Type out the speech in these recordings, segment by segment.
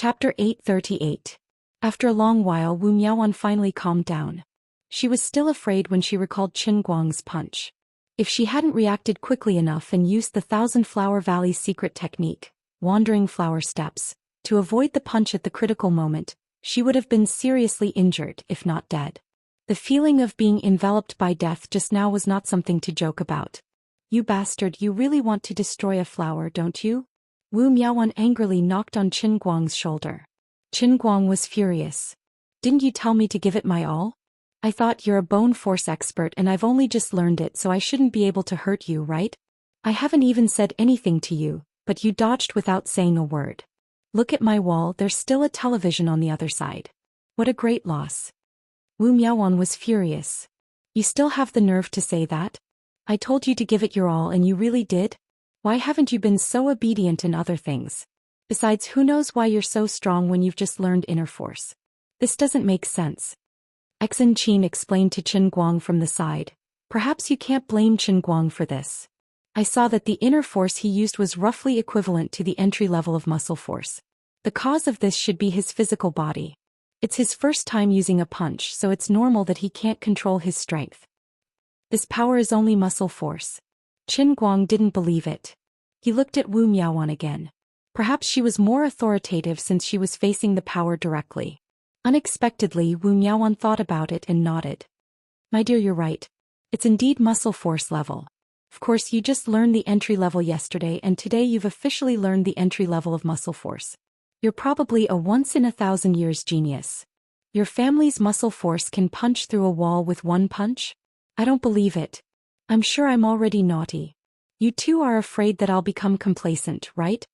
Chapter 838. After a long while Wu Miaowan finally calmed down. She was still afraid when she recalled Qin Guang's punch. If she hadn't reacted quickly enough and used the Thousand Flower Valley's secret technique, wandering flower steps, to avoid the punch at the critical moment, she would have been seriously injured, if not dead. The feeling of being enveloped by death just now was not something to joke about. "You bastard, you really want to destroy a flower, don't you?" Wu Miaowan angrily knocked on Qin Guang's shoulder. Qin Guang was furious. "Didn't you tell me to give it my all? I thought you're a bone force expert and I've only just learned it, so I shouldn't be able to hurt you, right? I haven't even said anything to you, but you dodged without saying a word. Look at my wall, there's still a television on the other side. What a great loss." Wu Miaowan was furious. "You still have the nerve to say that? I told you to give it your all and you really did? Why haven't you been so obedient in other things? Besides, who knows why you're so strong when you've just learned inner force? This doesn't make sense." Xin Qin explained to Qin Guang from the side. "Perhaps you can't blame Qin Guang for this. I saw that the inner force he used was roughly equivalent to the entry level of muscle force. The cause of this should be his physical body. It's his first time using a punch, so it's normal that he can't control his strength. This power is only muscle force." Qin Guang didn't believe it. He looked at Wu Miaowan again. Perhaps she was more authoritative since she was facing the power directly. Unexpectedly, Wu Miaowan thought about it and nodded. "My dear, you're right. It's indeed muscle force level. Of course, you just learned the entry level yesterday and today you've officially learned the entry level of muscle force. You're probably a once-in-a-thousand-years genius. Your family's muscle force can punch through a wall with one punch? I don't believe it. I'm sure I'm already naughty. You two are afraid that I'll become complacent, right?"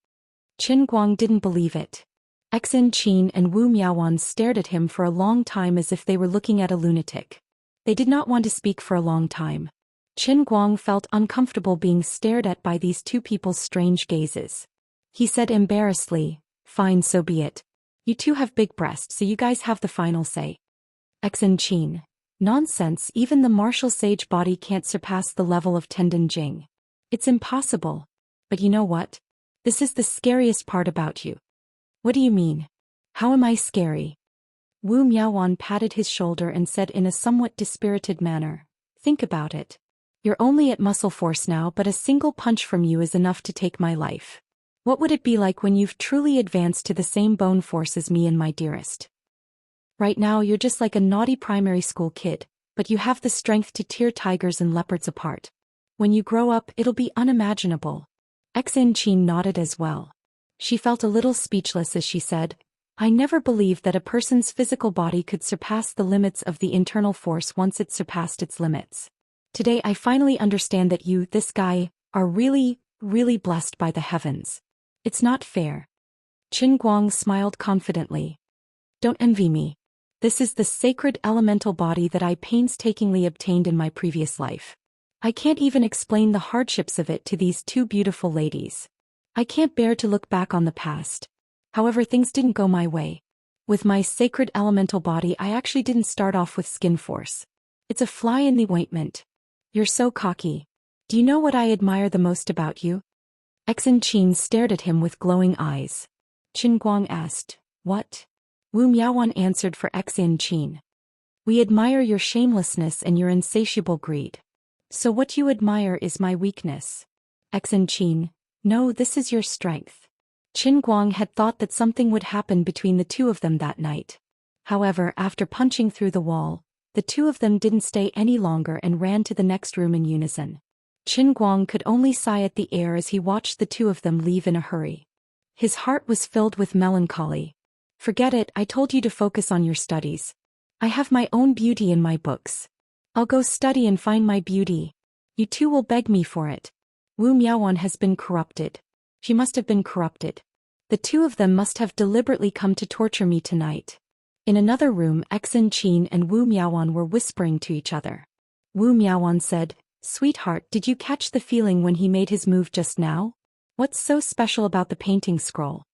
Qin Guang didn't believe it. Xin Qin and Wu Miaowan stared at him for a long time as if they were looking at a lunatic. They did not want to speak for a long time. Qin Guang felt uncomfortable being stared at by these two people's strange gazes. He said embarrassedly, "Fine, so be it. You two have big breasts, so you guys have the final say." Xin Qin. "Nonsense, even the martial sage body can't surpass the level of Tendon Jing. It's impossible. But you know what? This is the scariest part about you." "What do you mean? How am I scary?" Wu Miaowan patted his shoulder and said in a somewhat dispirited manner, "Think about it. You're only at muscle force now, but a single punch from you is enough to take my life. What would it be like when you've truly advanced to the same bone force as me and my dearest? Right now you're just like a naughty primary school kid, but you have the strength to tear tigers and leopards apart. When you grow up, it'll be unimaginable." Xin Qin nodded as well. She felt a little speechless as she said, "I never believed that a person's physical body could surpass the limits of the internal force once it surpassed its limits. Today I finally understand that you, this guy, are really, really blessed by the heavens. It's not fair." Qin Guang smiled confidently. "Don't envy me. This is the sacred elemental body that I painstakingly obtained in my previous life. I can't even explain the hardships of it to these two beautiful ladies. I can't bear to look back on the past. However, things didn't go my way. With my sacred elemental body, I actually didn't start off with skin force. It's a fly in the ointment. You're so cocky. Do you know what I admire the most about you?" Xin Qin stared at him with glowing eyes. Qin Guang asked, "What?" Wu Miaowan answered for Xin Qin. "We admire your shamelessness and your insatiable greed. So what you admire is my weakness." Xin Qin. "No, this is your strength." Qin Guang had thought that something would happen between the two of them that night. However, after punching through the wall, the two of them didn't stay any longer and ran to the next room in unison. Qin Guang could only sigh at the air as he watched the two of them leave in a hurry. His heart was filled with melancholy. "Forget it, I told you to focus on your studies. I have my own beauty in my books. I'll go study and find my beauty. You two will beg me for it. Wu Miaowan has been corrupted. She must have been corrupted. The two of them must have deliberately come to torture me tonight." In another room, Xin Qin and Wu Miaowan were whispering to each other. Wu Miaowan said, "Sweetheart, did you catch the feeling when he made his move just now? What's so special about the painting scroll?"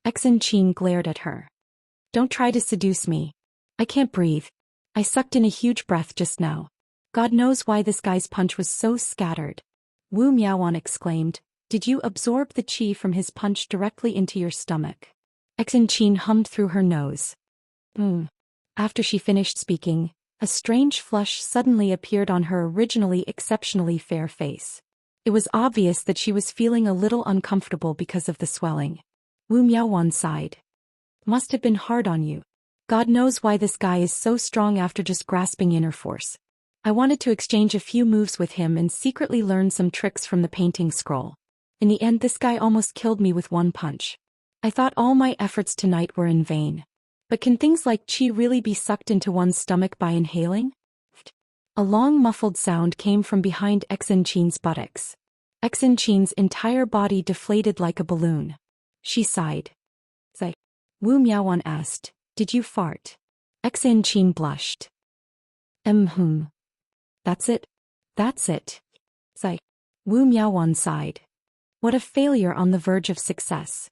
Xin Qin glared at her. "Don't try to seduce me. I can't breathe. I sucked in a huge breath just now. God knows why this guy's punch was so scattered." Wu Miaowan exclaimed, "Did you absorb the qi from his punch directly into your stomach?" Xianxia hummed through her nose. After she finished speaking, a strange flush suddenly appeared on her originally exceptionally fair face. It was obvious that she was feeling a little uncomfortable because of the swelling. Wu Miaowan sighed. Must have been hard on you. God knows why this guy is so strong after just grasping inner force. I wanted to exchange a few moves with him and secretly learn some tricks from the painting scroll. In the end, this guy almost killed me with one punch. I thought all my efforts tonight were in vain. But can things like qi really be sucked into one's stomach by inhaling? A long muffled sound came from behind Xianxia's buttocks. Xianxia's entire body deflated like a balloon. She sighed. Zai. Wu Miaowan asked, "Did you fart?" Xianxia blushed. That's it. That's it. Zai. Wu Miaowan sighed. What a failure on the verge of success.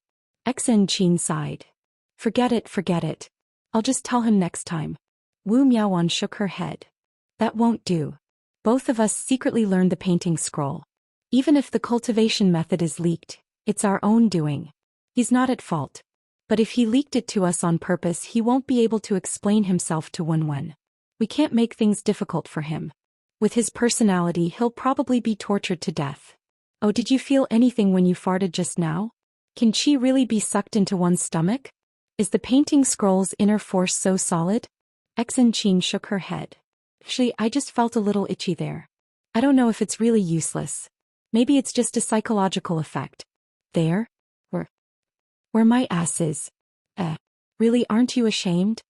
Xianxia sighed. Forget it. I'll just tell him next time. Wu Miaowan shook her head. That won't do. Both of us secretly learned the painting scroll. Even if the cultivation method is leaked, it's our own doing. He's not at fault. But if he leaked it to us on purpose, he won't be able to explain himself to Wenwen. We can't make things difficult for him. With his personality, he'll probably be tortured to death. Oh, did you feel anything when you farted just now? Can qi really be sucked into one's stomach? Is the painting scroll's inner force so solid? Xianxia shook her head. Actually, I just felt a little itchy there. I don't know if it's really useless. Maybe it's just a psychological effect. There? Where my ass is. Really, aren't you ashamed?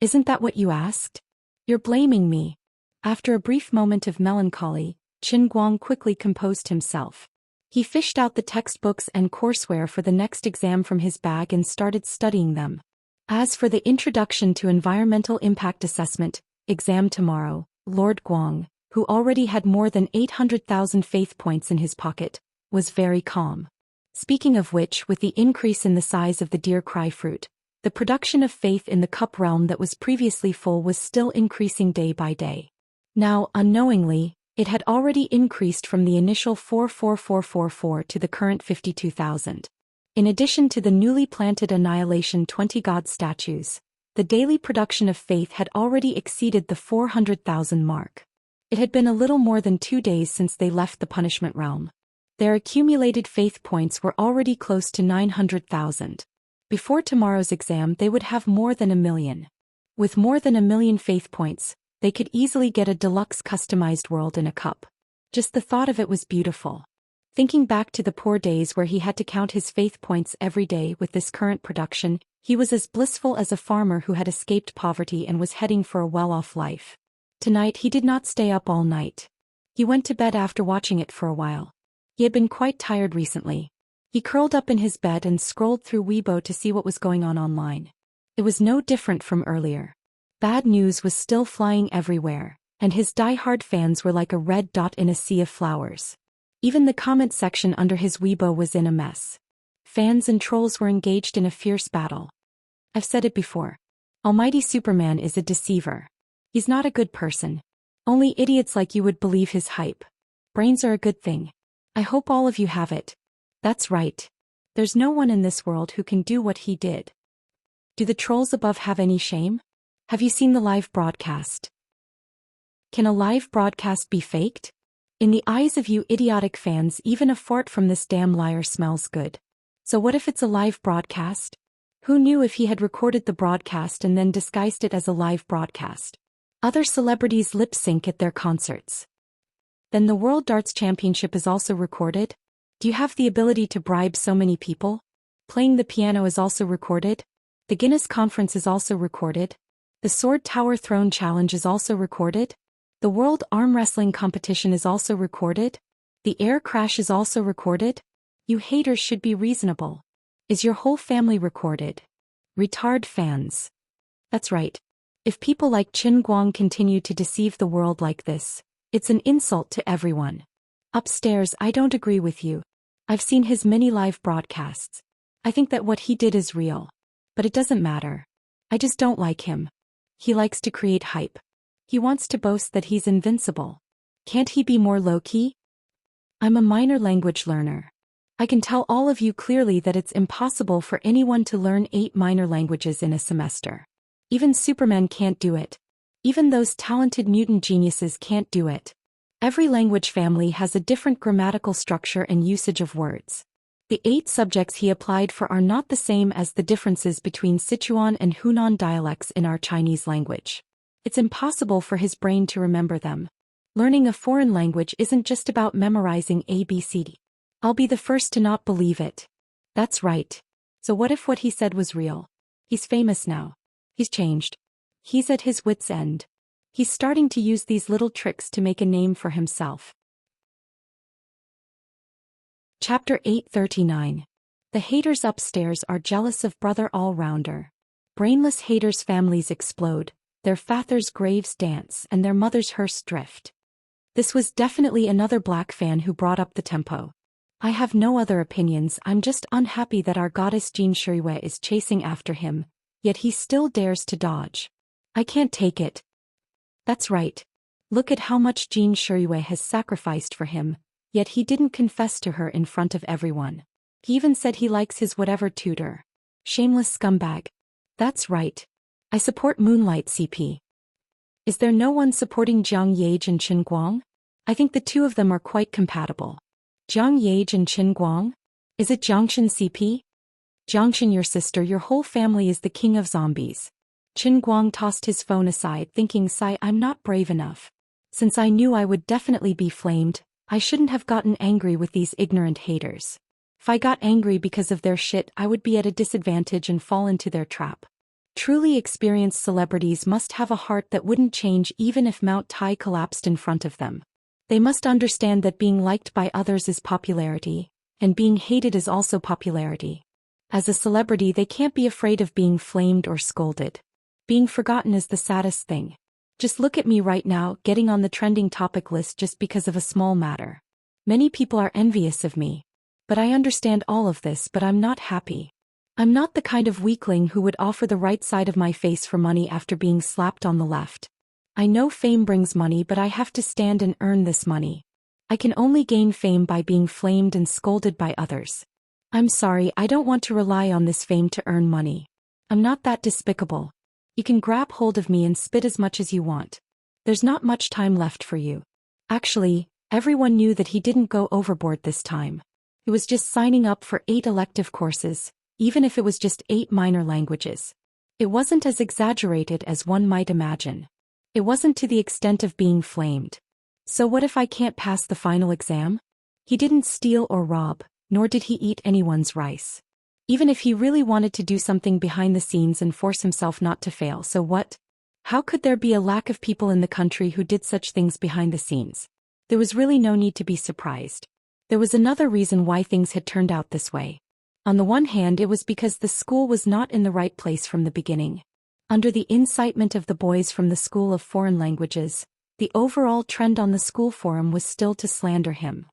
Isn't that what you asked? You're blaming me. After a brief moment of melancholy, Qin Guang quickly composed himself. He fished out the textbooks and courseware for the next exam from his bag and started studying them. As for the Introduction to Environmental Impact Assessment exam tomorrow, Lord Guang, who already had more than 800,000 faith points in his pocket, was very calm. Speaking of which, with the increase in the size of the deer cry fruit, the production of faith in the cup realm that was previously full was still increasing day by day. Now, unknowingly, it had already increased from the initial 44444 to the current 52,000. In addition to the newly planted Annihilation 20 god statues, the daily production of faith had already exceeded the 400,000 mark. It had been a little more than 2 days since they left the punishment realm. Their accumulated faith points were already close to 900,000. Before tomorrow's exam, they would have more than 1 million. With more than 1 million faith points, they could easily get a deluxe customized world in a cup. Just the thought of it was beautiful. Thinking back to the poor days where he had to count his faith points every day with this current production, he was as blissful as a farmer who had escaped poverty and was heading for a well-off life. Tonight he did not stay up all night. He went to bed after watching it for a while. He had been quite tired recently. He curled up in his bed and scrolled through Weibo to see what was going on online. It was no different from earlier. Bad news was still flying everywhere, and his die-hard fans were like a red dot in a sea of flowers. Even the comment section under his Weibo was in a mess. Fans and trolls were engaged in a fierce battle. I've said it before. Almighty Superman is a deceiver. He's not a good person. Only idiots like you would believe his hype. Brains are a good thing. I hope all of you have it. That's right. There's no one in this world who can do what he did. Do the trolls above have any shame? Have you seen the live broadcast? Can a live broadcast be faked? In the eyes of you idiotic fans, even a fart from this damn liar smells good. So what if it's a live broadcast? Who knew if he had recorded the broadcast and then disguised it as a live broadcast? Other celebrities lip sync at their concerts. Then the World Darts Championship is also recorded? Do you have the ability to bribe so many people? Playing the piano is also recorded? The Guinness Conference is also recorded? The Sword Tower Throne Challenge is also recorded? The World Arm Wrestling Competition is also recorded? The air crash is also recorded? You haters should be reasonable. Is your whole family recorded? Retard fans. That's right. If people like Qin Guang continue to deceive the world like this, it's an insult to everyone. Upstairs, I don't agree with you. I've seen his many live broadcasts. I think that what he did is real. But it doesn't matter. I just don't like him. He likes to create hype. He wants to boast that he's invincible. Can't he be more low-key? I'm a minor language learner. I can tell all of you clearly that it's impossible for anyone to learn 8 minor languages in a semester. Even Supermen can't do it. Even those talented mutant geniuses can't do it. Every language family has a different grammatical structure and usage of words. The 8 subjects he applied for are not the same as the differences between Sichuan and Hunan dialects in our Chinese language. It's impossible for his brain to remember them. Learning a foreign language isn't just about memorizing ABC. I'll be the first to not believe it. That's right. So what if what he said was real? He's famous now. He's changed. He's at his wit's end. He's starting to use these little tricks to make a name for himself. Chapter 839. The haters upstairs are jealous of brother all-rounder. Brainless haters' families explode, their fathers' graves dance and their mothers' hearse drift. This was definitely another black fan who brought up the tempo. I have no other opinions, I'm just unhappy that our goddess Xianxia is chasing after him, yet he still dares to dodge. I can't take it. That's right. Look at how much Xianxia has sacrificed for him, yet he didn't confess to her in front of everyone. He even said he likes his whatever tutor. Shameless scumbag. That's right. I support Moonlight CP. Is there no one supporting Jiang Yage and Qin Guang? I think the two of them are quite compatible. Jiang Yage and Qin Guang? Is it Jiangxian CP? Jiangxian, your sister, your whole family is the king of zombies. Qin Guang tossed his phone aside, thinking, sigh, I'm not brave enough. Since I knew I would definitely be flamed, I shouldn't have gotten angry with these ignorant haters. If I got angry because of their shit, I would be at a disadvantage and fall into their trap. Truly experienced celebrities must have a heart that wouldn't change even if Mount Tai collapsed in front of them. They must understand that being liked by others is popularity, and being hated is also popularity. As a celebrity, they can't be afraid of being flamed or scolded. Being forgotten is the saddest thing. Just look at me right now, getting on the trending topic list just because of a small matter. Many people are envious of me. But I understand all of this, but I'm not happy. I'm not the kind of weakling who would offer the right side of my face for money after being slapped on the left. I know fame brings money, but I have to stand and earn this money. I can only gain fame by being flamed and scolded by others. I'm sorry, I don't want to rely on this fame to earn money. I'm not that despicable. You can grab hold of me and spit as much as you want. There's not much time left for you. Actually, everyone knew that he didn't go overboard this time. He was just signing up for 8 elective courses, even if it was just 8 minor languages. It wasn't as exaggerated as one might imagine. It wasn't to the extent of being flamed. So what if I can't pass the final exam? He didn't steal or rob, nor did he eat anyone's rice. Even if he really wanted to do something behind the scenes and force himself not to fail, so what? How could there be a lack of people in the country who did such things behind the scenes? There was really no need to be surprised. There was another reason why things had turned out this way. On the one hand, it was because the school was not in the right place from the beginning. Under the incitement of the boys from the School of Foreign Languages, the overall trend on the school forum was still to slander him.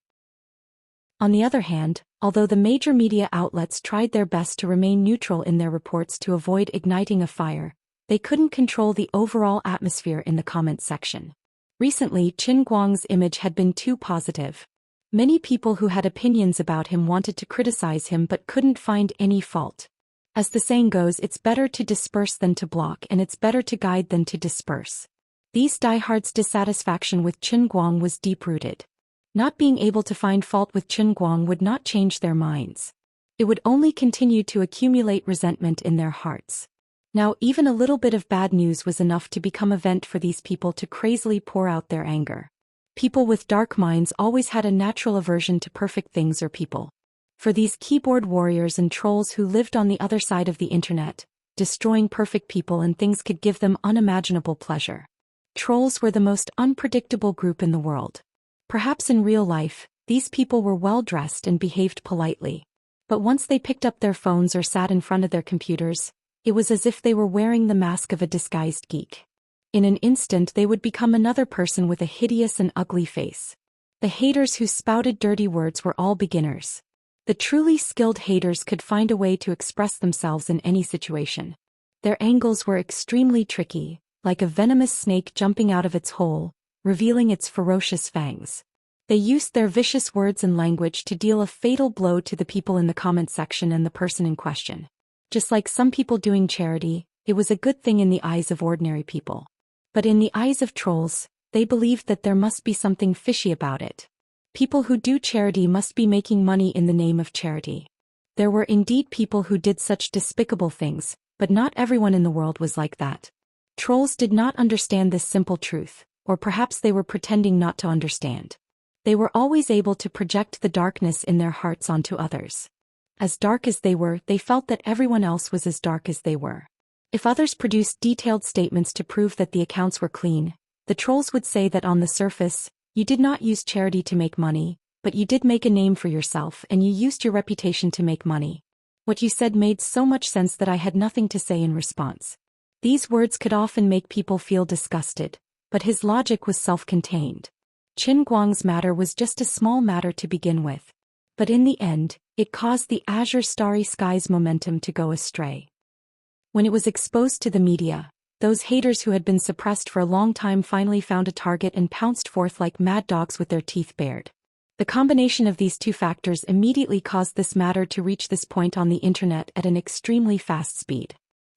On the other hand, although the major media outlets tried their best to remain neutral in their reports to avoid igniting a fire, they couldn't control the overall atmosphere in the comment section. Recently, Qin Guang's image had been too positive. Many people who had opinions about him wanted to criticize him but couldn't find any fault. As the saying goes, it's better to disperse than to block, and it's better to guide than to disperse. These diehards' dissatisfaction with Qin Guang was deep-rooted. Not being able to find fault with Qin Guang would not change their minds. It would only continue to accumulate resentment in their hearts. Now, even a little bit of bad news was enough to become a vent for these people to crazily pour out their anger. People with dark minds always had a natural aversion to perfect things or people. For these keyboard warriors and trolls who lived on the other side of the internet, destroying perfect people and things could give them unimaginable pleasure. Trolls were the most unpredictable group in the world. Perhaps in real life, these people were well-dressed and behaved politely. But once they picked up their phones or sat in front of their computers, it was as if they were wearing the mask of a disguised geek. In an instant they would become another person with a hideous and ugly face. The haters who spouted dirty words were all beginners. The truly skilled haters could find a way to express themselves in any situation. Their angles were extremely tricky, like a venomous snake jumping out of its hole, revealing its ferocious fangs. They used their vicious words and language to deal a fatal blow to the people in the comment section and the person in question. Just like some people doing charity, it was a good thing in the eyes of ordinary people. But in the eyes of trolls, they believed that there must be something fishy about it. People who do charity must be making money in the name of charity. There were indeed people who did such despicable things, but not everyone in the world was like that. Trolls did not understand this simple truth, or perhaps they were pretending not to understand. They were always able to project the darkness in their hearts onto others. As dark as they were, they felt that everyone else was as dark as they were. If others produced detailed statements to prove that the accounts were clean, the trolls would say that on the surface, you did not use charity to make money, but you did make a name for yourself and you used your reputation to make money. What you said made so much sense that I had nothing to say in response. These words could often make people feel disgusted, but his logic was self-contained. Qin Guang's matter was just a small matter to begin with. But in the end, it caused the azure starry sky's momentum to go astray. When it was exposed to the media, those haters who had been suppressed for a long time finally found a target and pounced forth like mad dogs with their teeth bared. The combination of these two factors immediately caused this matter to reach this point on the internet at an extremely fast speed.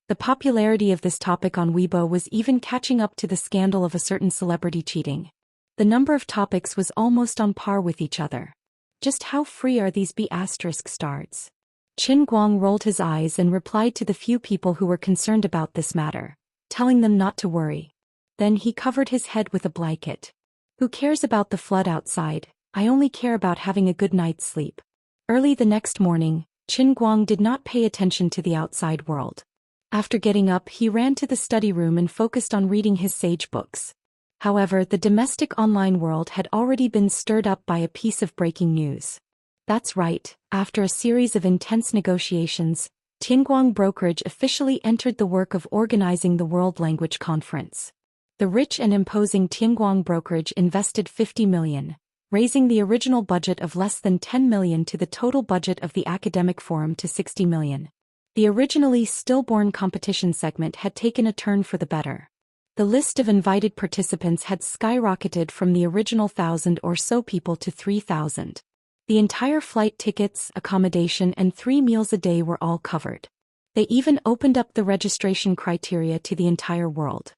The popularity of this topic on Weibo was even catching up to the scandal of a certain celebrity cheating. The number of topics was almost on par with each other. Just how free are these B***stars? Qin Guang rolled his eyes and replied to the few people who were concerned about this matter, telling them not to worry. Then he covered his head with a blanket. Who cares about the flood outside? I only care about having a good night's sleep. Early the next morning, Qin Guang did not pay attention to the outside world. After getting up, he ran to the study room and focused on reading his sage books. However, the domestic online world had already been stirred up by a piece of breaking news. That's right, after a series of intense negotiations, Tianguang Brokerage officially entered the work of organizing the World Language Conference. The rich and imposing Tianguang Brokerage invested 50 million, raising the original budget of less than 10 million to the total budget of the academic forum to 60 million. The originally stillborn competition segment had taken a turn for the better. The list of invited participants had skyrocketed from the original 1,000 or so people to 3,000. The entire flight tickets, accommodation and 3 meals a day were all covered. They even opened up the registration criteria to the entire world.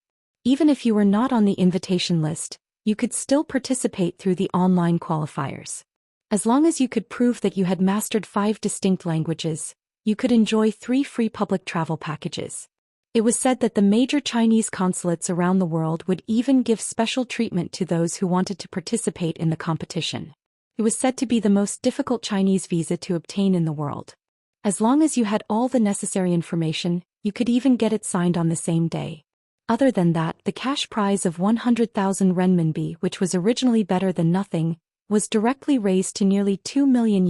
Even if you were not on the invitation list, you could still participate through the online qualifiers. As long as you could prove that you had mastered 5 distinct languages, you could enjoy 3 free public travel packages. It was said that the major Chinese consulates around the world would even give special treatment to those who wanted to participate in the competition. It was said to be the most difficult Chinese visa to obtain in the world. As long as you had all the necessary information, you could even get it signed on the same day. Other than that, the cash prize of 100,000 renminbi, which was originally better than nothing, was directly raised to nearly $2 million.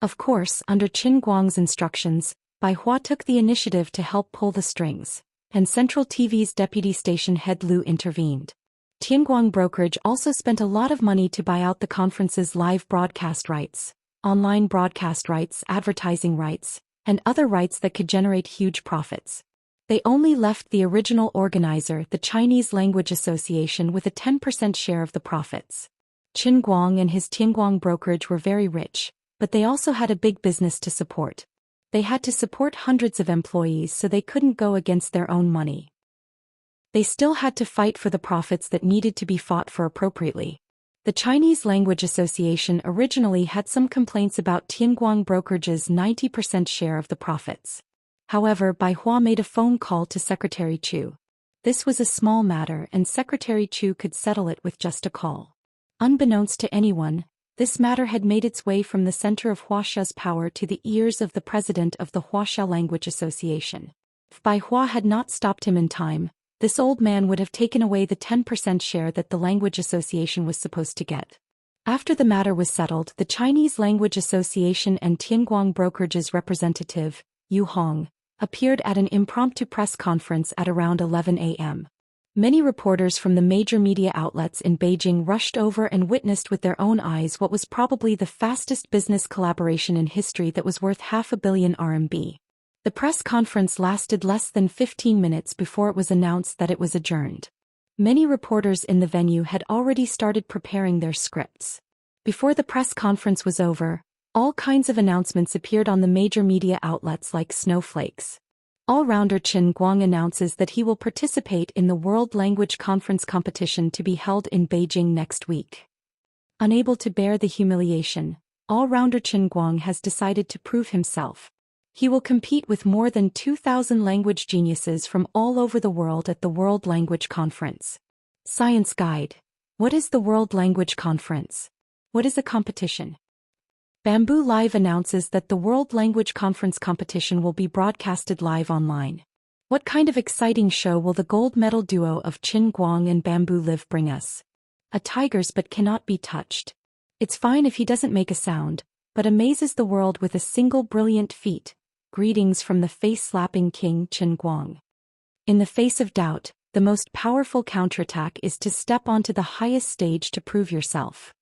Of course, under Qin Guang's instructions, Bai Hua took the initiative to help pull the strings, and Central TV's deputy station head Lu intervened. Tianguang Brokerage also spent a lot of money to buy out the conference's live broadcast rights, online broadcast rights, advertising rights, and other rights that could generate huge profits. They only left the original organizer, the Chinese Language Association, with a 10% share of the profits. Qin Guang and his Tianguang Brokerage were very rich, but they also had a big business to support. They had to support hundreds of employees, so they couldn't go against their own money. They still had to fight for the profits that needed to be fought for appropriately. The Chinese Language Association originally had some complaints about Tianguang Brokerage's 90% share of the profits. However, Bai Hua made a phone call to Secretary Chu. This was a small matter and Secretary Chu could settle it with just a call. Unbeknownst to anyone, this matter had made its way from the center of Huaxia's power to the ears of the president of the Huaxia Language Association. If Bai Hua had not stopped him in time, this old man would have taken away the 10% share that the Language Association was supposed to get. After the matter was settled, the Chinese Language Association and Tianguang Brokerage's representative, Yu Hong, appeared at an impromptu press conference at around 11 a.m. Many reporters from the major media outlets in Beijing rushed over and witnessed with their own eyes what was probably the fastest business collaboration in history that was worth $500 million RMB. The press conference lasted less than 15 minutes before it was announced that it was adjourned. Many reporters in the venue had already started preparing their scripts. Before the press conference was over, all kinds of announcements appeared on the major media outlets like snowflakes. All-rounder Qin Guang announces that he will participate in the World Language Conference competition to be held in Beijing next week. Unable to bear the humiliation, all-rounder Qin Guang has decided to prove himself. He will compete with more than 2,000 language geniuses from all over the world at the World Language Conference. Science Guide. What is the World Language Conference? What is a competition? Bamboo Live announces that the World Language Conference competition will be broadcasted live online. What kind of exciting show will the gold medal duo of Qin Guang and Bamboo Live bring us? A tiger's but cannot be touched. It's fine if he doesn't make a sound, but amazes the world with a single brilliant feat. Greetings from the face-slapping King Qin Guang. In the face of doubt, the most powerful counterattack is to step onto the highest stage to prove yourself.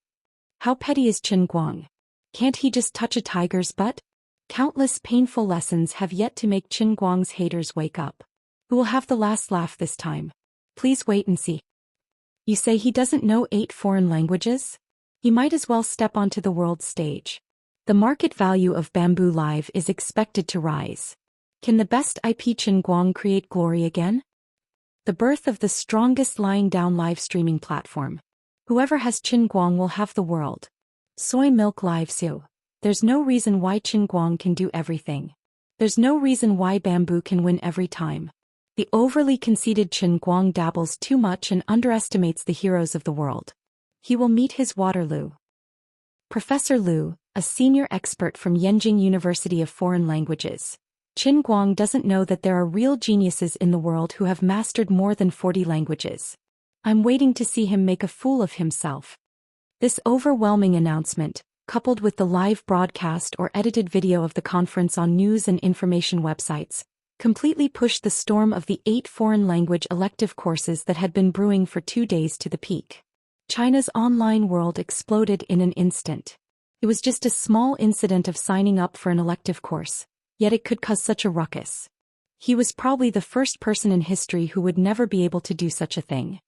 How petty is Qin Guang? Can't he just touch a tiger's butt? Countless painful lessons have yet to make Qin Guang's haters wake up. Who will have the last laugh this time? Please wait and see. You say he doesn't know 8 foreign languages? He might as well step onto the world stage. The market value of Bamboo Live is expected to rise. Can the best IP Qin Guang create glory again? The birth of the strongest lying down live streaming platform. Whoever has Qin Guang will have the world. Soy Milk Live Su. There's no reason why Qin Guang can do everything. There's no reason why Bamboo can win every time. The overly conceited Qin Guang dabbles too much and underestimates the heroes of the world. He will meet his Waterloo. Professor Liu, a senior expert from Yenjing University of Foreign Languages. Qin Guang doesn't know that there are real geniuses in the world who have mastered more than 40 languages. I'm waiting to see him make a fool of himself. This overwhelming announcement, coupled with the live broadcast or edited video of the conference on news and information websites, completely pushed the storm of the 8 foreign language elective courses that had been brewing for 2 days to the peak. China's online world exploded in an instant. It was just a small incident of signing up for an elective course, yet it could cause such a ruckus. He was probably the first person in history who would never be able to do such a thing.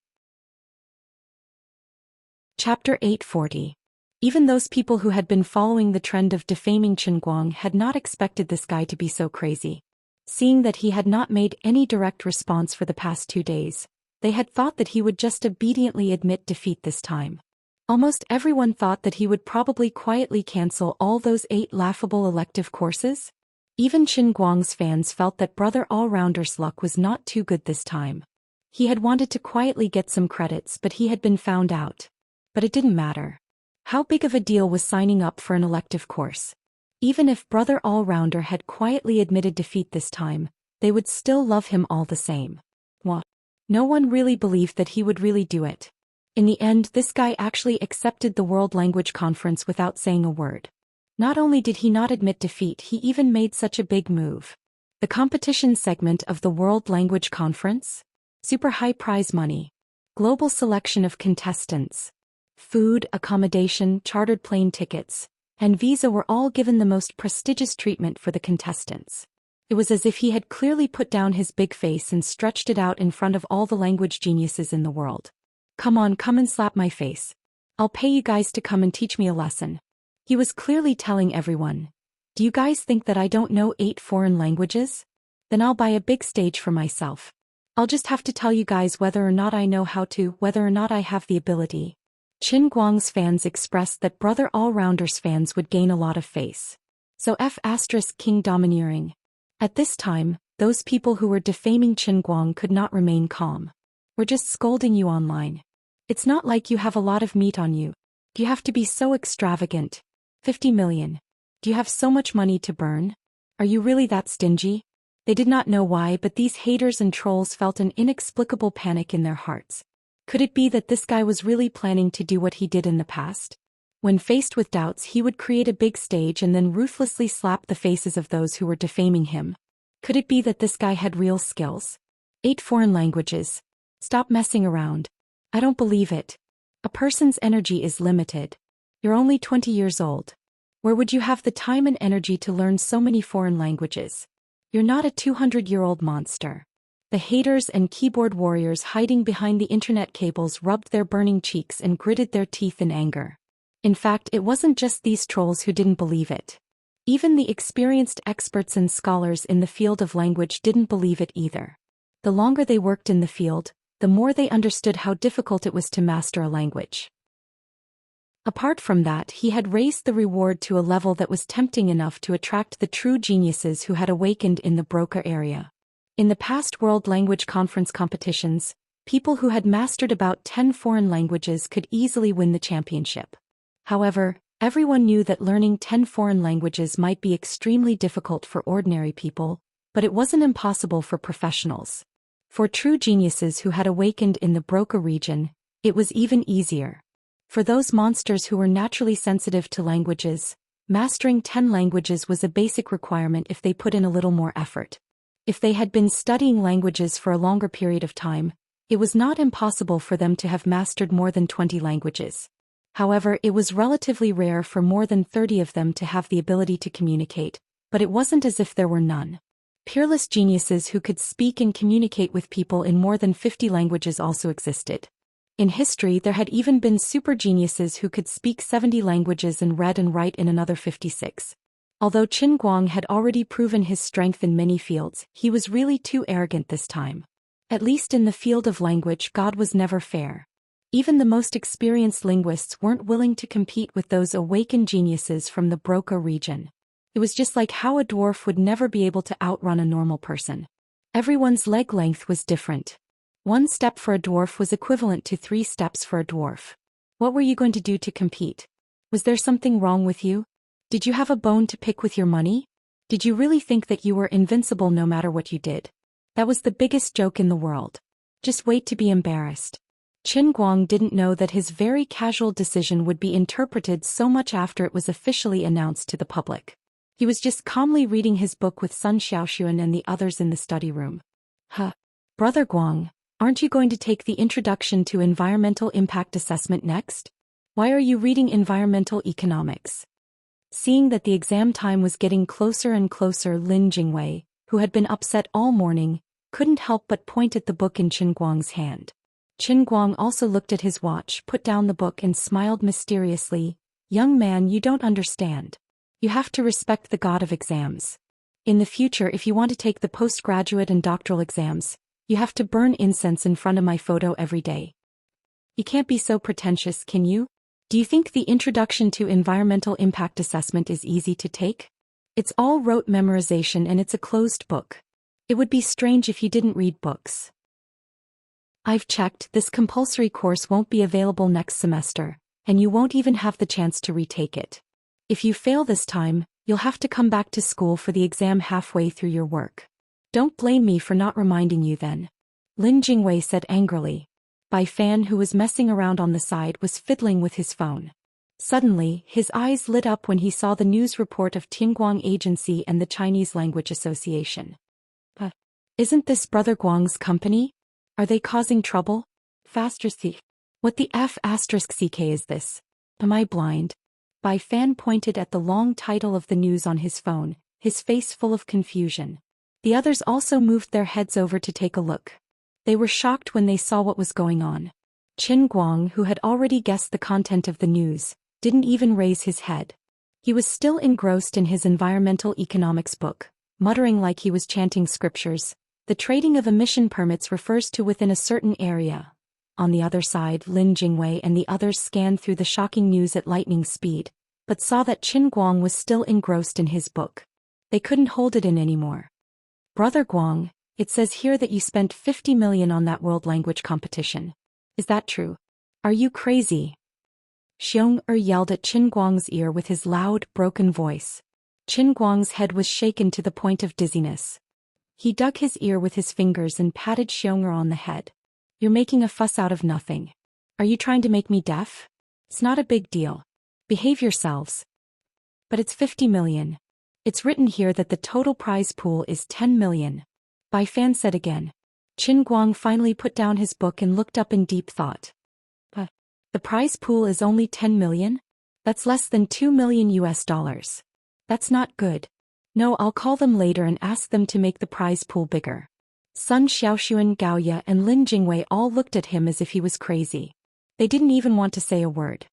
Chapter 840. Even those people who had been following the trend of defaming Qin Guang had not expected this guy to be so crazy. Seeing that he had not made any direct response for the past 2 days, they had thought that he would just obediently admit defeat this time. Almost everyone thought that he would probably quietly cancel all those 8 laughable elective courses. Even Qin Guang's fans felt that Brother All-Rounder's luck was not too good this time. He had wanted to quietly get some credits, but he had been found out. But it didn't matter. How big of a deal was signing up for an elective course? Even if Brother All-Rounder had quietly admitted defeat this time, they would still love him all the same. What? No one really believed that he would really do it. In the end, this guy actually accepted the World Language Conference without saying a word. Not only did he not admit defeat, he even made such a big move. The competition segment of the World Language Conference? Super high prize money. Global selection of contestants. Food, accommodation, chartered plane tickets, and visa were all given the most prestigious treatment for the contestants. It was as if he had clearly put down his big face and stretched it out in front of all the language geniuses in the world. Come on, come and slap my face. I'll pay you guys to come and teach me a lesson. He was clearly telling everyone, do you guys think that I don't know 8 foreign languages? Then I'll buy a big stage for myself. I'll just have to tell you guys whether or not I know how to, whether or not I have the ability. Qin Guang's fans expressed that Brother All-Rounder's fans would gain a lot of face. So King domineering. At this time, those people who were defaming Qin Guang could not remain calm. We're just scolding you online. It's not like you have a lot of meat on you. Do you have to be so extravagant? 50 million. Do you have so much money to burn? Are you really that stingy? They did not know why, but these haters and trolls felt an inexplicable panic in their hearts. Could it be that this guy was really planning to do what he did in the past? When faced with doubts, he would create a big stage and then ruthlessly slap the faces of those who were defaming him. Could it be that this guy had real skills? 8 foreign languages. Stop messing around. I don't believe it. A person's energy is limited. You're only 20 years old. Where would you have the time and energy to learn so many foreign languages? You're not a 200-year-old monster. The haters and keyboard warriors hiding behind the internet cables rubbed their burning cheeks and gritted their teeth in anger. In fact, it wasn't just these trolls who didn't believe it. Even the experienced experts and scholars in the field of language didn't believe it either. The longer they worked in the field, the more they understood how difficult it was to master a language. Apart from that, he had raised the reward to a level that was tempting enough to attract the true geniuses who had awakened in the Broca area. In the past World Language Conference competitions, people who had mastered about 10 foreign languages could easily win the championship. However, everyone knew that learning 10 foreign languages might be extremely difficult for ordinary people, but it wasn't impossible for professionals. For true geniuses who had awakened in the Broca region, it was even easier. For those monsters who were naturally sensitive to languages, mastering 10 languages was a basic requirement if they put in a little more effort. If they had been studying languages for a longer period of time, it was not impossible for them to have mastered more than 20 languages. However, it was relatively rare for more than 30 of them to have the ability to communicate, but it wasn't as if there were none. Peerless geniuses who could speak and communicate with people in more than 50 languages also existed. In history, there had even been super geniuses who could speak 70 languages and read and write in another 56. Although Qin Guang had already proven his strength in many fields, he was really too arrogant this time. At least in the field of language, God was never fair. Even the most experienced linguists weren't willing to compete with those awakened geniuses from the Broca region. It was just like how a dwarf would never be able to outrun a normal person. Everyone's leg length was different. 1 step for a dwarf was equivalent to 3 steps for a dwarf. What were you going to do to compete? Was there something wrong with you? Did you have a bone to pick with your money? Did you really think that you were invincible no matter what you did? That was the biggest joke in the world. Just wait to be embarrassed. Qin Guang didn't know that his very casual decision would be interpreted so much after it was officially announced to the public. He was just calmly reading his book with Sun Xiaoxuan and the others in the study room. Brother Guang, aren't you going to take the Introduction to Environmental Impact Assessment next? Why are you reading environmental economics? Seeing that the exam time was getting closer and closer, Lin Jingwei, who had been upset all morning, couldn't help but point at the book in Qin Guang's hand. Qin Guang also looked at his watch, put down the book and smiled mysteriously. Young man, you don't understand. You have to respect the god of exams. In the future, if you want to take the postgraduate and doctoral exams, you have to burn incense in front of my photo every day. You can't be so pretentious, can you? Do you think the Introduction to Environmental Impact Assessment is easy to take? It's all rote memorization and it's a closed book. It would be strange if you didn't read books. I've checked, this compulsory course won't be available next semester, and you won't even have the chance to retake it. If you fail this time, you'll have to come back to school for the exam halfway through your work. Don't blame me for not reminding you then. Lin Jingwei said angrily. Bai Fan, who was messing around on the side, was fiddling with his phone. Suddenly, his eyes lit up when he saw the news report of Tianguang Agency and the Chinese Language Association. Isn't this Brother Guang's company? Are they causing trouble? Faster. What the F***ck is this? Am I blind? Bai Fan pointed at the long title of the news on his phone, his face full of confusion. The others also moved their heads over to take a look. They were shocked when they saw what was going on. Qin Guang, who had already guessed the content of the news, didn't even raise his head. He was still engrossed in his environmental economics book, muttering like he was chanting scriptures. The trading of emission permits refers to within a certain area. On the other side, Lin Jingwei and the others scanned through the shocking news at lightning speed, but saw that Qin Guang was still engrossed in his book. They couldn't hold it in anymore. Brother Guang, it says here that you spent 50 million on that world language competition. Is that true? Are you crazy? Xiong yelled at Qin Guang's ear with his loud, broken voice. Qin Guang's head was shaken to the point of dizziness. He dug his ear with his fingers and patted Xiong on the head. You're making a fuss out of nothing. Are you trying to make me deaf? It's not a big deal. Behave yourselves. But it's 50 million. It's written here that the total prize pool is 10 million. Bai Fan said again. Qin Guang finally put down his book and looked up in deep thought. The prize pool is only 10 million? That's less than $2 million. That's not good. No, I'll call them later and ask them to make the prize pool bigger. Sun Xiaoxuan, Gaoya and Lin Jingwei all looked at him as if he was crazy. They didn't even want to say a word.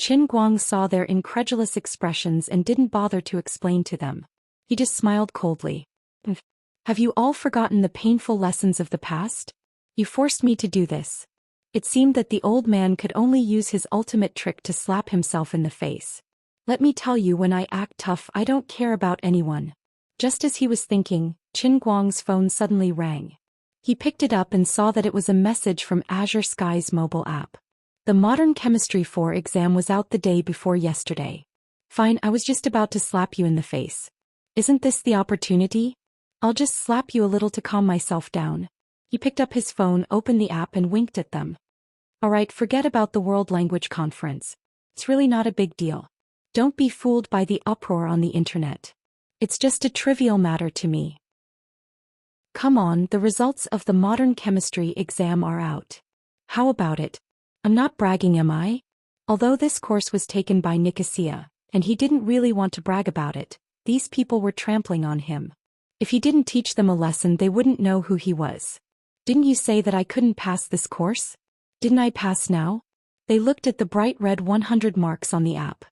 Qin Guang saw their incredulous expressions and didn't bother to explain to them. He just smiled coldly. Have you all forgotten the painful lessons of the past? You forced me to do this. It seemed that the old man could only use his ultimate trick to slap himself in the face. Let me tell you, when I act tough, I don't care about anyone. Just as he was thinking, Qin Guang's phone suddenly rang. He picked it up and saw that it was a message from Azure Sky's mobile app. The Modern Chemistry 4 exam was out the day before yesterday. Fine, I was just about to slap you in the face. Isn't this the opportunity? I'll just slap you a little to calm myself down. He picked up his phone, opened the app and winked at them. Alright, forget about the World Language Conference. It's really not a big deal. Don't be fooled by the uproar on the internet. It's just a trivial matter to me. Come on, the results of the Modern Chemistry exam are out. How about it? I'm not bragging, am I? Although this course was taken by Nicosia, and he didn't really want to brag about it, these people were trampling on him. If he didn't teach them a lesson, they wouldn't know who he was. Didn't you say that I couldn't pass this course? Didn't I pass now? They looked at the bright red 100 marks on the app.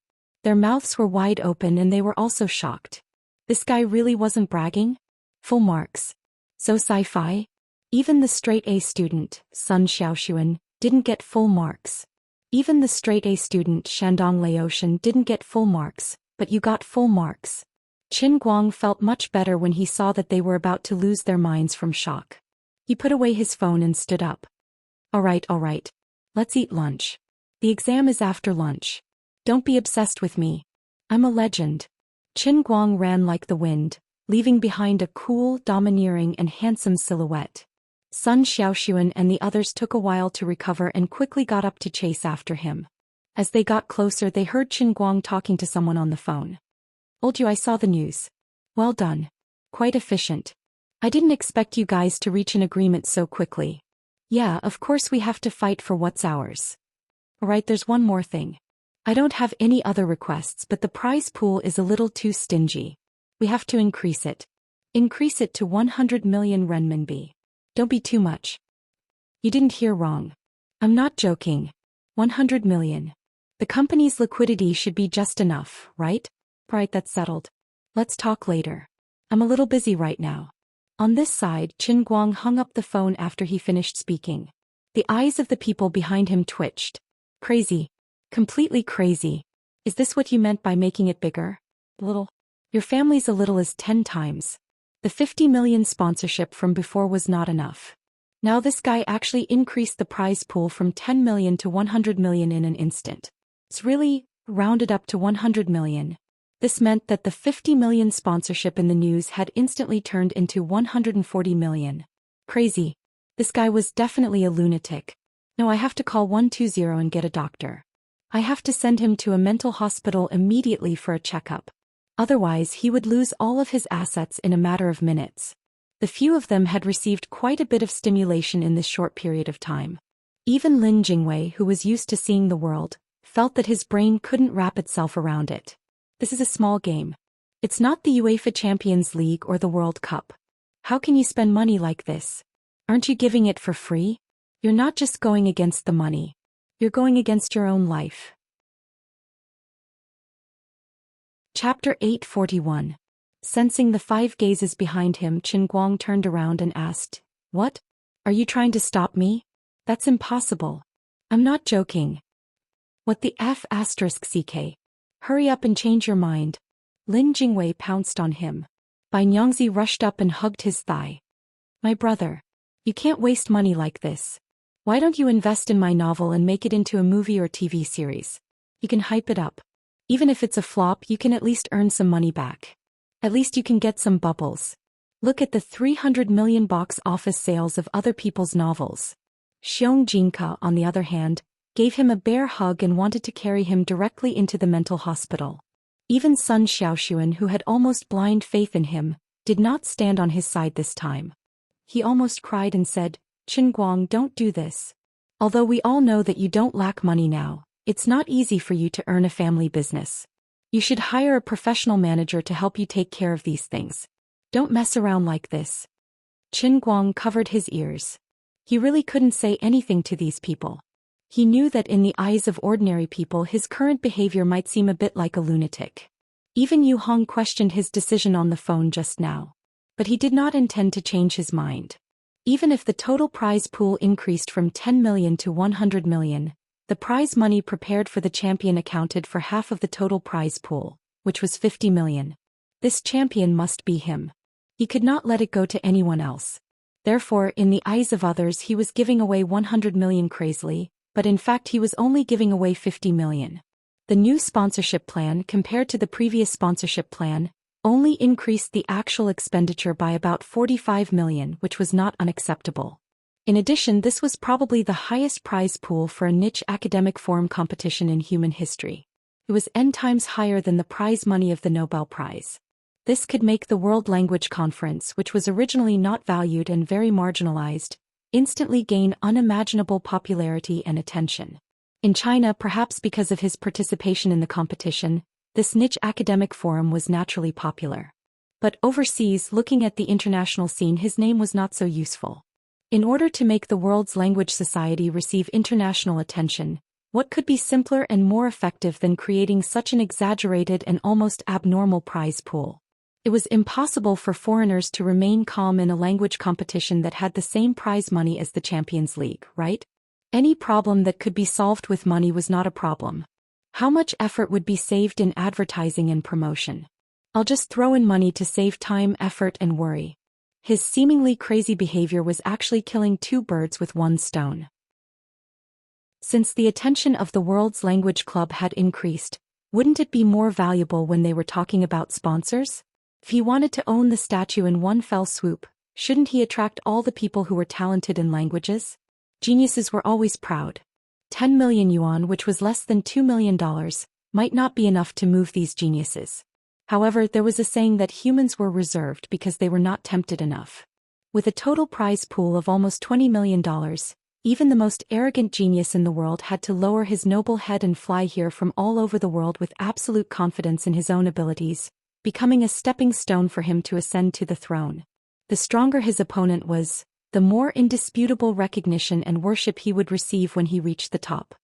Their mouths were wide open and they were also shocked. This guy really wasn't bragging? Full marks. So sci-fi? Even the straight A student, Sun Xiaoxuan, didn't get full marks. Even the straight A student, Shandong Laotian, didn't get full marks, but you got full marks. Qin Guang felt much better when he saw that they were about to lose their minds from shock. He put away his phone and stood up. Alright. Let's eat lunch. The exam is after lunch. Don't be obsessed with me. I'm a legend. Qin Guang ran like the wind, leaving behind a cool, domineering and handsome silhouette. Sun Xiaoxuan and the others took a while to recover and quickly got up to chase after him. As they got closer, they heard Qin Guang talking to someone on the phone. Told you I saw the news. Well done. Quite efficient. I didn't expect you guys to reach an agreement so quickly. Yeah, of course we have to fight for what's ours. Alright, there's one more thing. I don't have any other requests, but the prize pool is a little too stingy. We have to increase it. Increase it to 100 million renminbi. Don't be too much. You didn't hear wrong. I'm not joking. 100 million. The company's liquidity should be just enough, right? Right, that's settled. Let's talk later. I'm a little busy right now. On this side, Qin Guang hung up the phone after he finished speaking. The eyes of the people behind him twitched. Crazy. Completely crazy. Is this what you meant by making it bigger? Little. Your family's a little as 10 times. The 50 million sponsorship from before was not enough. Now this guy actually increased the prize pool from 10 million to 100 million in an instant. It's really rounded up to 100 million. This meant that the 50 million sponsorship in the news had instantly turned into 140 million. Crazy. This guy was definitely a lunatic. No, I have to call 120 and get a doctor. I have to send him to a mental hospital immediately for a checkup. Otherwise, he would lose all of his assets in a matter of minutes. The few of them had received quite a bit of stimulation in this short period of time. Even Lin Jingwei, who was used to seeing the world, felt that his brain couldn't wrap itself around it. This is a small game. It's not the UEFA Champions League or the World Cup. How can you spend money like this? Aren't you giving it for free? You're not just going against the money. You're going against your own life. Chapter 841. Sensing the 5 gazes behind him, Qin Guang turned around and asked, What? Are you trying to stop me? That's impossible. I'm not joking. What the F***, CK? Hurry up and change your mind. Lin Jingwei pounced on him. Bai Nyangzi rushed up and hugged his thigh. My brother. You can't waste money like this. Why don't you invest in my novel and make it into a movie or TV series? You can hype it up. Even if it's a flop, you can at least earn some money back. At least you can get some bubbles. Look at the 300 million box office sales of other people's novels. Xiong Jinka, on the other hand, gave him a bear hug and wanted to carry him directly into the mental hospital. Even Sun Xiaoxuan, who had almost blind faith in him, did not stand on his side this time. He almost cried and said, Qin Guang, don't do this. Although we all know that you don't lack money now, it's not easy for you to earn a family business. You should hire a professional manager to help you take care of these things. Don't mess around like this. Qin Guang covered his ears. He really couldn't say anything to these people. He knew that in the eyes of ordinary people his current behavior might seem a bit like a lunatic. Even Yu Hong questioned his decision on the phone just now. But he did not intend to change his mind. Even if the total prize pool increased from 10 million to 100 million, the prize money prepared for the champion accounted for half of the total prize pool, which was 50 million. This champion must be him. He could not let it go to anyone else. Therefore, in the eyes of others he was giving away 100 million crazily, but in fact he was only giving away 50 million. The new sponsorship plan, compared to the previous sponsorship plan, only increased the actual expenditure by about 45 million, which was not unacceptable. In addition, this was probably the highest prize pool for a niche academic forum competition in human history. It was n times higher than the prize money of the Nobel Prize. This could make the World Language Conference, which was originally not valued and very marginalized, instantly gain unimaginable popularity and attention. In China, perhaps because of his participation in the competition, this niche academic forum was naturally popular. But overseas, looking at the international scene, his name was not so useful. In order to make the World's Language Society receive international attention, what could be simpler and more effective than creating such an exaggerated and almost abnormal prize pool? It was impossible for foreigners to remain calm in a language competition that had the same prize money as the Champions League, right? Any problem that could be solved with money was not a problem. How much effort would be saved in advertising and promotion? I'll just throw in money to save time, effort, and worry. His seemingly crazy behavior was actually killing two birds with one stone. Since the attention of the World's Language Club had increased, wouldn't it be more valuable when they were talking about sponsors? If he wanted to own the statue in one fell swoop, shouldn't he attract all the people who were talented in languages? Geniuses were always proud. 10 million yuan, which was less than $2 million, might not be enough to move these geniuses. However, there was a saying that humans were reserved because they were not tempted enough. With a total prize pool of almost $20 million, even the most arrogant genius in the world had to lower his noble head and fly here from all over the world with absolute confidence in his own abilities, becoming a stepping stone for him to ascend to the throne. The stronger his opponent was, the more indisputable recognition and worship he would receive when he reached the top.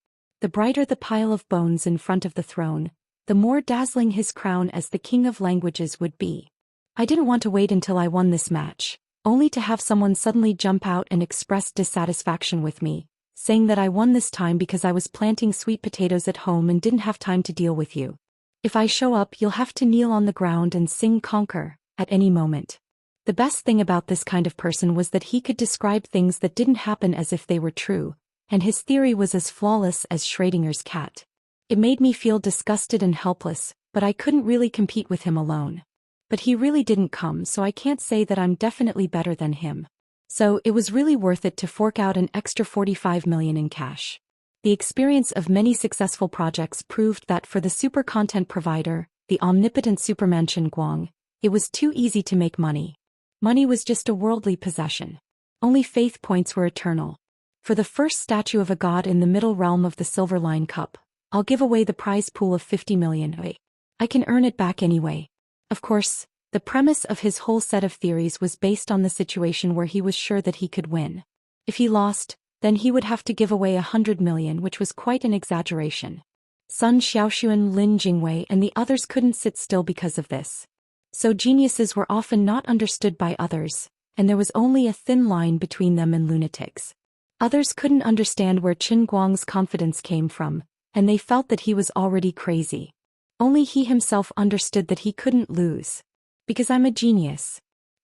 The brighter the pile of bones in front of the throne, the more dazzling his crown as the king of languages would be. I didn't want to wait until I won this match, only to have someone suddenly jump out and express dissatisfaction with me, saying that I won this time because I was planting sweet potatoes at home and didn't have time to deal with you. If I show up, you'll have to kneel on the ground and sing conquer at any moment. The best thing about this kind of person was that he could describe things that didn't happen as if they were true, and his theory was as flawless as Schrödinger's cat. It made me feel disgusted and helpless, but I couldn't really compete with him alone. But he really didn't come, so I can't say that I'm definitely better than him. So it was really worth it to fork out an extra 45 million in cash. The experience of many successful projects proved that for the super content provider, the omnipotent Superman Qin Guang, it was too easy to make money. Money was just a worldly possession. Only faith points were eternal. For the first statue of a god in the middle realm of the Silver Line Cup, I'll give away the prize pool of 50 million. I can earn it back anyway. Of course, the premise of his whole set of theories was based on the situation where he was sure that he could win. If he lost, then he would have to give away 100 million, which was quite an exaggeration. Sun Xiaoxuan, Lin Jingwei, and the others couldn't sit still because of this. So geniuses were often not understood by others, and there was only a thin line between them and lunatics. Others couldn't understand where Qin Guang's confidence came from, and they felt that he was already crazy. Only he himself understood that he couldn't lose. Because I'm a genius.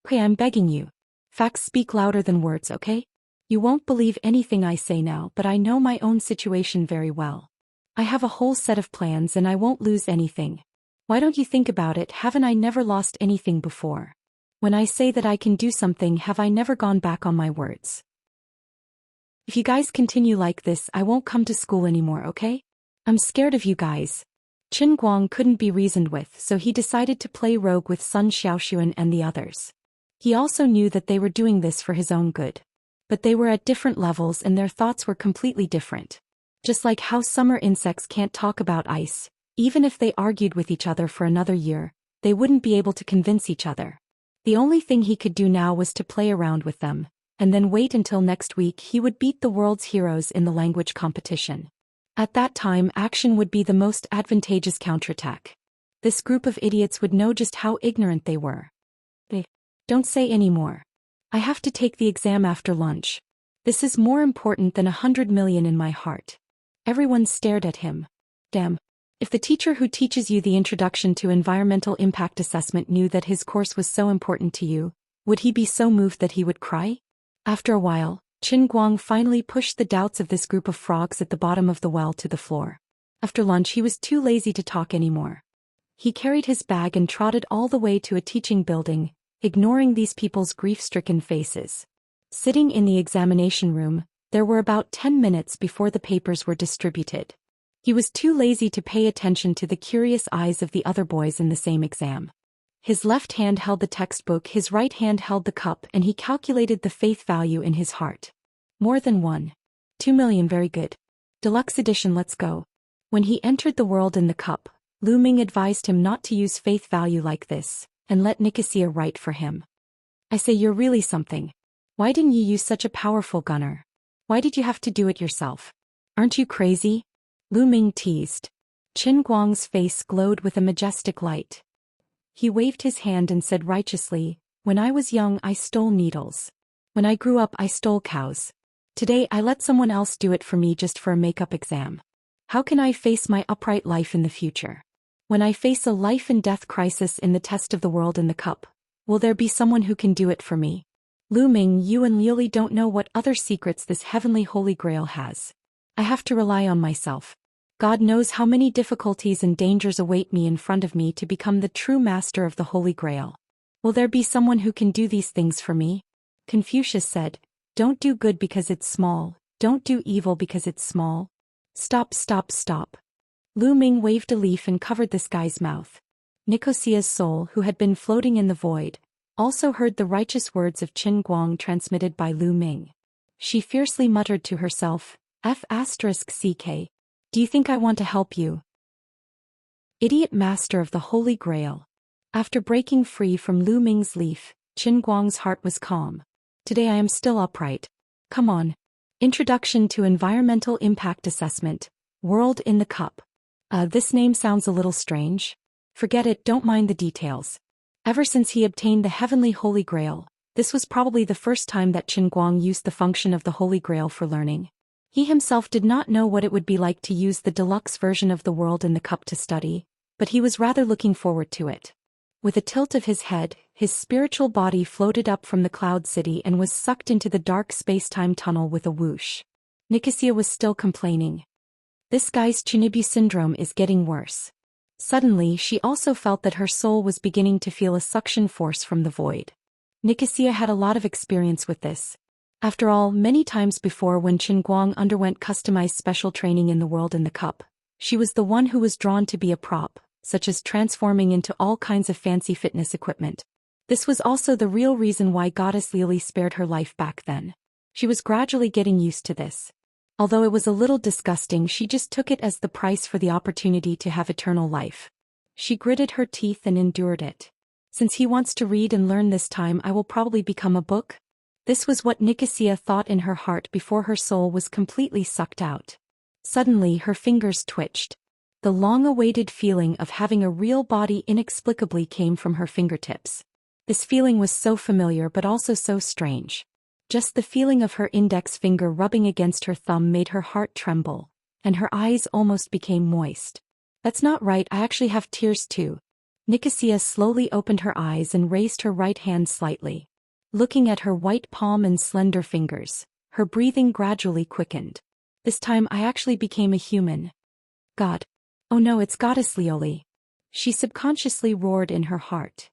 Okay, I'm begging you. Facts speak louder than words, okay? You won't believe anything I say now, but I know my own situation very well. I have a whole set of plans and I won't lose anything. Why don't you think about it? Haven't I never lost anything before? When I say that I can do something, have I never gone back on my words? If you guys continue like this, I won't come to school anymore, okay? I'm scared of you guys. Qin Guang couldn't be reasoned with, so he decided to play rogue with Sun Xiaoxuan and the others. He also knew that they were doing this for his own good. But they were at different levels and their thoughts were completely different. Just like how summer insects can't talk about ice, even if they argued with each other for another year, they wouldn't be able to convince each other. The only thing he could do now was to play around with them, and then wait until next week he would beat the world's heroes in the language competition. At that time, action would be the most advantageous counterattack. This group of idiots would know just how ignorant they were. Don't say any more. I have to take the exam after lunch. This is more important than 100 million in my heart. Everyone stared at him. Damn. If the teacher who teaches you the introduction to environmental impact assessment knew that his course was so important to you, would he be so moved that he would cry? After a while, Qin Guang finally pushed the doubts of this group of frogs at the bottom of the well to the floor. After lunch he was too lazy to talk anymore. He carried his bag and trotted all the way to a teaching building, ignoring these people's grief-stricken faces. Sitting in the examination room, there were about 10 minutes before the papers were distributed. He was too lazy to pay attention to the curious eyes of the other boys in the same exam. His left hand held the textbook, his right hand held the cup, and he calculated the faith value in his heart. More than 1.2 million, very good. Deluxe edition, let's go. When he entered the world in the cup, Lu Ming advised him not to use faith value like this, and let Xianxia write for him. I say, you're really something. Why didn't you use such a powerful gunner? Why did you have to do it yourself? Aren't you crazy? Lu Ming teased. Qin Guang's face glowed with a majestic light. He waved his hand and said righteously, when I was young I stole needles. When I grew up I stole cows. Today I let someone else do it for me just for a makeup exam. How can I face my upright life in the future? When I face a life and death crisis in the test of the world in the cup, will there be someone who can do it for me? Lu Ming, you and Liuli don't know what other secrets this heavenly holy grail has. I have to rely on myself. God knows how many difficulties and dangers await me in front of me to become the true master of the holy grail. Will there be someone who can do these things for me? Confucius said, don't do good because it's small, don't do evil because it's small. Stop, stop, stop. Lu Ming waved a leaf and covered this guy's mouth. Xianxia's soul, who had been floating in the void, also heard the righteous words of Qin Guang transmitted by Lu Ming. She fiercely muttered to herself, F***ck. Do you think I want to help you? Idiot master of the Holy Grail. After breaking free from Lu Ming's leaf, Qin Guang's heart was calm. Today I am still upright. Come on. Introduction to Environmental Impact Assessment, World in the Cup. This name sounds a little strange. Forget it, don't mind the details. Ever since he obtained the heavenly Holy Grail, this was probably the first time that Qin Guang used the function of the Holy Grail for learning. He himself did not know what it would be like to use the deluxe version of the world in the cup to study, but he was rather looking forward to it. With a tilt of his head, his spiritual body floated up from the cloud city and was sucked into the dark space-time tunnel with a whoosh. Xianxia was still complaining. This guy's Chunibu syndrome is getting worse. Suddenly she also felt that her soul was beginning to feel a suction force from the void. Xianxia had a lot of experience with this. After all, many times before when Qin Guang underwent customized special training in the world in the cup, she was the one who was drawn to be a prop, such as transforming into all kinds of fancy fitness equipment. This was also the real reason why Goddess Liuli spared her life back then. She was gradually getting used to this. Although it was a little disgusting, she just took it as the price for the opportunity to have eternal life. She gritted her teeth and endured it. Since he wants to read and learn this time, I will probably become a book. This was what Xianxia thought in her heart before her soul was completely sucked out. Suddenly her fingers twitched. The long-awaited feeling of having a real body inexplicably came from her fingertips. This feeling was so familiar but also so strange. Just the feeling of her index finger rubbing against her thumb made her heart tremble, and her eyes almost became moist. That's not right, I actually have tears too. Xianxia slowly opened her eyes and raised her right hand slightly. Looking at her white palm and slender fingers, her breathing gradually quickened. This time I actually became a human. God. Oh no, it's Goddess Liuli. She subconsciously roared in her heart.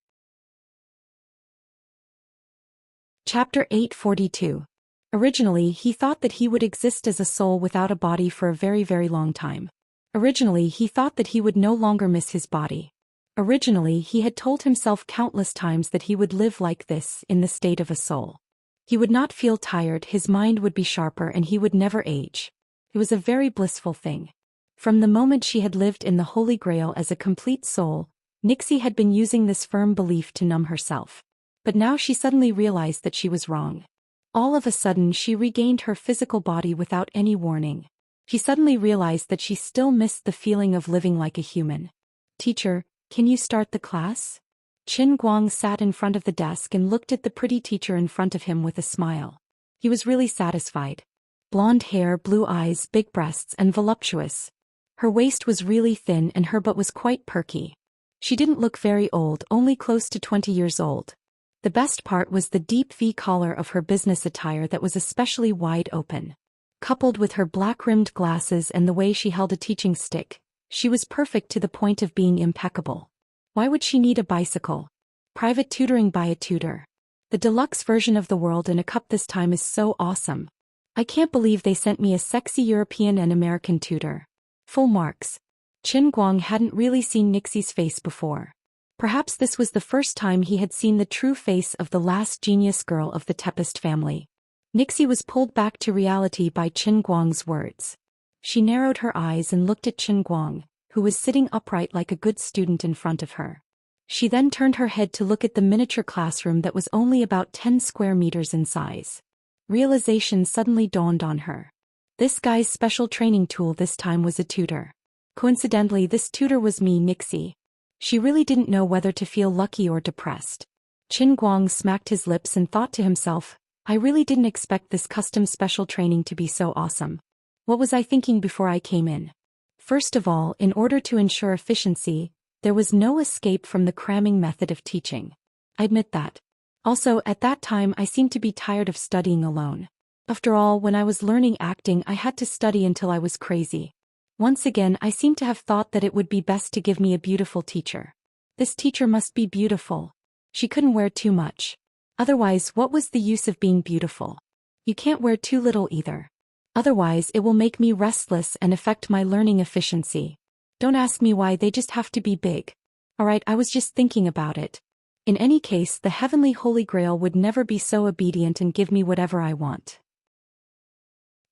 Chapter 842. Originally, he thought that he would exist as a soul without a body for a very, very long time. Originally, he thought that he would no longer miss his body. Originally, he had told himself countless times that he would live like this, in the state of a soul. He would not feel tired, his mind would be sharper, and he would never age. It was a very blissful thing. From the moment she had lived in the Holy Grail as a complete soul, Nixie had been using this firm belief to numb herself. But now she suddenly realized that she was wrong. All of a sudden she regained her physical body without any warning. She suddenly realized that she still missed the feeling of living like a human. "Teacher, can you start the class?" Qin Guang sat in front of the desk and looked at the pretty teacher in front of him with a smile. He was really satisfied. Blonde hair, blue eyes, big breasts, and voluptuous. Her waist was really thin and her butt was quite perky. She didn't look very old, only close to 20 years old. The best part was the deep V collar of her business attire that was especially wide open. Coupled with her black-rimmed glasses and the way she held a teaching stick, she was perfect to the point of being impeccable. Why would she need a bicycle? Private tutoring by a tutor. The deluxe version of the world in a cup this time is so awesome. I can't believe they sent me a sexy European and American tutor. Full marks. Qin Guang hadn't really seen Nixie's face before. Perhaps this was the first time he had seen the true face of the last genius girl of the Tempest family. Nixie was pulled back to reality by Qin Guang's words. She narrowed her eyes and looked at Qin Guang, who was sitting upright like a good student in front of her. She then turned her head to look at the miniature classroom that was only about 10 square meters in size. Realization suddenly dawned on her. This guy's special training tool this time was a tutor. Coincidentally, this tutor was me, Nixie. She really didn't know whether to feel lucky or depressed. Qin Guang smacked his lips and thought to himself, I really didn't expect this custom special training to be so awesome. What was I thinking before I came in? First of all, in order to ensure efficiency, there was no escape from the cramming method of teaching. I admit that. Also, at that time I seemed to be tired of studying alone. After all, when I was learning acting I had to study until I was crazy. Once again I seemed to have thought that it would be best to give me a beautiful teacher. This teacher must be beautiful. She couldn't wear too much. Otherwise, what was the use of being beautiful? You can't wear too little either. Otherwise it will make me restless and affect my learning efficiency. Don't ask me why, they just have to be big. Alright, I was just thinking about it. In any case, the heavenly Holy Grail would never be so obedient and give me whatever I want.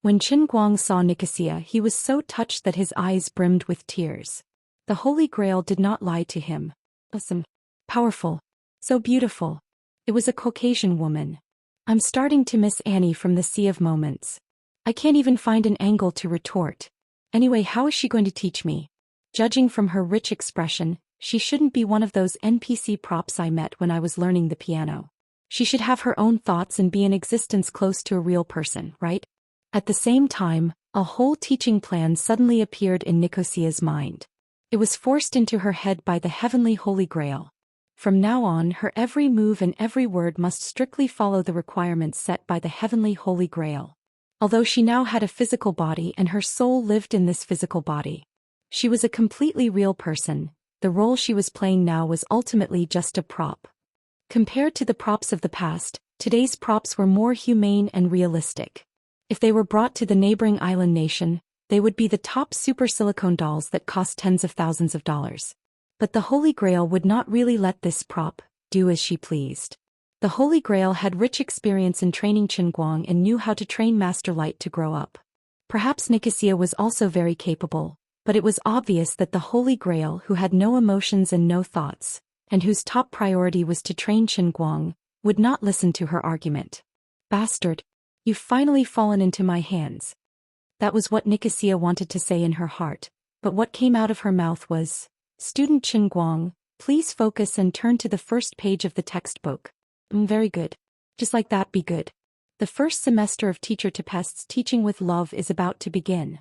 When Qin Guang saw Nicosia, he was so touched that his eyes brimmed with tears. The Holy Grail did not lie to him. Awesome. Powerful. So beautiful. It was a Caucasian woman. I'm starting to miss Annie from the Sea of Moments. I can't even find an angle to retort. Anyway, how is she going to teach me? Judging from her rich expression, she shouldn't be one of those NPC props I met when I was learning the piano. She should have her own thoughts and be in existence close to a real person, right? At the same time, a whole teaching plan suddenly appeared in Nicosia's mind. It was forced into her head by the heavenly Holy Grail. From now on, her every move and every word must strictly follow the requirements set by the heavenly Holy Grail. Although she now had a physical body and her soul lived in this physical body, she was a completely real person. The role she was playing now was ultimately just a prop. Compared to the props of the past, today's props were more humane and realistic. If they were brought to the neighboring island nation, they would be the top super silicone dolls that cost tens of thousands of dollars. But the Holy Grail would not really let this prop do as she pleased. The Holy Grail had rich experience in training Qin Guang and knew how to train Master Light to grow up. Perhaps Nicosia was also very capable, but it was obvious that the Holy Grail, who had no emotions and no thoughts, and whose top priority was to train Qin Guang, would not listen to her argument. Bastard! You've finally fallen into my hands. That was what Nicosia wanted to say in her heart, but what came out of her mouth was, Student Qin Guang, please focus and turn to the first page of the textbook. Very good. Just like that, be good. The first semester of Teacher Tempest's Teaching with Love is about to begin.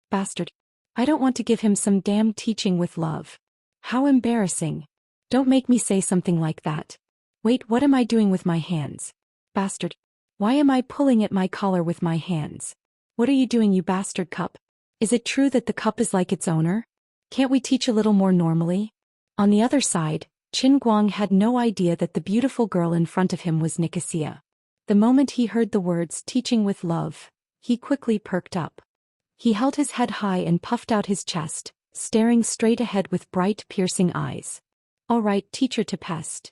Bastard. I don't want to give him some damn teaching with love. How embarrassing. Don't make me say something like that. Wait, what am I doing with my hands? Bastard. Why am I pulling at my collar with my hands? What are you doing, you bastard cup? Is it true that the cup is like its owner? Can't we teach a little more normally? On the other side, Qin Guang had no idea that the beautiful girl in front of him was Nicosia. The moment he heard the words teaching with love, he quickly perked up. He held his head high and puffed out his chest, staring straight ahead with bright, piercing eyes. All right, Teacher Tempest.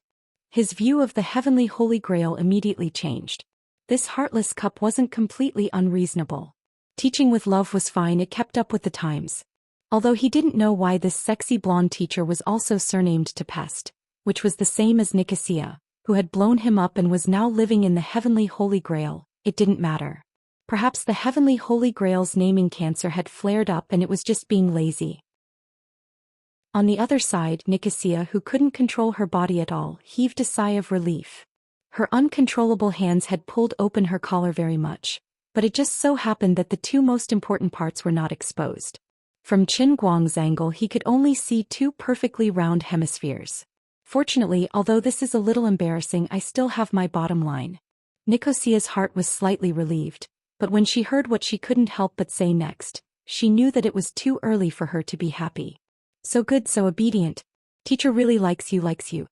His view of the heavenly Holy Grail immediately changed. This heartless cup wasn't completely unreasonable. Teaching with love was fine, it kept up with the times. Although he didn't know why this sexy blonde teacher was also surnamed Tempest, which was the same as Nicosia, who had blown him up and was now living in the heavenly Holy Grail, it didn't matter. Perhaps the heavenly Holy Grail's naming cancer had flared up and it was just being lazy. On the other side, Xianxia, who couldn't control her body at all, heaved a sigh of relief. Her uncontrollable hands had pulled open her collar very much, but it just so happened that the two most important parts were not exposed. From Qin Guang's angle he could only see two perfectly round hemispheres. Fortunately, although this is a little embarrassing, I still have my bottom line. Xianxia's heart was slightly relieved, but when she heard what she couldn't help but say next, she knew that it was too early for her to be happy. So good, so obedient. Teacher really likes you.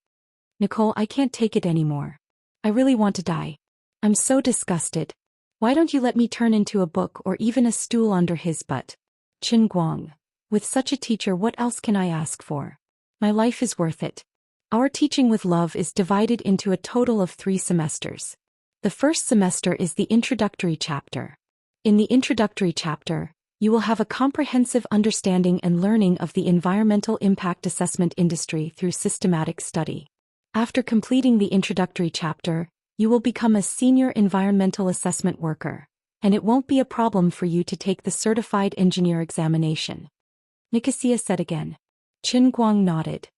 Nicole, I can't take it anymore. I really want to die. I'm so disgusted. Why don't you let me turn into a book or even a stool under his butt? Qin Guang. With such a teacher, what else can I ask for? My life is worth it. Our teaching with love is divided into a total of 3 semesters. The first semester is the introductory chapter. In the introductory chapter, you will have a comprehensive understanding and learning of the environmental impact assessment industry through systematic study. After completing the introductory chapter, you will become a senior environmental assessment worker, and it won't be a problem for you to take the certified engineer examination. Xianxia said again. Qin Guang nodded.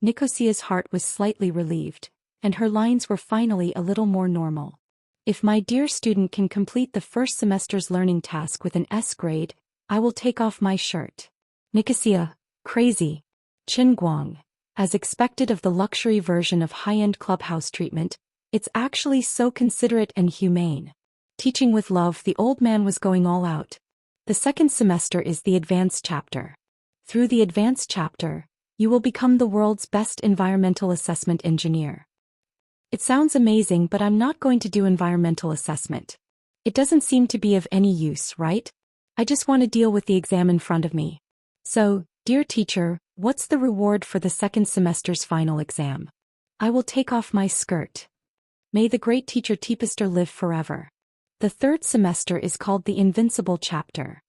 Xianxia's heart was slightly relieved, and her lines were finally a little more normal. If my dear student can complete the first semester's learning task with an S grade, I will take off my shirt. Xianxia, crazy. Qin Guang. As expected of the luxury version of high-end clubhouse treatment, it's actually so considerate and humane. Teaching with love, the old man was going all out. The second semester is the advanced chapter. Through the advanced chapter, you will become the world's best environmental assessment engineer. It sounds amazing, but I'm not going to do environmental assessment. It doesn't seem to be of any use, right? I just want to deal with the exam in front of me. So, dear teacher, what's the reward for the second semester's final exam? I will take off my skirt. May the great teacher Teepister live forever. The third semester is called the Invincible chapter.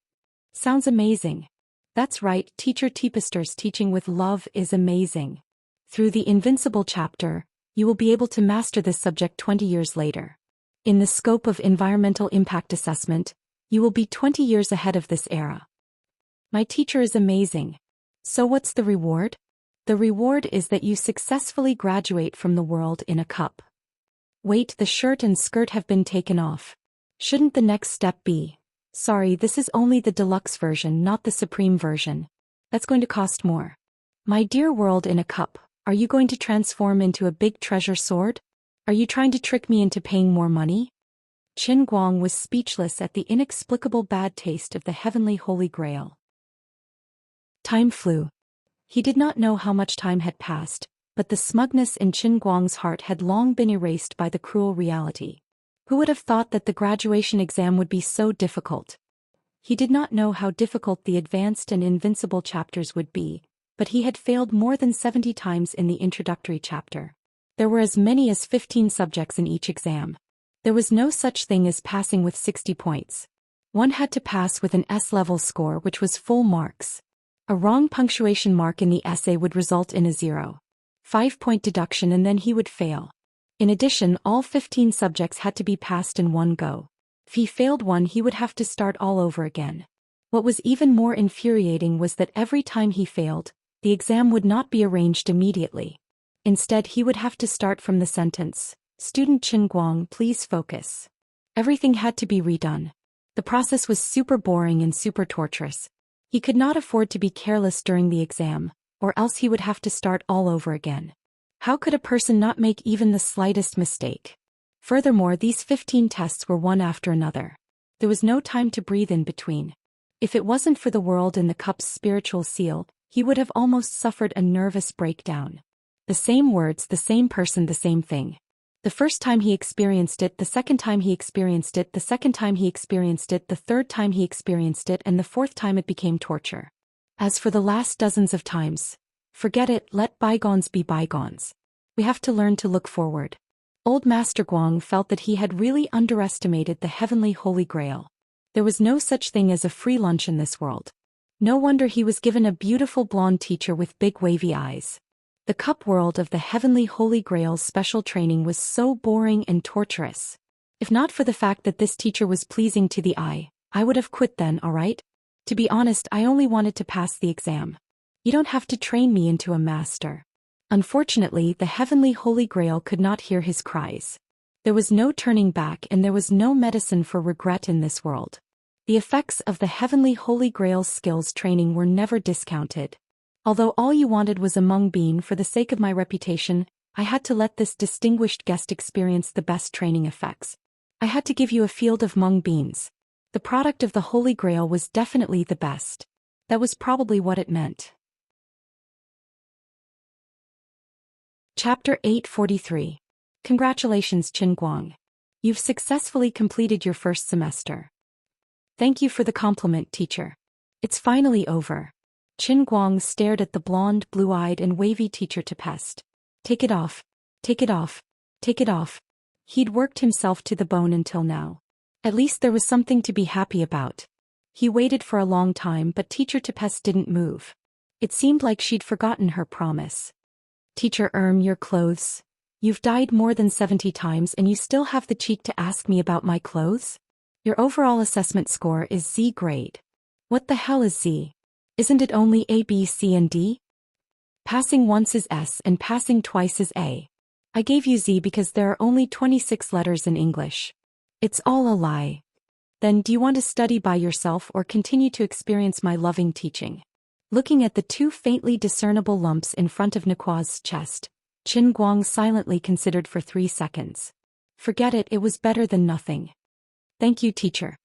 Sounds amazing. That's right, teacher Teepister's teaching with love is amazing. Through the Invincible chapter, you will be able to master this subject 20 years later. In the scope of environmental impact assessment, you will be 20 years ahead of this era. My teacher is amazing. So what's the reward? The reward is that you successfully graduate from the world in a cup. Wait, the shirt and skirt have been taken off. Shouldn't the next step be? Sorry, this is only the deluxe version, not the supreme version. That's going to cost more. My dear world in a cup, are you going to transform into a big treasure sword? Are you trying to trick me into paying more money? Qin Guang was speechless at the inexplicable bad taste of the heavenly Holy Grail. Time flew. He did not know how much time had passed, but the smugness in Qin Guang's heart had long been erased by the cruel reality. Who would have thought that the graduation exam would be so difficult? He did not know how difficult the advanced and invincible chapters would be, but he had failed more than 70 times in the introductory chapter. There were as many as 15 subjects in each exam. There was no such thing as passing with 60 points. One had to pass with an S-level score, which was full marks. A wrong punctuation mark in the essay would result in a 0.5-point deduction, and then he would fail. In addition, all 15 subjects had to be passed in one go. If he failed one, he would have to start all over again. What was even more infuriating was that every time he failed, the exam would not be arranged immediately. Instead, he would have to start from the sentence, "Student Qin Guang, please focus." Everything had to be redone. The process was super boring and super torturous. He could not afford to be careless during the exam, or else he would have to start all over again. How could a person not make even the slightest mistake? Furthermore, these 15 tests were one after another. There was no time to breathe in between. If it wasn't for the world in the cup's spiritual seal, he would have almost suffered a nervous breakdown. The same words, the same person, the same thing. The first time he experienced it, the second time he experienced it, the second time he experienced it, the third time he experienced it, and the fourth time it became torture. As for the last dozens of times, forget it, let bygones be bygones. We have to learn to look forward. Old Master Guang felt that he had really underestimated the heavenly Holy Grail. There was no such thing as a free lunch in this world. No wonder he was given a beautiful blonde teacher with big wavy eyes. The cup world of the Heavenly Holy Grail's special training was so boring and torturous. If not for the fact that this teacher was pleasing to the eye, I would have quit then, alright? To be honest, I only wanted to pass the exam. You don't have to train me into a master. Unfortunately, the Heavenly Holy Grail could not hear his cries. There was no turning back and there was no medicine for regret in this world. The effects of the Heavenly Holy Grail's skills training were never discounted. Although all you wanted was a mung bean for the sake of my reputation, I had to let this distinguished guest experience the best training effects. I had to give you a field of mung beans. The product of the Holy Grail was definitely the best. That was probably what it meant. Chapter 843. Congratulations, Qin Guang. You've successfully completed your first semester. Thank you for the compliment, teacher. It's finally over. Qin Guang stared at the blonde, blue-eyed and wavy teacher to pest. Take it off. Take it off. Take it off. He'd worked himself to the bone until now. At least there was something to be happy about. He waited for a long time but teacher Tepes didn't move. It seemed like she'd forgotten her promise. Teacher, your clothes. You've died more than 70 times and you still have the cheek to ask me about my clothes? Your overall assessment score is Z grade. What the hell is Z? Isn't it only A, B, C and D? Passing once is S and passing twice is A. I gave you Z because there are only 26 letters in English. It's all a lie. Then do you want to study by yourself or continue to experience my loving teaching? Looking at the two faintly discernible lumps in front of Nikwa's chest, Qin Guang silently considered for 3 seconds. Forget it, it was better than nothing. Thank you, teacher.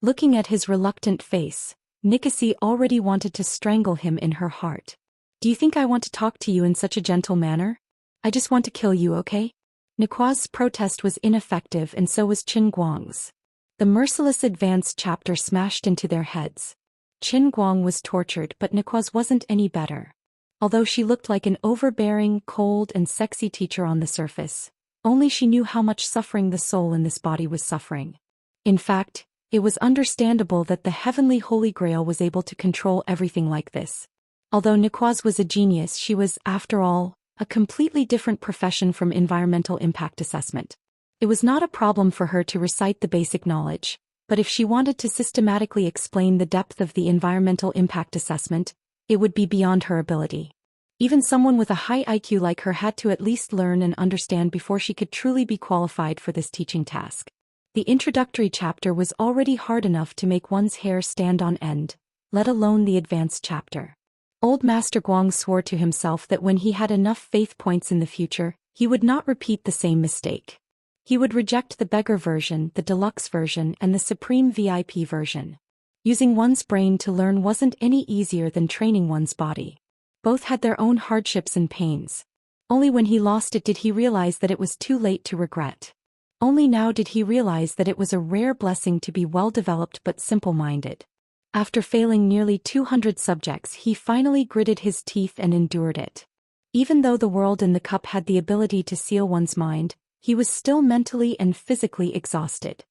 Looking at his reluctant face, Nikasi already wanted to strangle him in her heart. Do you think I want to talk to you in such a gentle manner? I just want to kill you, okay? Nikwa's protest was ineffective and so was Qin Guang's. The merciless advanced chapter smashed into their heads. Qin Guang was tortured but Nikwa's wasn't any better. Although she looked like an overbearing, cold and sexy teacher on the surface, only she knew how much suffering the soul in this body was suffering. In fact, it was understandable that the Heavenly Holy Grail was able to control everything like this. Although Nikwa's was a genius, she was, after all, a completely different profession from environmental impact assessment. It was not a problem for her to recite the basic knowledge, but if she wanted to systematically explain the depth of the environmental impact assessment, it would be beyond her ability. Even someone with a high IQ like her had to at least learn and understand before she could truly be qualified for this teaching task. The introductory chapter was already hard enough to make one's hair stand on end, let alone the advanced chapter. Old Master Guang swore to himself that when he had enough faith points in the future, he would not repeat the same mistake. He would reject the beggar version, the deluxe version and the supreme VIP version. Using one's brain to learn wasn't any easier than training one's body. Both had their own hardships and pains. Only when he lost it did he realize that it was too late to regret. Only now did he realize that it was a rare blessing to be well-developed but simple-minded. After failing nearly 200 subjects, he finally gritted his teeth and endured it. Even though the world in the cup had the ability to seal one's mind, he was still mentally and physically exhausted.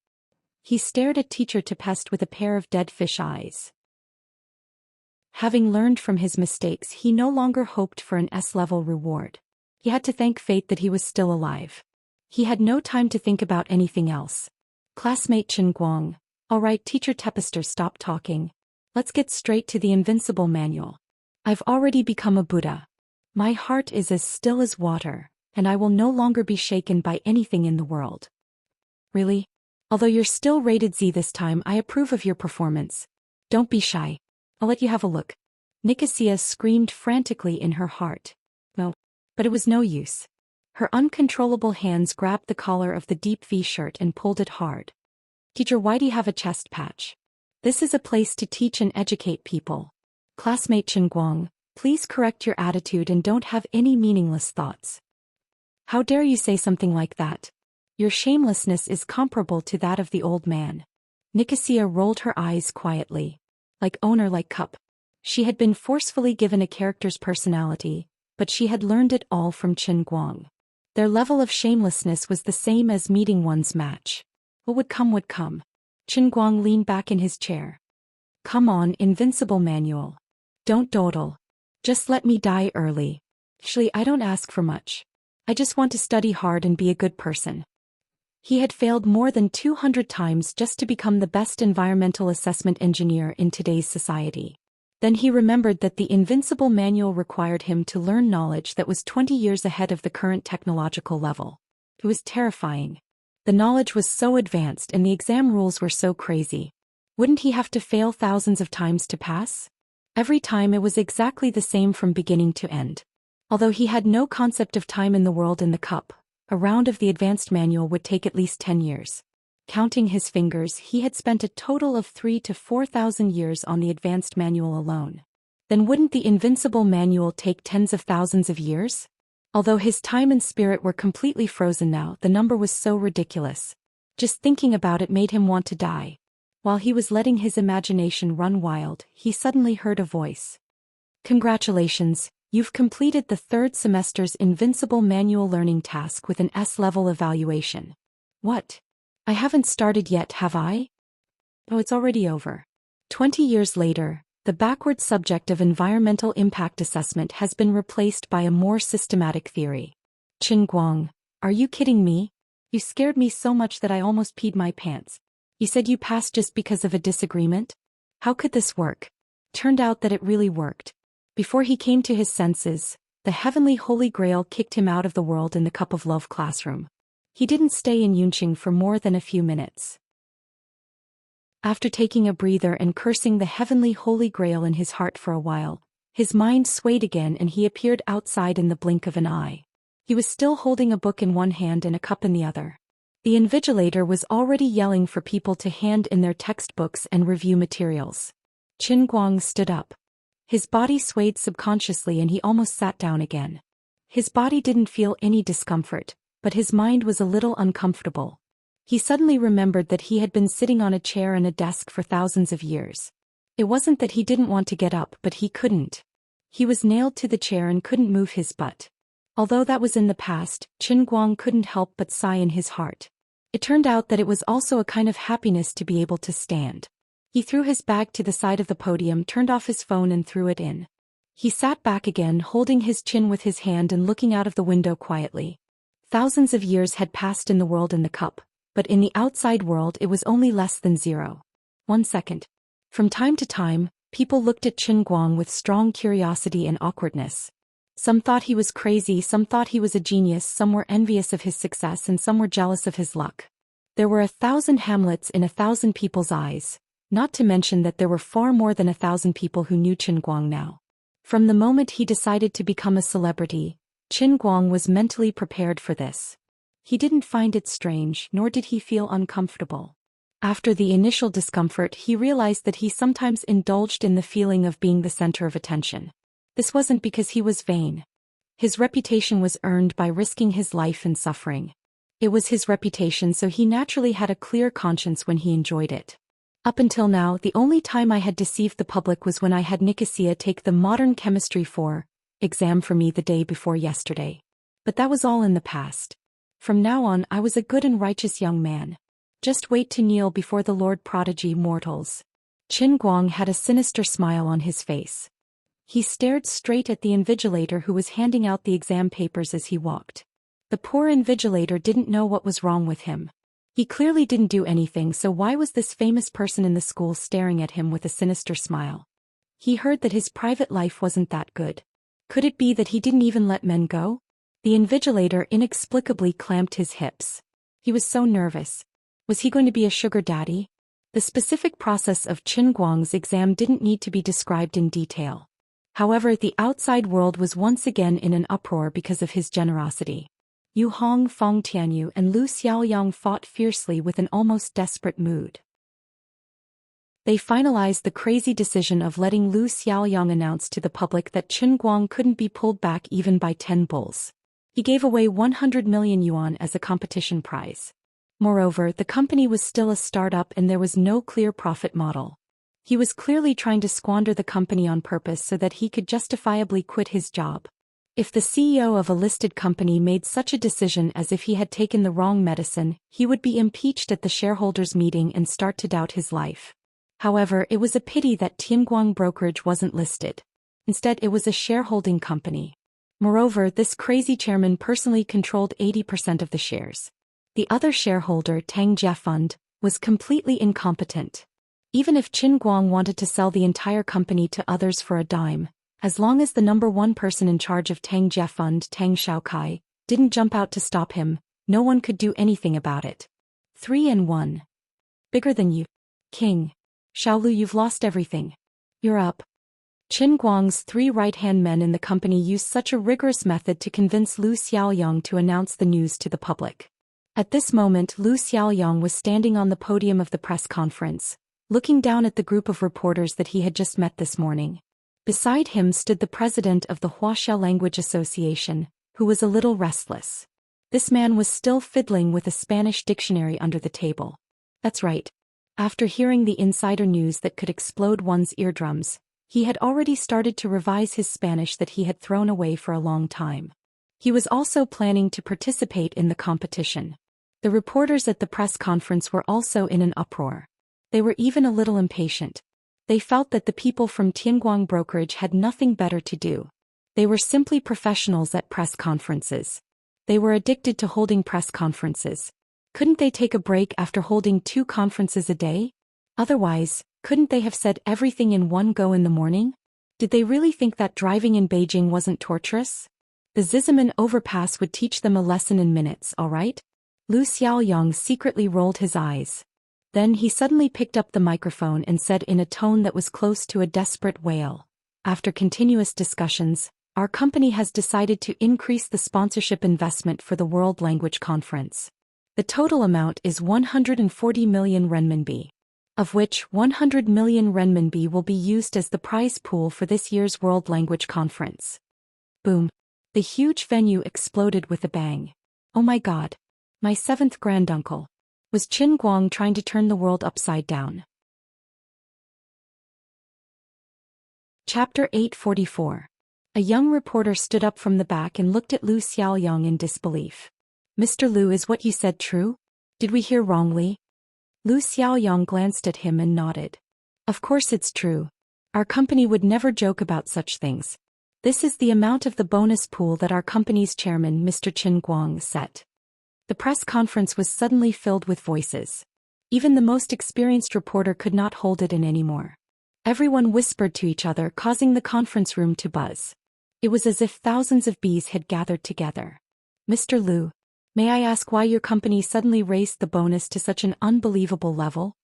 He stared at Teacher Tepest with a pair of dead fish eyes. Having learned from his mistakes, he no longer hoped for an S-level reward. He had to thank fate that he was still alive. He had no time to think about anything else. Classmate Qin Guang, all right, Teacher Tepester, stop talking. Let's get straight to the invincible manual. I've already become a Buddha. My heart is as still as water, and I will no longer be shaken by anything in the world. Really? Although you're still rated Z this time, I approve of your performance. Don't be shy. I'll let you have a look. Nicosia screamed frantically in her heart. No. But it was no use. Her uncontrollable hands grabbed the collar of the deep V shirt and pulled it hard. Teacher, why do you have a chest patch? This is a place to teach and educate people. Classmate Qin Guang, please correct your attitude and don't have any meaningless thoughts. How dare you say something like that? Your shamelessness is comparable to that of the old man. Nicosia rolled her eyes quietly. Like owner like cup. She had been forcefully given a character's personality, but she had learned it all from Qin Guang. Their level of shamelessness was the same as meeting one's match. What would come would come. Qin Guang leaned back in his chair. Come on, invincible manual. Don't dawdle. Just let me die early. Actually, I don't ask for much. I just want to study hard and be a good person. He had failed more than 200 times just to become the best environmental assessment engineer in today's society. Then he remembered that the invincible manual required him to learn knowledge that was 20 years ahead of the current technological level. It was terrifying. The knowledge was so advanced and the exam rules were so crazy. Wouldn't he have to fail thousands of times to pass? Every time it was exactly the same from beginning to end. Although he had no concept of time in the world in the cup, a round of the advanced manual would take at least 10 years. Counting his fingers, he had spent a total of 3,000 to 4,000 years on the advanced manual alone. Then wouldn't the invincible manual take tens of thousands of years? Although his time and spirit were completely frozen now, the number was so ridiculous. Just thinking about it made him want to die. While he was letting his imagination run wild, he suddenly heard a voice. Congratulations, you've completed the third semester's invincible manual learning task with an S-level evaluation. What? I haven't started yet, have I? Oh, it's already over. 20 years later, the backward subject of environmental impact assessment has been replaced by a more systematic theory. Qin Guang, are you kidding me? You scared me so much that I almost peed my pants. You said you passed just because of a disagreement? How could this work? Turned out that it really worked. Before he came to his senses, the heavenly Holy Grail kicked him out of the world in the Cup of Love classroom. He didn't stay in Yunqing for more than a few minutes. After taking a breather and cursing the heavenly Holy Grail in his heart for a while, his mind swayed again and he appeared outside in the blink of an eye. He was still holding a book in one hand and a cup in the other. The invigilator was already yelling for people to hand in their textbooks and review materials. Qin Guang stood up. His body swayed subconsciously and he almost sat down again. His body didn't feel any discomfort, but his mind was a little uncomfortable. He suddenly remembered that he had been sitting on a chair and a desk for thousands of years. It wasn't that he didn't want to get up, but he couldn't. He was nailed to the chair and couldn't move his butt. Although that was in the past, Qin Guang couldn't help but sigh in his heart. It turned out that it was also a kind of happiness to be able to stand. He threw his bag to the side of the podium, turned off his phone and threw it in. He sat back again, holding his chin with his hand and looking out of the window quietly. Thousands of years had passed in the world in the cup, but in the outside world it was only less than 1 second. From time to time, people looked at Qin Guang with strong curiosity and awkwardness. Some thought he was crazy, some thought he was a genius, some were envious of his success and some were jealous of his luck. There were 1,000 Hamlets in 1,000 people's eyes, not to mention that there were far more than 1,000 people who knew Qin Guang now. From the moment he decided to become a celebrity, Qin Guang was mentally prepared for this. He didn't find it strange, nor did he feel uncomfortable. After the initial discomfort, he realized that he sometimes indulged in the feeling of being the center of attention. This wasn't because he was vain. His reputation was earned by risking his life and suffering. It was his reputation, so he naturally had a clear conscience when he enjoyed it. Up until now, the only time I had deceived the public was when I had Wuxia take the Modern Chemistry 4 exam for me the day before yesterday. But that was all in the past. From now on, I was a good and righteous young man. Just wait to kneel before the Lord Prodigy mortals. Qin Guang had a sinister smile on his face. He stared straight at the invigilator who was handing out the exam papers as he walked. The poor invigilator didn't know what was wrong with him. He clearly didn't do anything, so why was this famous person in the school staring at him with a sinister smile? He heard that his private life wasn't that good. Could it be that he didn't even let men go? The invigilator inexplicably clamped his hips. He was so nervous. Was he going to be a sugar daddy? The specific process of Qin Guang's exam didn't need to be described in detail. However, the outside world was once again in an uproar because of his generosity. Yu Hong, Fong Tianyu and Lu Xiaoyang fought fiercely with an almost desperate mood. They finalized the crazy decision of letting Lu Xiaoyang announce to the public that Qin Guang couldn't be pulled back even by 10 bulls. He gave away 100 million yuan as a competition prize. Moreover, the company was still a startup and there was no clear profit model. He was clearly trying to squander the company on purpose so that he could justifiably quit his job. If the CEO of a listed company made such a decision as if he had taken the wrong medicine, he would be impeached at the shareholders' meeting and start to doubt his life. However, it was a pity that Tianguang Brokerage wasn't listed. Instead, it was a shareholding company. Moreover, this crazy chairman personally controlled 80% of the shares. The other shareholder, Tang Jia Fund, was completely incompetent. Even if Qin Guang wanted to sell the entire company to others for a dime, as long as the number one person in charge of Tang Jia Fund, Tang Shaokai, didn't jump out to stop him, no one could do anything about it. 3-1. Bigger than you. King. Xiaolu, you've lost everything. You're up. Qin Guang's 3 right-hand men in the company used such a rigorous method to convince Lu Xiaoyang to announce the news to the public. At this moment, Lu Xiaoyang was standing on the podium of the press conference, looking down at the group of reporters that he had just met this morning. Beside him stood the president of the Wuxia Language Association, who was a little restless. This man was still fiddling with a Spanish dictionary under the table. That's right. After hearing the insider news that could explode one's eardrums, he had already started to revise his Spanish that he had thrown away for a long time. He was also planning to participate in the competition. The reporters at the press conference were also in an uproar. They were even a little impatient. They felt that the people from Tianguang brokerage had nothing better to do. They were simply professionals at press conferences. They were addicted to holding press conferences. Couldn't they take a break after holding 2 conferences a day? Otherwise, couldn't they have said everything in one go in the morning? Did they really think that driving in Beijing wasn't torturous? The Ziziman overpass would teach them a lesson in minutes, all right? Lu Xiaoyang secretly rolled his eyes. Then he suddenly picked up the microphone and said in a tone that was close to a desperate wail, "After continuous discussions, our company has decided to increase the sponsorship investment for the World Language Conference. The total amount is 140 million renminbi, of which 100 million renminbi will be used as the prize pool for this year's World Language Conference." Boom. The huge venue exploded with a bang. Oh my God. My 7th granduncle. Was Qin Guang trying to turn the world upside down? Chapter 844. A young reporter stood up from the back and looked at Lu Xiaoyang in disbelief. "Mr. Lu, is what you said true? Did we hear wrongly?" Lu Xiaoyang glanced at him and nodded. "Of course it's true. Our company would never joke about such things. This is the amount of the bonus pool that our company's chairman, Mr. Qin Guang, set." The press conference was suddenly filled with voices. Even the most experienced reporter could not hold it in anymore. Everyone whispered to each other, causing the conference room to buzz. It was as if thousands of bees had gathered together. "Mr. Lu, may I ask why your company suddenly raised the bonus to such an unbelievable level?"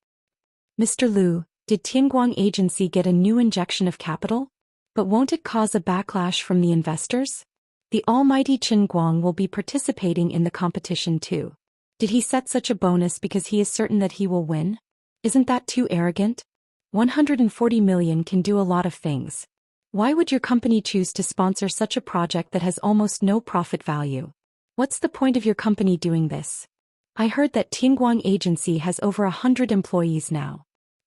"Mr. Lu, did Tianguang Agency get a new injection of capital? But won't it cause a backlash from the investors? The almighty Qin Guang will be participating in the competition too. Did he set such a bonus because he is certain that he will win? Isn't that too arrogant? 140 million can do a lot of things. Why would your company choose to sponsor such a project that has almost no profit value? What's the point of your company doing this? I heard that Tianguang Agency has over 100 employees now.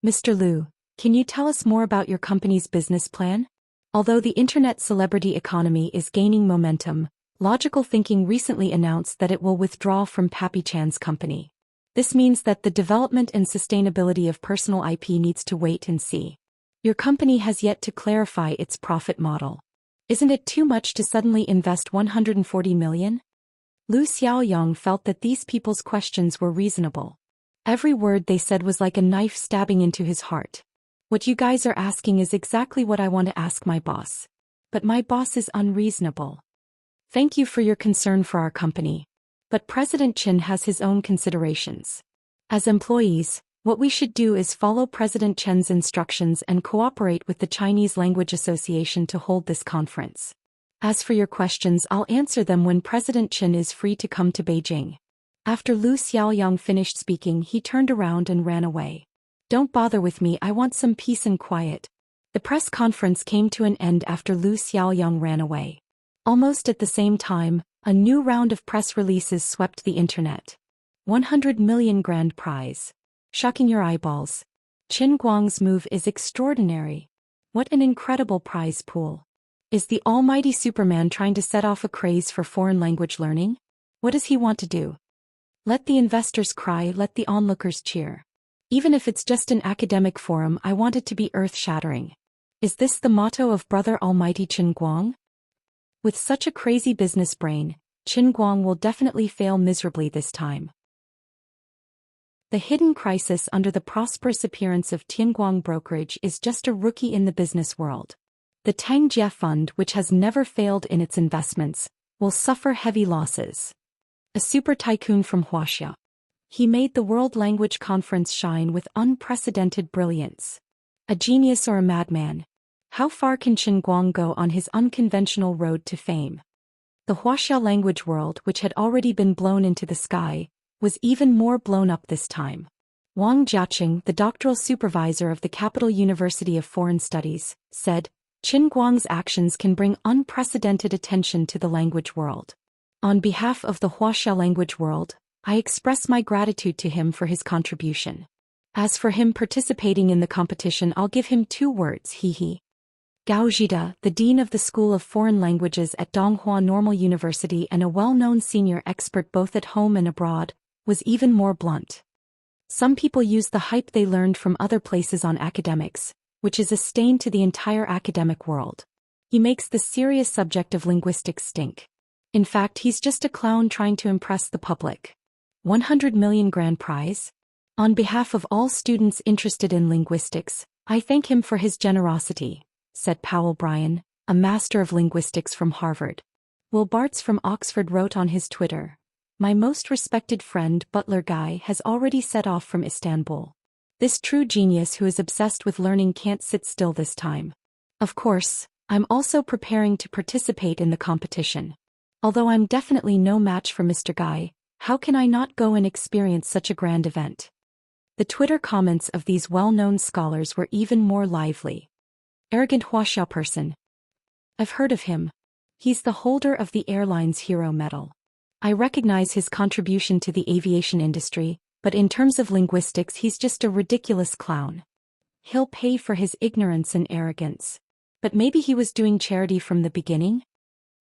Mr. Lu, can you tell us more about your company's business plan?" Although the internet celebrity economy is gaining momentum, Logical Thinking recently announced that it will withdraw from Pappy Chan's company. This means that the development and sustainability of personal IP needs to wait and see. Your company has yet to clarify its profit model. Isn't it too much to suddenly invest 140 million? Lu Xiaoyang felt that these people's questions were reasonable. Every word they said was like a knife stabbing into his heart. What you guys are asking is exactly what I want to ask my boss. But my boss is unreasonable. Thank you for your concern for our company. But President Qin has his own considerations. As employees, what we should do is follow President Chen's instructions and cooperate with the Chinese Language Association to hold this conference. As for your questions, I'll answer them when President Qin is free to come to Beijing. After Lu Xiaoyang finished speaking, he turned around and ran away. "Don't bother with me, I want some peace and quiet." The press conference came to an end after Lu Xiaoyang ran away. Almost at the same time, a new round of press releases swept the internet. 100 million grand prize. Shocking your eyeballs. Qin Guang's move is extraordinary. What an incredible prize pool. Is the almighty Superman trying to set off a craze for foreign language learning? What does he want to do? Let the investors cry, let the onlookers cheer. Even if it's just an academic forum, I want it to be earth-shattering. Is this the motto of Brother Almighty Qin Guang? With such a crazy business brain, Qin Guang will definitely fail miserably this time. The hidden crisis under the prosperous appearance of Tianguang brokerage is just a rookie in the business world. The Tangjie Fund, which has never failed in its investments, will suffer heavy losses. A super tycoon from Wuxia. He made the World Language Conference shine with unprecedented brilliance. A genius or a madman? How far can Qin Guang go on his unconventional road to fame? The Wuxia language world, which had already been blown into the sky, was even more blown up this time. Wang Jiaqing, the doctoral supervisor of the Capital University of Foreign Studies, said, Qin Guang's actions can bring unprecedented attention to the language world. On behalf of the Wuxia language world, I express my gratitude to him for his contribution. As for him participating in the competition, I'll give him 2 words, he. Gao Zhida, the dean of the School of Foreign Languages at Donghua Normal University and a well-known senior expert both at home and abroad, was even more blunt. Some people use the hype they learned from other places on academics, which is a stain to the entire academic world. He makes the serious subject of linguistics stink. In fact, he's just a clown trying to impress the public. 100 million grand prize? On behalf of all students interested in linguistics, I thank him for his generosity, said Powell Bryan, a master of linguistics from Harvard. Will Bartz from Oxford wrote on his Twitter, my most respected friend Butler Guy has already set off from Istanbul. This true genius who is obsessed with learning can't sit still this time. Of course, I'm also preparing to participate in the competition. Although I'm definitely no match for Mr. Guy, how can I not go and experience such a grand event? The Twitter comments of these well-known scholars were even more lively. Arrogant Wuxia person. I've heard of him. He's the holder of the airline's hero medal. I recognize his contribution to the aviation industry, but in terms of linguistics he's just a ridiculous clown. He'll pay for his ignorance and arrogance. But maybe he was doing charity from the beginning?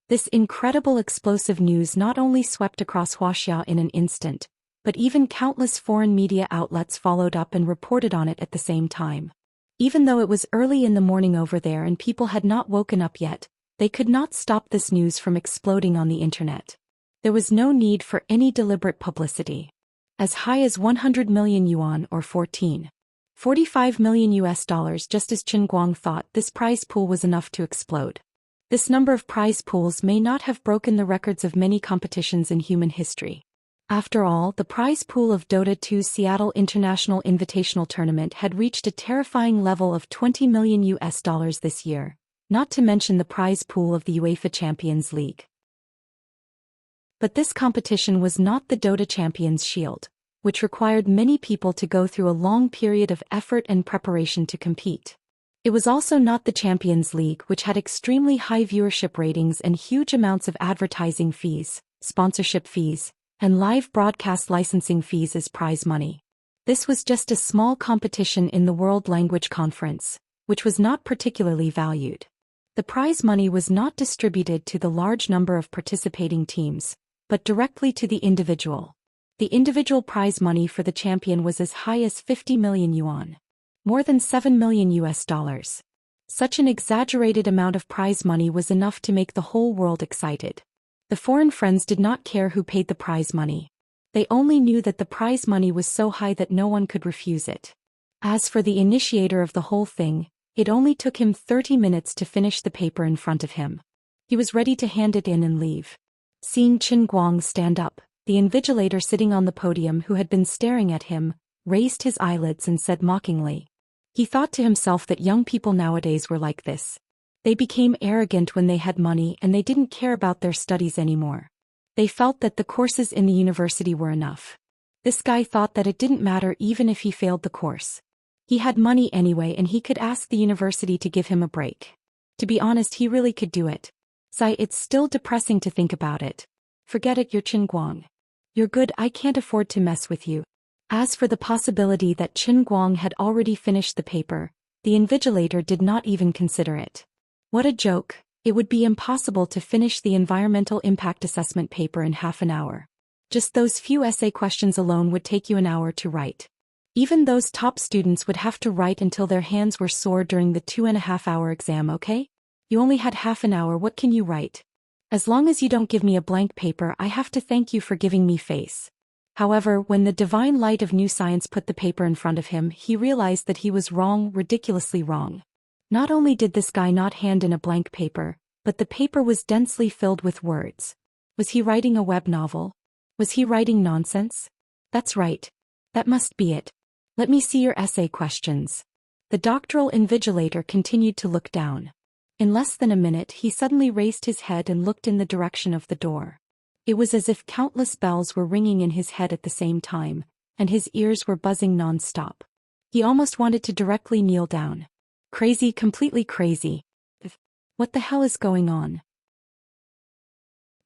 This incredible explosive news not only swept across Wuxia in an instant, but even countless foreign media outlets followed up and reported on it at the same time. Even though it was early in the morning over there and people had not woken up yet, they could not stop this news from exploding on the internet. There was no need for any deliberate publicity. As high as 100 million yuan or 45 million US dollars, just as Qin Guang thought, this prize pool was enough to explode. This number of prize pools may not have broken the records of many competitions in human history. After all, the prize pool of Dota 2's Seattle International Invitational Tournament had reached a terrifying level of 20 million US dollars this year, not to mention the prize pool of the UEFA Champions League. But this competition was not the Dota Champions Shield, which required many people to go through a long period of effort and preparation to compete. It was also not the Champions League, which had extremely high viewership ratings and huge amounts of advertising fees, sponsorship fees, and live broadcast licensing fees as prize money. This was just a small competition in the World Language Conference, which was not particularly valued. The prize money was not distributed to the large number of participating teams, but directly to the individual. The individual prize money for the champion was as high as 50 million yuan. More than 7 million US dollars. Such an exaggerated amount of prize money was enough to make the whole world excited. The foreign friends did not care who paid the prize money. They only knew that the prize money was so high that no one could refuse it. As for the initiator of the whole thing, it only took him 30 minutes to finish the paper in front of him. He was ready to hand it in and leave. Seeing Qin Guang stand up, the invigilator sitting on the podium, who had been staring at him, raised his eyelids and said mockingly. He thought to himself that young people nowadays were like this. They became arrogant when they had money and they didn't care about their studies anymore. They felt that the courses in the university were enough. This guy thought that it didn't matter even if he failed the course. He had money anyway and he could ask the university to give him a break. To be honest, he really could do it. Sigh, it's still depressing to think about it. Forget it, you're Qin Guang. You're good, I can't afford to mess with you. As for the possibility that Qin Guang had already finished the paper, the invigilator did not even consider it. What a joke, it would be impossible to finish the environmental impact assessment paper in half an hour. Just those few essay questions alone would take you an hour to write. Even those top students would have to write until their hands were sore during the 2.5-hour exam, okay? You only had half an hour, what can you write? As long as you don't give me a blank paper, I have to thank you for giving me face. However, when the divine light of new science put the paper in front of him, he realized that he was wrong, ridiculously wrong. Not only did this guy not hand in a blank paper, but the paper was densely filled with words. Was he writing a web novel? Was he writing nonsense? That's right. That must be it. Let me see your essay questions. The doctoral invigilator continued to look down. In less than a minute, he suddenly raised his head and looked in the direction of the door. It was as if countless bells were ringing in his head at the same time, and his ears were buzzing non-stop. He almost wanted to directly kneel down. Crazy, completely crazy. What the hell is going on?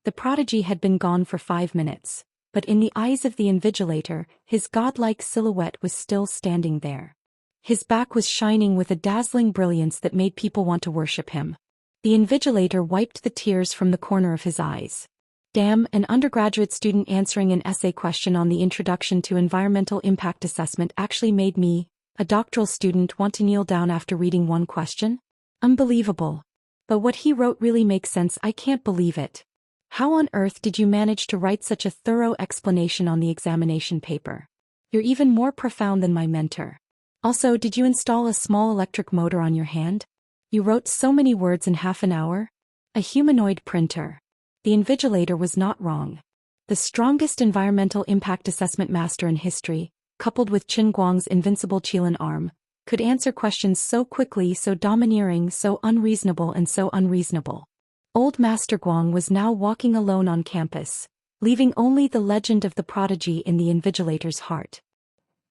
The prodigy had been gone for 5 minutes, but in the eyes of the invigilator, his godlike silhouette was still standing there. His back was shining with a dazzling brilliance that made people want to worship him. The invigilator wiped the tears from the corner of his eyes. Damn, an undergraduate student answering an essay question on the Introduction to Environmental Impact Assessment actually made me, a doctoral student, want to kneel down after reading one question? Unbelievable. But what he wrote really makes sense. I can't believe it. How on earth did you manage to write such a thorough explanation on the examination paper? You're even more profound than my mentor. Also, did you install a small electric motor on your hand? You wrote so many words in half an hour? A humanoid printer. The invigilator was not wrong. The strongest environmental impact assessment master in history, coupled with Qin Guang's invincible Qilin arm, could answer questions so quickly, so domineering, so unreasonable and so unreasonable. Old Master Guang was now walking alone on campus, leaving only the legend of the prodigy in the invigilator's heart.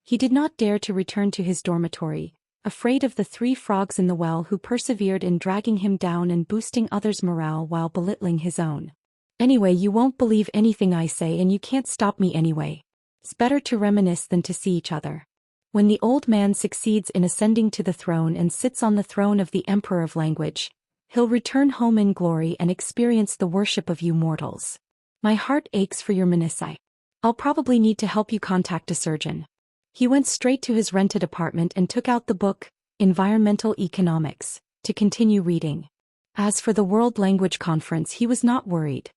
He did not dare to return to his dormitory, afraid of the 3 frogs in the well who persevered in dragging him down and boosting others' morale while belittling his own. Anyway, you won't believe anything I say and you can't stop me anyway. It's better to reminisce than to see each other. When the old man succeeds in ascending to the throne and sits on the throne of the Emperor of Language, he'll return home in glory and experience the worship of you mortals. My heart aches for your menisci. I'll probably need to help you contact a surgeon. He went straight to his rented apartment and took out the book, Environmental Economics, to continue reading. As for the World Language Conference, he was not worried.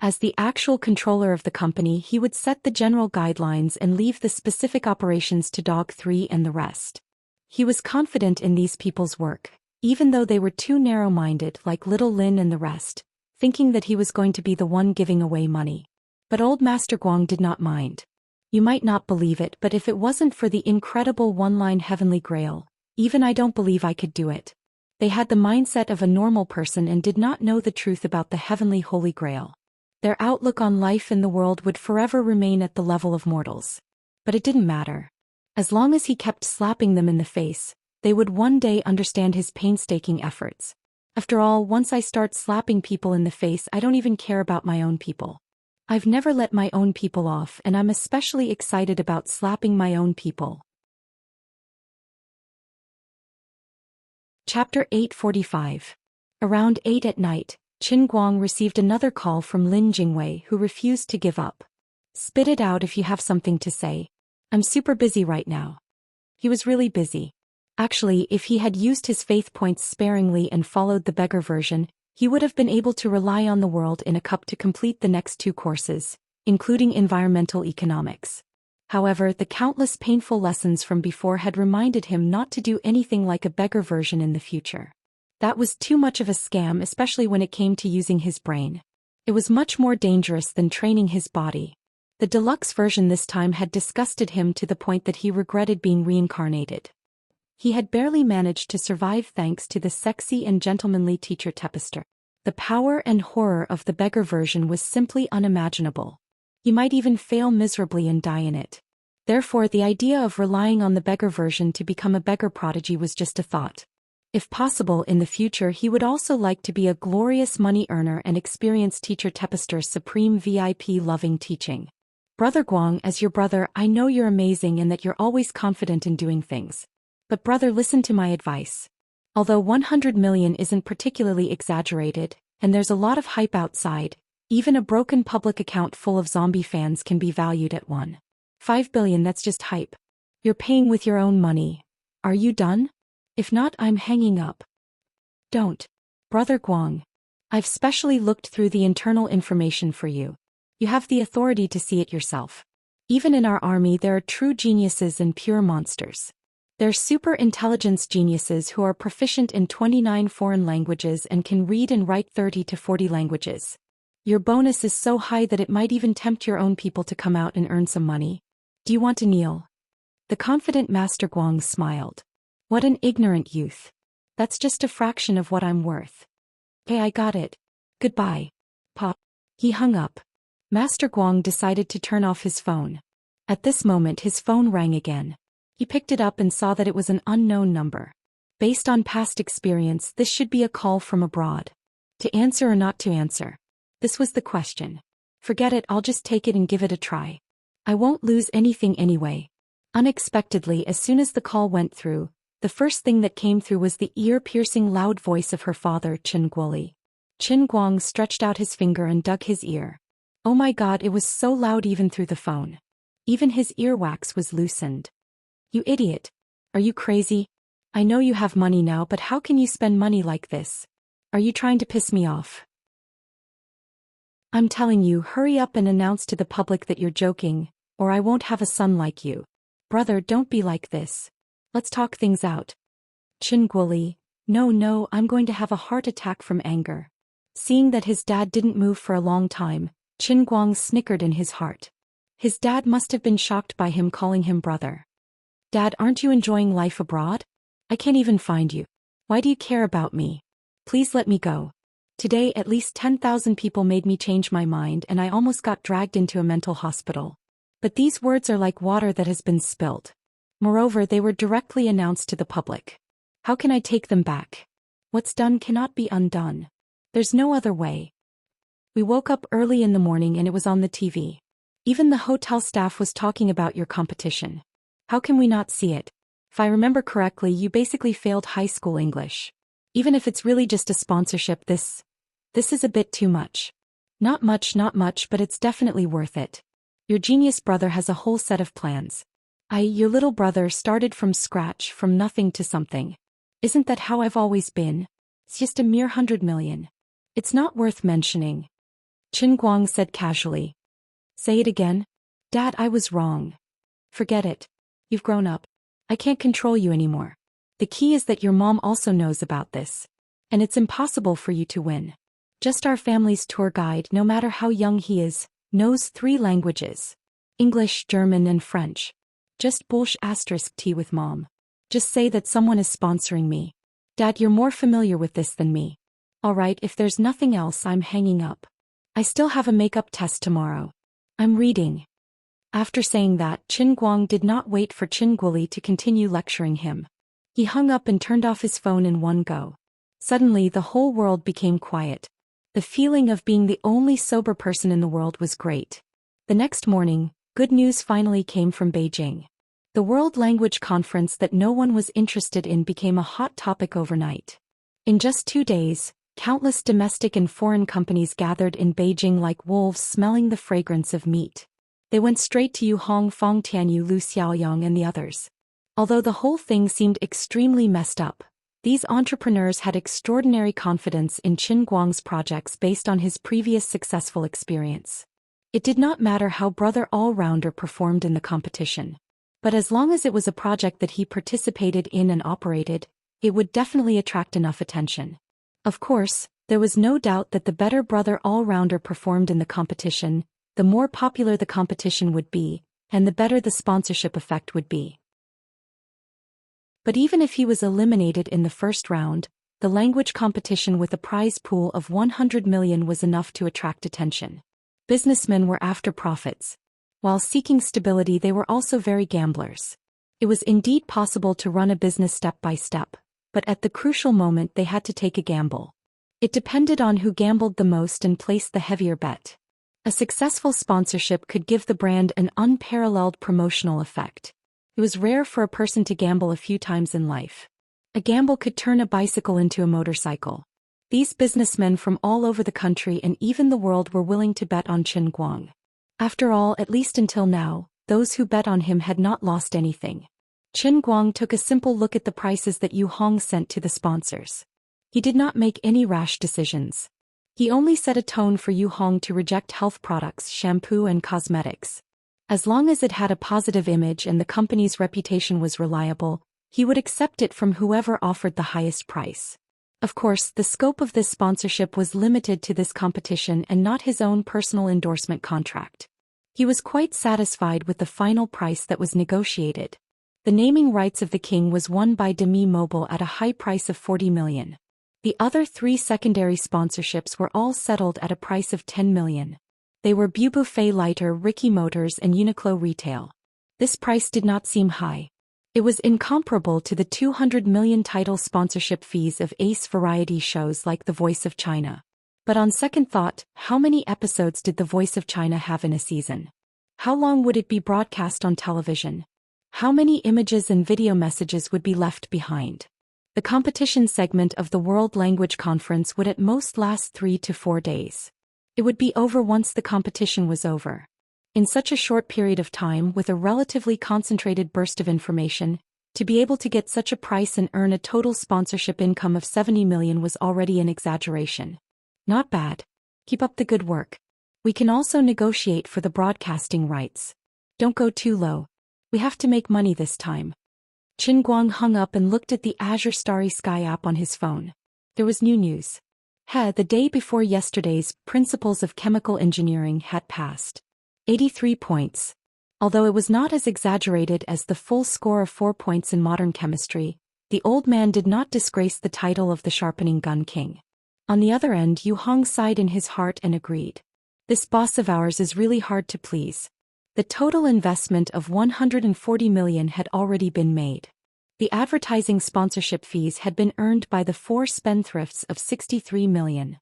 As the actual controller of the company, he would set the general guidelines and leave the specific operations to Dog 3 and the rest. He was confident in these people's work, even though they were too narrow-minded like Little Lin and the rest, thinking that he was going to be the one giving away money. But old Master Guang did not mind. You might not believe it, but if it wasn't for the incredible one-line heavenly grail, even I don't believe I could do it. They had the mindset of a normal person and did not know the truth about the heavenly holy grail. Their outlook on life and the world would forever remain at the level of mortals. But it didn't matter. As long as he kept slapping them in the face, they would one day understand his painstaking efforts. After all, once I start slapping people in the face, I don't even care about my own people. I've never let my own people off, and I'm especially excited about slapping my own people. Chapter 845. Around 8 at night, Qin Guang received another call from Lin Jingwei, who refused to give up. Spit it out if you have something to say. I'm super busy right now. He was really busy. Actually, if he had used his faith points sparingly and followed the beggar version, he would have been able to rely on the world in a cup to complete the next 2 courses, including environmental economics. However, the countless painful lessons from before had reminded him not to do anything like a beggar version in the future. That was too much of a scam, especially when it came to using his brain. It was much more dangerous than training his body. The deluxe version this time had disgusted him to the point that he regretted being reincarnated. He had barely managed to survive thanks to the sexy and gentlemanly teacher Tepester. The power and horror of the beggar version was simply unimaginable. He might even fail miserably and die in it. Therefore, the idea of relying on the beggar version to become a beggar prodigy was just a thought. If possible in the future, he would also like to be a glorious money earner and experience teacher Tepester's supreme VIP loving teaching. Brother Guang, as your brother, I know you're amazing and that you're always confident in doing things. But brother, listen to my advice. Although 100 million isn't particularly exaggerated, and there's a lot of hype outside, even a broken public account full of zombie fans can be valued at 1.5 billion. That's just hype. You're paying with your own money. Are you done? If not, I'm hanging up. Don't. Brother Guang. I've specially looked through the internal information for you. You have the authority to see it yourself. Even in our army there are true geniuses and pure monsters. They're super intelligence geniuses who are proficient in 29 foreign languages and can read and write 30 to 40 languages. Your bonus is so high that it might even tempt your own people to come out and earn some money. Do you want to kneel? The confident Master Guang smiled. What an ignorant youth. That's just a fraction of what I'm worth. Hey, I got it. Goodbye. Pop. He hung up. Master Guang decided to turn off his phone. At this moment his phone rang again. He picked it up and saw that it was an unknown number. Based on past experience, this should be a call from abroad. To answer or not to answer? This was the question. Forget it, I'll just take it and give it a try. I won't lose anything anyway. Unexpectedly, as soon as the call went through, the first thing that came through was the ear-piercing loud voice of her father, Qin Guoli. Qin Guang stretched out his finger and dug his ear. Oh my god, it was so loud even through the phone. Even his earwax was loosened. You idiot. Are you crazy? I know you have money now, but how can you spend money like this? Are you trying to piss me off? I'm telling you, hurry up and announce to the public that you're joking, or I won't have a son like you. Brother, don't be like this. Let's talk things out. Qin Guoli, no, I'm going to have a heart attack from anger. Seeing that his dad didn't move for a long time, Qin Guang snickered in his heart. His dad must have been shocked by him calling him brother. Dad, aren't you enjoying life abroad? I can't even find you. Why do you care about me? Please let me go. Today at least 10,000 people made me change my mind and I almost got dragged into a mental hospital. But these words are like water that has been spilled. Moreover, they were directly announced to the public. How can I take them back? What's done cannot be undone. There's no other way. We woke up early in the morning and it was on the TV. Even the hotel staff was talking about your competition. How can we not see it? If I remember correctly, you basically failed high school English. Even if it's really just a sponsorship, this is a bit too much. Not much, but it's definitely worth it. Your genius brother has a whole set of plans. Your little brother started from scratch, from nothing to something. Isn't that how I've always been? It's just a mere 100 million. It's not worth mentioning. Qin Guang said casually. Say it again? Dad, I was wrong. Forget it. You've grown up. I can't control you anymore. The key is that your mom also knows about this. And it's impossible for you to win. Just our family's tour guide, no matter how young he is, knows 3 languages. English, German, and French. Just *T with mom. Just say that someone is sponsoring me. Dad, you're more familiar with this than me. Alright, if there's nothing else, I'm hanging up. I still have a makeup test tomorrow. I'm reading. After saying that, Qin Guang did not wait for Qin Guoli to continue lecturing him. He hung up and turned off his phone in one go. Suddenly the whole world became quiet. The feeling of being the only sober person in the world was great. The next morning, good news finally came from Beijing. The World Language Conference that no one was interested in became a hot topic overnight. In just 2 days, countless domestic and foreign companies gathered in Beijing like wolves smelling the fragrance of meat. They went straight to Yu Hong Fong Tianyu Lu Xiaoyang and the others. Although the whole thing seemed extremely messed up, these entrepreneurs had extraordinary confidence in Qin Guang's projects based on his previous successful experience. It did not matter how Brother All-Rounder performed in the competition. But as long as it was a project that he participated in and operated, it would definitely attract enough attention. Of course, there was no doubt that the better Brother All-Rounder performed in the competition, the more popular the competition would be, and the better the sponsorship effect would be. But even if he was eliminated in the first round, the language competition with a prize pool of 100 million was enough to attract attention. Businessmen were after profits. While seeking stability, they were also very gamblers. It was indeed possible to run a business step by step, but at the crucial moment they had to take a gamble. It depended on who gambled the most and placed the heavier bet. A successful sponsorship could give the brand an unparalleled promotional effect. It was rare for a person to gamble a few times in life. A gamble could turn a bicycle into a motorcycle. These businessmen from all over the country and even the world were willing to bet on Qin Guang. After all, at least until now, those who bet on him had not lost anything. Qin Guang took a simple look at the prices that Yu Hong sent to the sponsors. He did not make any rash decisions. He only set a tone for Yu Hong to reject health products, shampoo and cosmetics. As long as it had a positive image and the company's reputation was reliable, he would accept it from whoever offered the highest price. Of course, the scope of this sponsorship was limited to this competition and not his own personal endorsement contract. He was quite satisfied with the final price that was negotiated. The naming rights of the king was won by Demi Mobile at a high price of 40 million. The other 3 secondary sponsorships were all settled at a price of 10 million. They were Bubuffet Lighter, Ricky Motors and Uniqlo Retail. This price did not seem high. It was incomparable to the 200 million title sponsorship fees of ace variety shows like The Voice of China. But on second thought, how many episodes did The Voice of China have in a season? How long would it be broadcast on television? How many images and video messages would be left behind? The competition segment of the World Language Conference would at most last 3 to 4 days. It would be over once the competition was over. In such a short period of time with a relatively concentrated burst of information, to be able to get such a price and earn a total sponsorship income of 70 million was already an exaggeration. Not bad. Keep up the good work. We can also negotiate for the broadcasting rights. Don't go too low. We have to make money this time. Qin Guang hung up and looked at the Azure Starry Sky app on his phone. There was new news. The day before yesterday's Principles of Chemical Engineering had passed. 83 points. Although it was not as exaggerated as the full score of 4 points in modern chemistry, the old man did not disgrace the title of the sharpening gun king. On the other end, Yu Hong sighed in his heart and agreed. This boss of ours is really hard to please. The total investment of 140 million had already been made. The advertising sponsorship fees had been earned by the 4 spendthrifts of 63 million.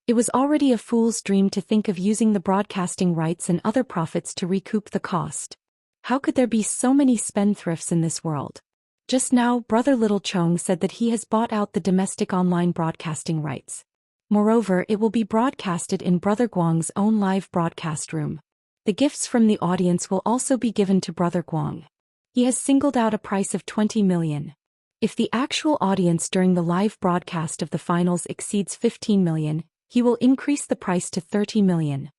It was already a fool's dream to think of using the broadcasting rights and other profits to recoup the cost. How could there be so many spendthrifts in this world? Just now, Brother Little Chong said that he has bought out the domestic online broadcasting rights. Moreover, it will be broadcasted in Brother Guang's own live broadcast room. The gifts from the audience will also be given to Brother Guang. He has singled out a price of 20 million. If the actual audience during the live broadcast of the finals exceeds 15 million, he will increase the price to 30 million.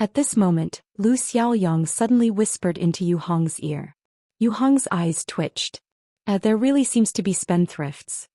At this moment, Lu Xiaoyang suddenly whispered into Yu Hong's ear. Yu Hong's eyes twitched. There really seems to be spendthrifts.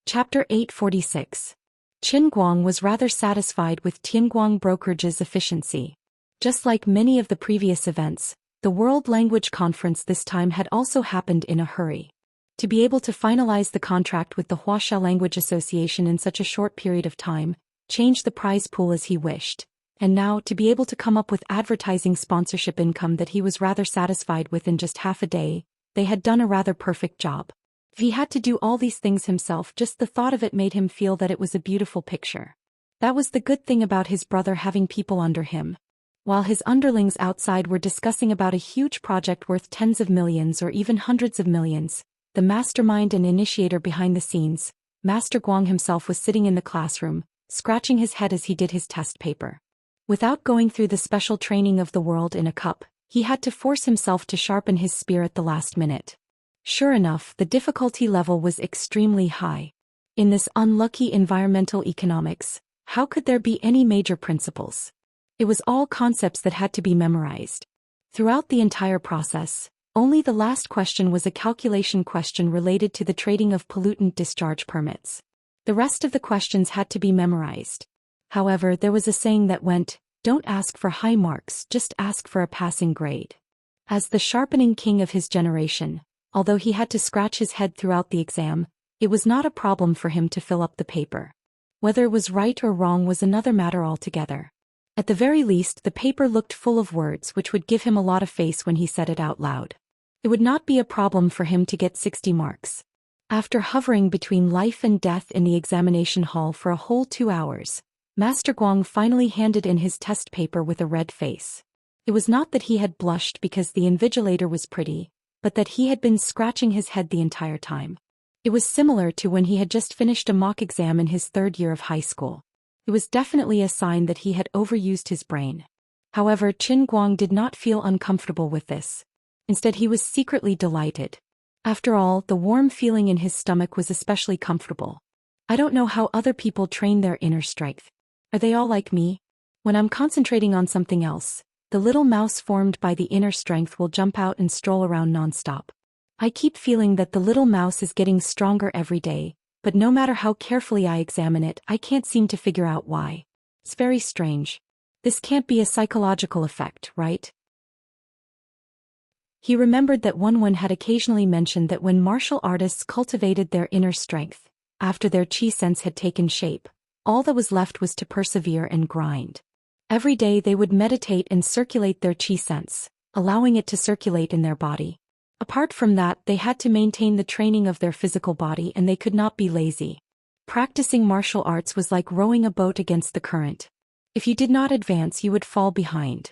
Chapter 846. Qin Guang was rather satisfied with Tianguang Brokerage's efficiency. Just like many of the previous events, the World Language Conference this time had also happened in a hurry. To be able to finalize the contract with the Wuxia Language Association in such a short period of time, change the prize pool as he wished, and now to be able to come up with advertising sponsorship income that he was rather satisfied with in just half a day, they had done a rather perfect job. If he had to do all these things himself, just the thought of it made him feel that it was a beautiful picture. That was the good thing about his brother having people under him. While his underlings outside were discussing about a huge project worth tens of millions or even hundreds of millions, the mastermind and initiator behind the scenes, Master Guang himself was sitting in the classroom, scratching his head as he did his test paper. Without going through the special training of the world in a cup, he had to force himself to sharpen his spear at the last minute. Sure enough, the difficulty level was extremely high. In this unlucky environmental economics, how could there be any major principles? It was all concepts that had to be memorized. Throughout the entire process, only the last question was a calculation question related to the trading of pollutant discharge permits. The rest of the questions had to be memorized. However, there was a saying that went, "Don't ask for high marks, just ask for a passing grade." As the sharpening king of his generation, although he had to scratch his head throughout the exam, it was not a problem for him to fill up the paper. Whether it was right or wrong was another matter altogether. At the very least, the paper looked full of words which would give him a lot of face when he said it out loud. It would not be a problem for him to get 60 marks. After hovering between life and death in the examination hall for a whole 2 hours, Master Guang finally handed in his test paper with a red face. It was not that he had blushed because the invigilator was pretty, but that he had been scratching his head the entire time. It was similar to when he had just finished a mock exam in his 3rd year of high school. It was definitely a sign that he had overused his brain. However, Qin Guang did not feel uncomfortable with this. Instead, he was secretly delighted. After all, the warm feeling in his stomach was especially comfortable. I don't know how other people train their inner strength. Are they all like me? When I'm concentrating on something else, the little mouse formed by the inner strength will jump out and stroll around nonstop. I keep feeling that the little mouse is getting stronger every day, but no matter how carefully I examine it, I can't seem to figure out why. It's very strange. This can't be a psychological effect, right? He remembered that Wenwen had occasionally mentioned that when martial artists cultivated their inner strength, after their qi sense had taken shape, all that was left was to persevere and grind. Every day they would meditate and circulate their qi sense, allowing it to circulate in their body. Apart from that, they had to maintain the training of their physical body and they could not be lazy. Practicing martial arts was like rowing a boat against the current. If you did not advance, you would fall behind.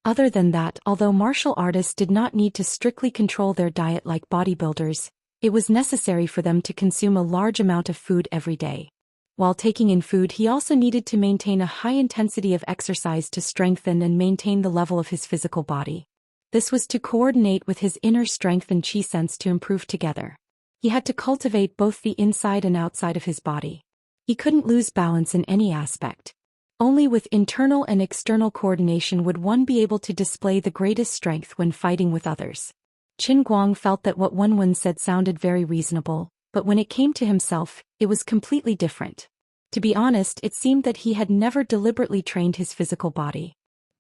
Other than that, although martial artists did not need to strictly control their diet like bodybuilders, it was necessary for them to consume a large amount of food every day. While taking in food, he also needed to maintain a high intensity of exercise to strengthen and maintain the level of his physical body. This was to coordinate with his inner strength and qi sense to improve together. He had to cultivate both the inside and outside of his body. He couldn't lose balance in any aspect. Only with internal and external coordination would one be able to display the greatest strength when fighting with others. Qin Guang felt that what Wenwen said sounded very reasonable, but when it came to himself, it was completely different. To be honest, it seemed that he had never deliberately trained his physical body.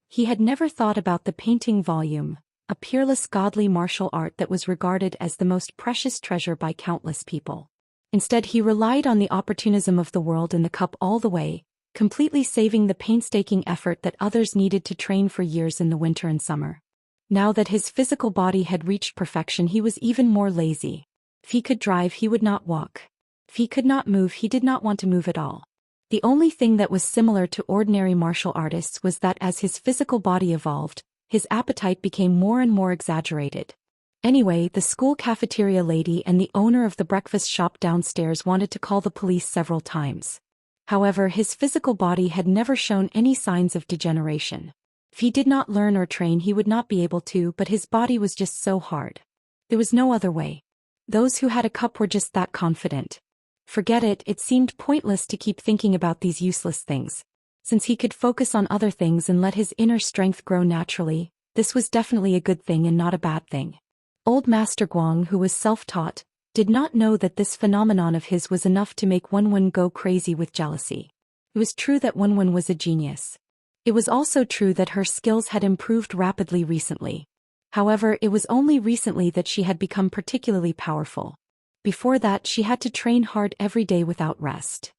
He had never thought about the painting volume, a peerless godly martial art that was regarded as the most precious treasure by countless people. Instead, he relied on the opportunism of the world and the cup all the way, completely saving the painstaking effort that others needed to train for years in the winter and summer. Now that his physical body had reached perfection, he was even more lazy. If he could drive, he would not walk. If he could not move, he did not want to move at all. The only thing that was similar to ordinary martial artists was that as his physical body evolved, his appetite became more and more exaggerated. Anyway, the school cafeteria lady and the owner of the breakfast shop downstairs wanted to call the police several times. However, his physical body had never shown any signs of degeneration. If he did not learn or train, he would not be able to, but his body was just so hard. There was no other way. Those who had a cup were just that confident. Forget it, it seemed pointless to keep thinking about these useless things. Since he could focus on other things and let his inner strength grow naturally, this was definitely a good thing and not a bad thing. Old Master Guang, who was self-taught, did not know that this phenomenon of his was enough to make Wenwen go crazy with jealousy. It was true that Wenwen was a genius. It was also true that her skills had improved rapidly recently. However, it was only recently that she had become particularly powerful. Before that, she had to train hard every day without rest.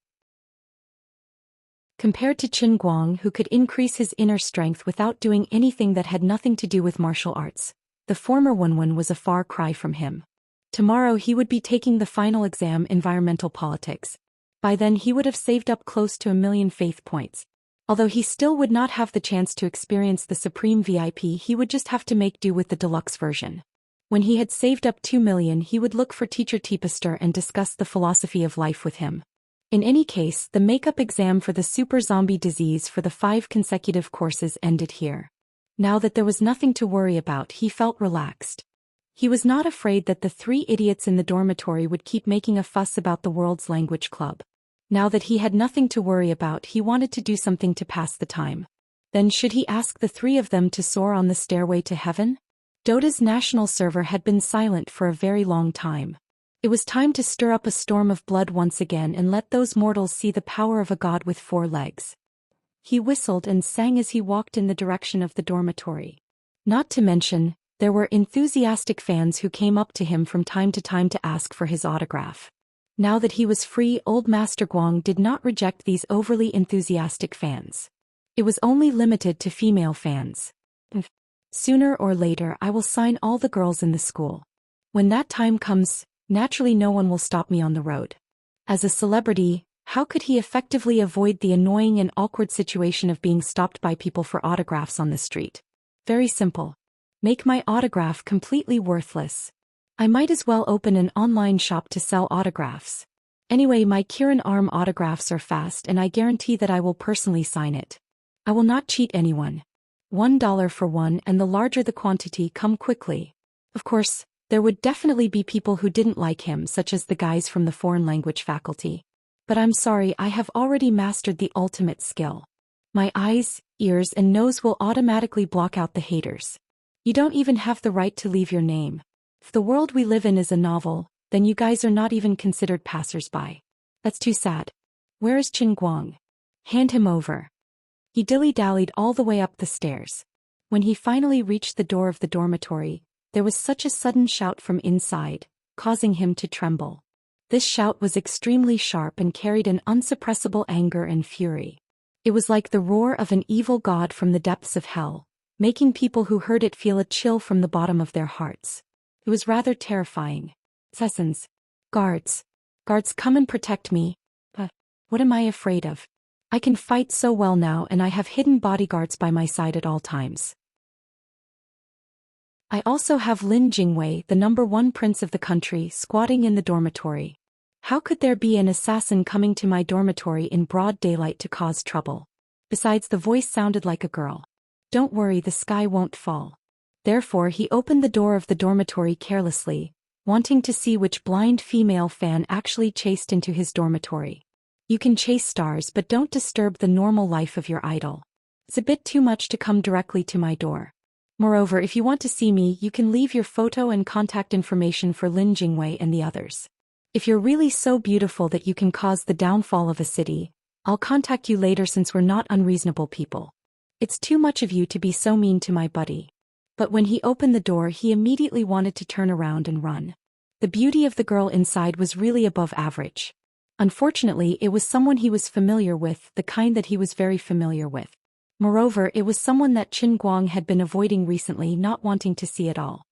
Compared to Qin Guang, who could increase his inner strength without doing anything that had nothing to do with martial arts, the former Wenwen was a far cry from him. Tomorrow he would be taking the final exam, environmental politics. By then he would have saved up close to 1,000,000 faith points. Although he still would not have the chance to experience the Supreme VIP, he would just have to make do with the deluxe version. When he had saved up 2,000,000, he would look for Teacher Teepaster and discuss the philosophy of life with him. In any case, the makeup exam for the super zombie disease for the 5 consecutive courses ended here. Now that there was nothing to worry about, he felt relaxed. He was not afraid that the 3 idiots in the dormitory would keep making a fuss about the world's language club. Now that he had nothing to worry about, he wanted to do something to pass the time. Then should he ask the 3 of them to soar on the stairway to heaven? Dota's national server had been silent for a very long time. It was time to stir up a storm of blood once again and let those mortals see the power of a god with 4 legs. He whistled and sang as he walked in the direction of the dormitory. Not to mention, there were enthusiastic fans who came up to him from time to ask for his autograph. Now that he was free, old Master Guang did not reject these overly enthusiastic fans. It was only limited to female fans. Sooner or later I will sign all the girls in the school. When that time comes, naturally no one will stop me on the road. As a celebrity, how could he effectively avoid the annoying and awkward situation of being stopped by people for autographs on the street? Very simple. Make my autograph completely worthless. I might as well open an online shop to sell autographs. Anyway, my Kirin Arm autographs are fast and I guarantee that I will personally sign it. I will not cheat anyone. $1 for one, and the larger the quantity, come quickly. Of course, There would definitely be people who didn't like him, such as the guys from the foreign language faculty. But I'm sorry, I have already mastered the ultimate skill. My eyes, ears, and nose will automatically block out the haters. You don't even have the right to leave your name. If the world we live in is a novel, then you guys are not even considered passers-by. That's too sad. Where is Qin Guang? Hand him over. He dilly-dallied all the way up the stairs. When he finally reached the door of the dormitory, there was such a sudden shout from inside, causing him to tremble. This shout was extremely sharp and carried an unsuppressible anger and fury. It was like the roar of an evil god from the depths of hell, making people who heard it feel a chill from the bottom of their hearts. It was rather terrifying. Assassins. Guards. Guards, come and protect me. What am I afraid of? I can fight so well now, and I have hidden bodyguards by my side at all times. I also have Lin Jingwei, the #1 prince of the country, squatting in the dormitory. How could there be an assassin coming to my dormitory in broad daylight to cause trouble? Besides, the voice sounded like a girl. Don't worry, the sky won't fall. Therefore, he opened the door of the dormitory carelessly, wanting to see which blind female fan actually chased into his dormitory. You can chase stars, but don't disturb the normal life of your idol. It's a bit too much to come directly to my door. Moreover, if you want to see me, you can leave your photo and contact information for Lin Jingwei and the others. If you're really so beautiful that you can cause the downfall of a city, I'll contact you later since we're not unreasonable people. It's too much of you to be so mean to my buddy. But when he opened the door, he immediately wanted to turn around and run. The beauty of the girl inside was really above average. Unfortunately, it was someone he was familiar with, the kind that he was very familiar with. Moreover, it was someone that Qin Guang had been avoiding recently, not wanting to see at all.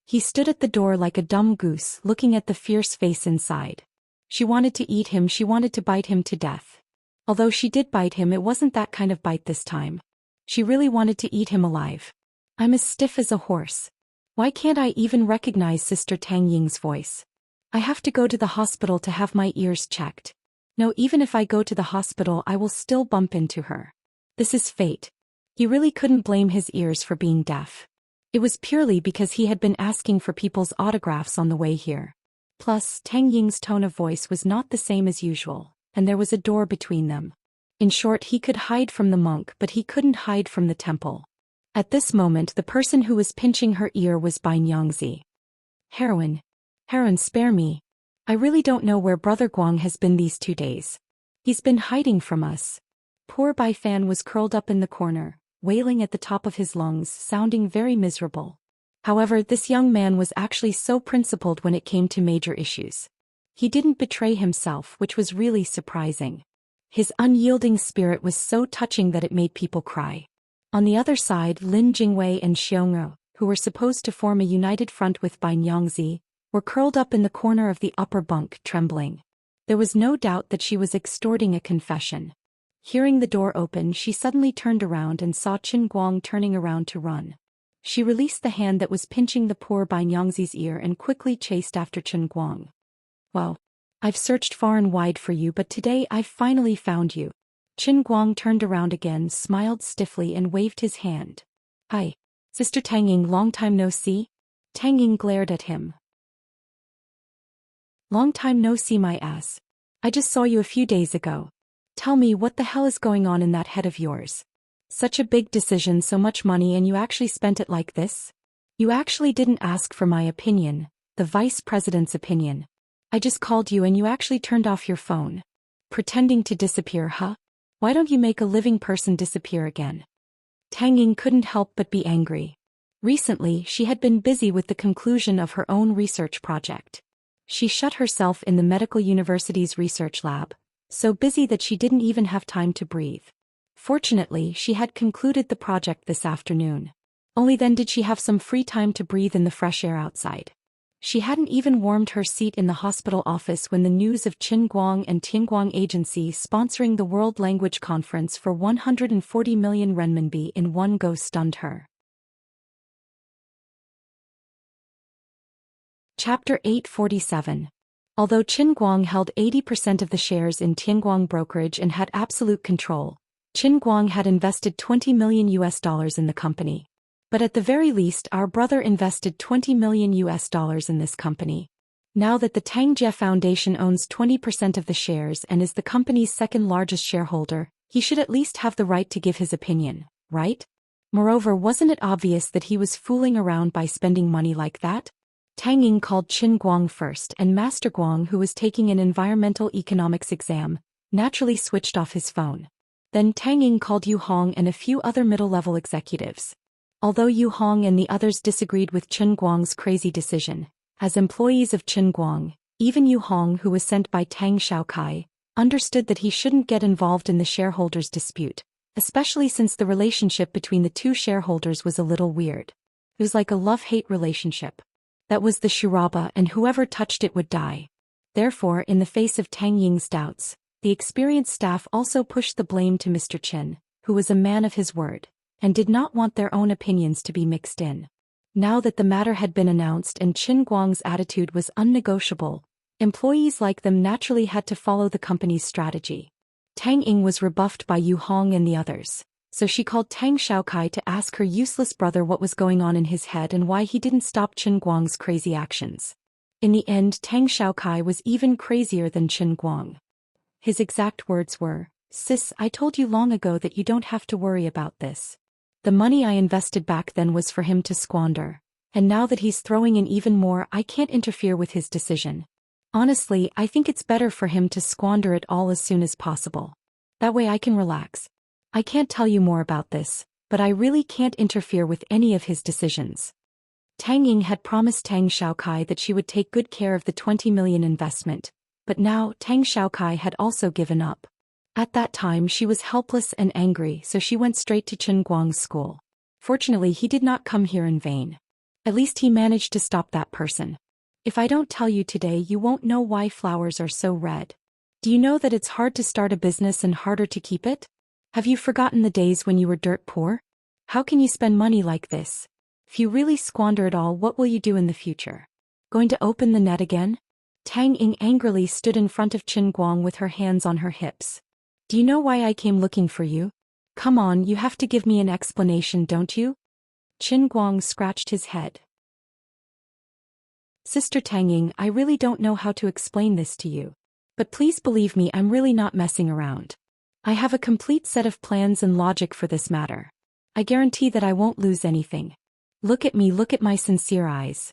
He stood at the door like a dumb goose, looking at the fierce face inside. She wanted to eat him, she wanted to bite him to death. Although she did bite him, it wasn't that kind of bite this time. She really wanted to eat him alive. I'm as stiff as a horse. Why can't I even recognize Sister Tang Ying's voice? I have to go to the hospital to have my ears checked. No, even if I go to the hospital, I will still bump into her. This is fate. He really couldn't blame his ears for being deaf. It was purely because he had been asking for people's autographs on the way here. Plus, Tang Ying's tone of voice was not the same as usual, and there was a door between them. In short, he could hide from the monk, but he couldn't hide from the temple. At this moment, the person who was pinching her ear was Xianxia. Heroine. Heroine, spare me. I really don't know where Brother Guang has been these 2 days. He's been hiding from us. Poor Bai Fan was curled up in the corner, wailing at the top of his lungs, sounding very miserable. However, this young man was actually so principled when it came to major issues. He didn't betray himself, which was really surprising. His unyielding spirit was so touching that it made people cry. On the other side, Lin Jingwei and Xianxia, who were supposed to form a united front with Xianxia, were curled up in the corner of the upper bunk, trembling. There was no doubt that she was extorting a confession. Hearing the door open, she suddenly turned around and saw Qin Guang turning around to run. She released the hand that was pinching the poor Xianxia's ear and quickly chased after Qin Guang. Well, I've searched far and wide for you, but today I've finally found you. Qin Guang turned around again, smiled stiffly and waved his hand. Hi, Sister Tang Ying, long time no see? Tang Ying glared at him. Long time no see, my ass. I just saw you a few days ago. Tell me, what the hell is going on in that head of yours? Such a big decision, so much money, and you actually spent it like this? You actually didn't ask for my opinion, the vice president's opinion. I just called you and you actually turned off your phone. Pretending to disappear, huh? Why don't you make a living person disappear again? Tang Ying couldn't help but be angry. Recently, she had been busy with the conclusion of her own research project. She shut herself in the medical university's research lab, so busy that she didn't even have time to breathe. Fortunately, she had concluded the project this afternoon. Only then did she have some free time to breathe in the fresh air outside. She hadn't even warmed her seat in the hospital office when the news of Qin Guang and Tianguang Agency sponsoring the World Language Conference for 140 million renminbi in one go stunned her. Chapter 847. Although Qin Guang held 80% of the shares in Tianguang brokerage and had absolute control, Qin Guang had invested $20 million in the company. But at the very least our brother invested 20 million US dollars in this company. Now that the Xianxia Foundation owns 20% of the shares and is the company's second largest shareholder, he should at least have the right to give his opinion, right? Moreover, wasn't it obvious that he was fooling around by spending money like that? Tang Ying called Qin Guang first, and Master Guang, who was taking an environmental economics exam, naturally switched off his phone. Then Tang Ying called Yu Hong and a few other middle-level executives. Although Yu Hong and the others disagreed with Qin Guang's crazy decision, as employees of Qin Guang, even Yu Hong, who was sent by Tang Xiaokai, understood that he shouldn't get involved in the shareholders' dispute, especially since the relationship between the two shareholders was a little weird. It was like a love-hate relationship. That was the shuraba, and whoever touched it would die. Therefore, in the face of Tang Ying's doubts, the experienced staff also pushed the blame to Mr. Qin, who was a man of his word, and did not want their own opinions to be mixed in. Now that the matter had been announced and Qin Guang's attitude was unnegotiable, employees like them naturally had to follow the company's strategy. Tang Ying was rebuffed by Yu Hong and the others, so she called Tang Xiaokai to ask her useless brother what was going on in his head and why he didn't stop Qin Guang's crazy actions. In the end, Tang Xiaokai was even crazier than Qin Guang. His exact words were, "Sis, I told you long ago that you don't have to worry about this. The money I invested back then was for him to squander, and now that he's throwing in even more, I can't interfere with his decision. Honestly, I think it's better for him to squander it all as soon as possible. That way I can relax. I can't tell you more about this, but I really can't interfere with any of his decisions." Tang Ying had promised Tang Xiaokai that she would take good care of the 20 million investment, but now Tang Xiaokai had also given up. At that time she was helpless and angry, so she went straight to Qin Guang's school. Fortunately, he did not come here in vain. At least he managed to stop that person. "If I don't tell you today, you won't know why flowers are so red. Do you know that it's hard to start a business and harder to keep it? Have you forgotten the days when you were dirt poor? How can you spend money like this? If you really squander it all, what will you do in the future? Going to open the net again?" Tang Ying angrily stood in front of Qin Guang with her hands on her hips. "Do you know why I came looking for you? Come on, you have to give me an explanation, don't you?" Qin Guang scratched his head. "Sister Tang Ying, I really don't know how to explain this to you. But please believe me, I'm really not messing around. I have a complete set of plans and logic for this matter. I guarantee that I won't lose anything. Look at me, look at my sincere eyes."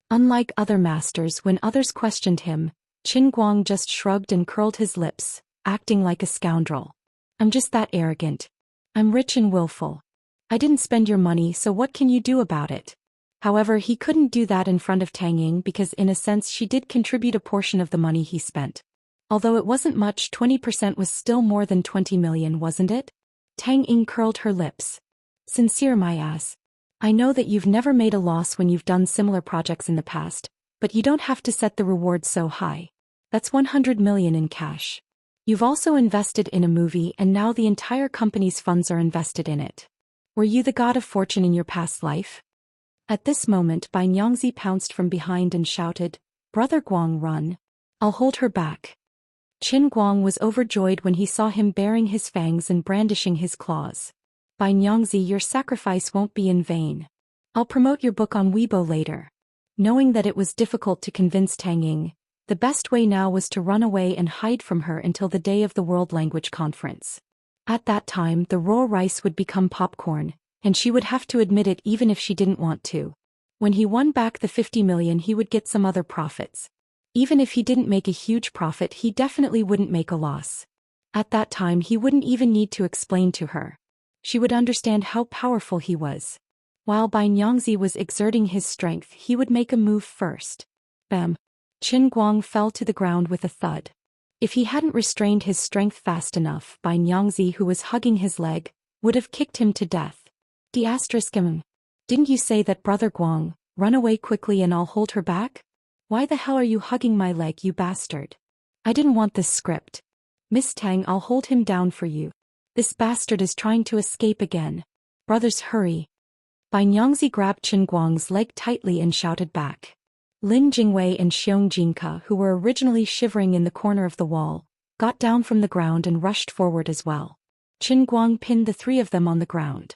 Unlike other masters, when others questioned him, Qin Guang just shrugged and curled his lips, acting like a scoundrel. "I'm just that arrogant. I'm rich and willful. I didn't spend your money, so what can you do about it?" However, he couldn't do that in front of Tang Ying because in a sense she did contribute a portion of the money he spent. Although it wasn't much, 20% was still more than 20 million, wasn't it? Tang Ying curled her lips. "Sincere, my ass. I know that you've never made a loss when you've done similar projects in the past, but you don't have to set the reward so high. That's 100 million in cash. You've also invested in a movie and now the entire company's funds are invested in it. Were you the god of fortune in your past life?" At this moment, Bai Nyangzi pounced from behind and shouted, "Brother Guang, run. I'll hold her back." Qin Guang was overjoyed when he saw him baring his fangs and brandishing his claws. "Bai Nyangzi, your sacrifice won't be in vain. I'll promote your book on Weibo later." Knowing that it was difficult to convince Tang Ying, the best way now was to run away and hide from her until the day of the World Language Conference. At that time, the raw rice would become popcorn, and she would have to admit it even if she didn't want to. When he won back the 50 million, he would get some other profits. Even if he didn't make a huge profit, he definitely wouldn't make a loss. At that time, he wouldn't even need to explain to her. She would understand how powerful he was. While Bai Nyangzi was exerting his strength, he would make a move first. Bam! Qin Guang fell to the ground with a thud. If he hadn't restrained his strength fast enough, Bai Nyangzi, who was hugging his leg, would have kicked him to death. Didn't you say that, Brother Guang? Run away quickly and I'll hold her back? Why the hell are you hugging my leg, you bastard? I didn't want this script. Miss Tang, I'll hold him down for you. This bastard is trying to escape again. Brothers, hurry. Bai Nyangzi grabbed Qin Guang's leg tightly and shouted back. Lin Jingwei and Xiong Jinka, who were originally shivering in the corner of the wall, got down from the ground and rushed forward as well. Qin Guang pinned the three of them on the ground.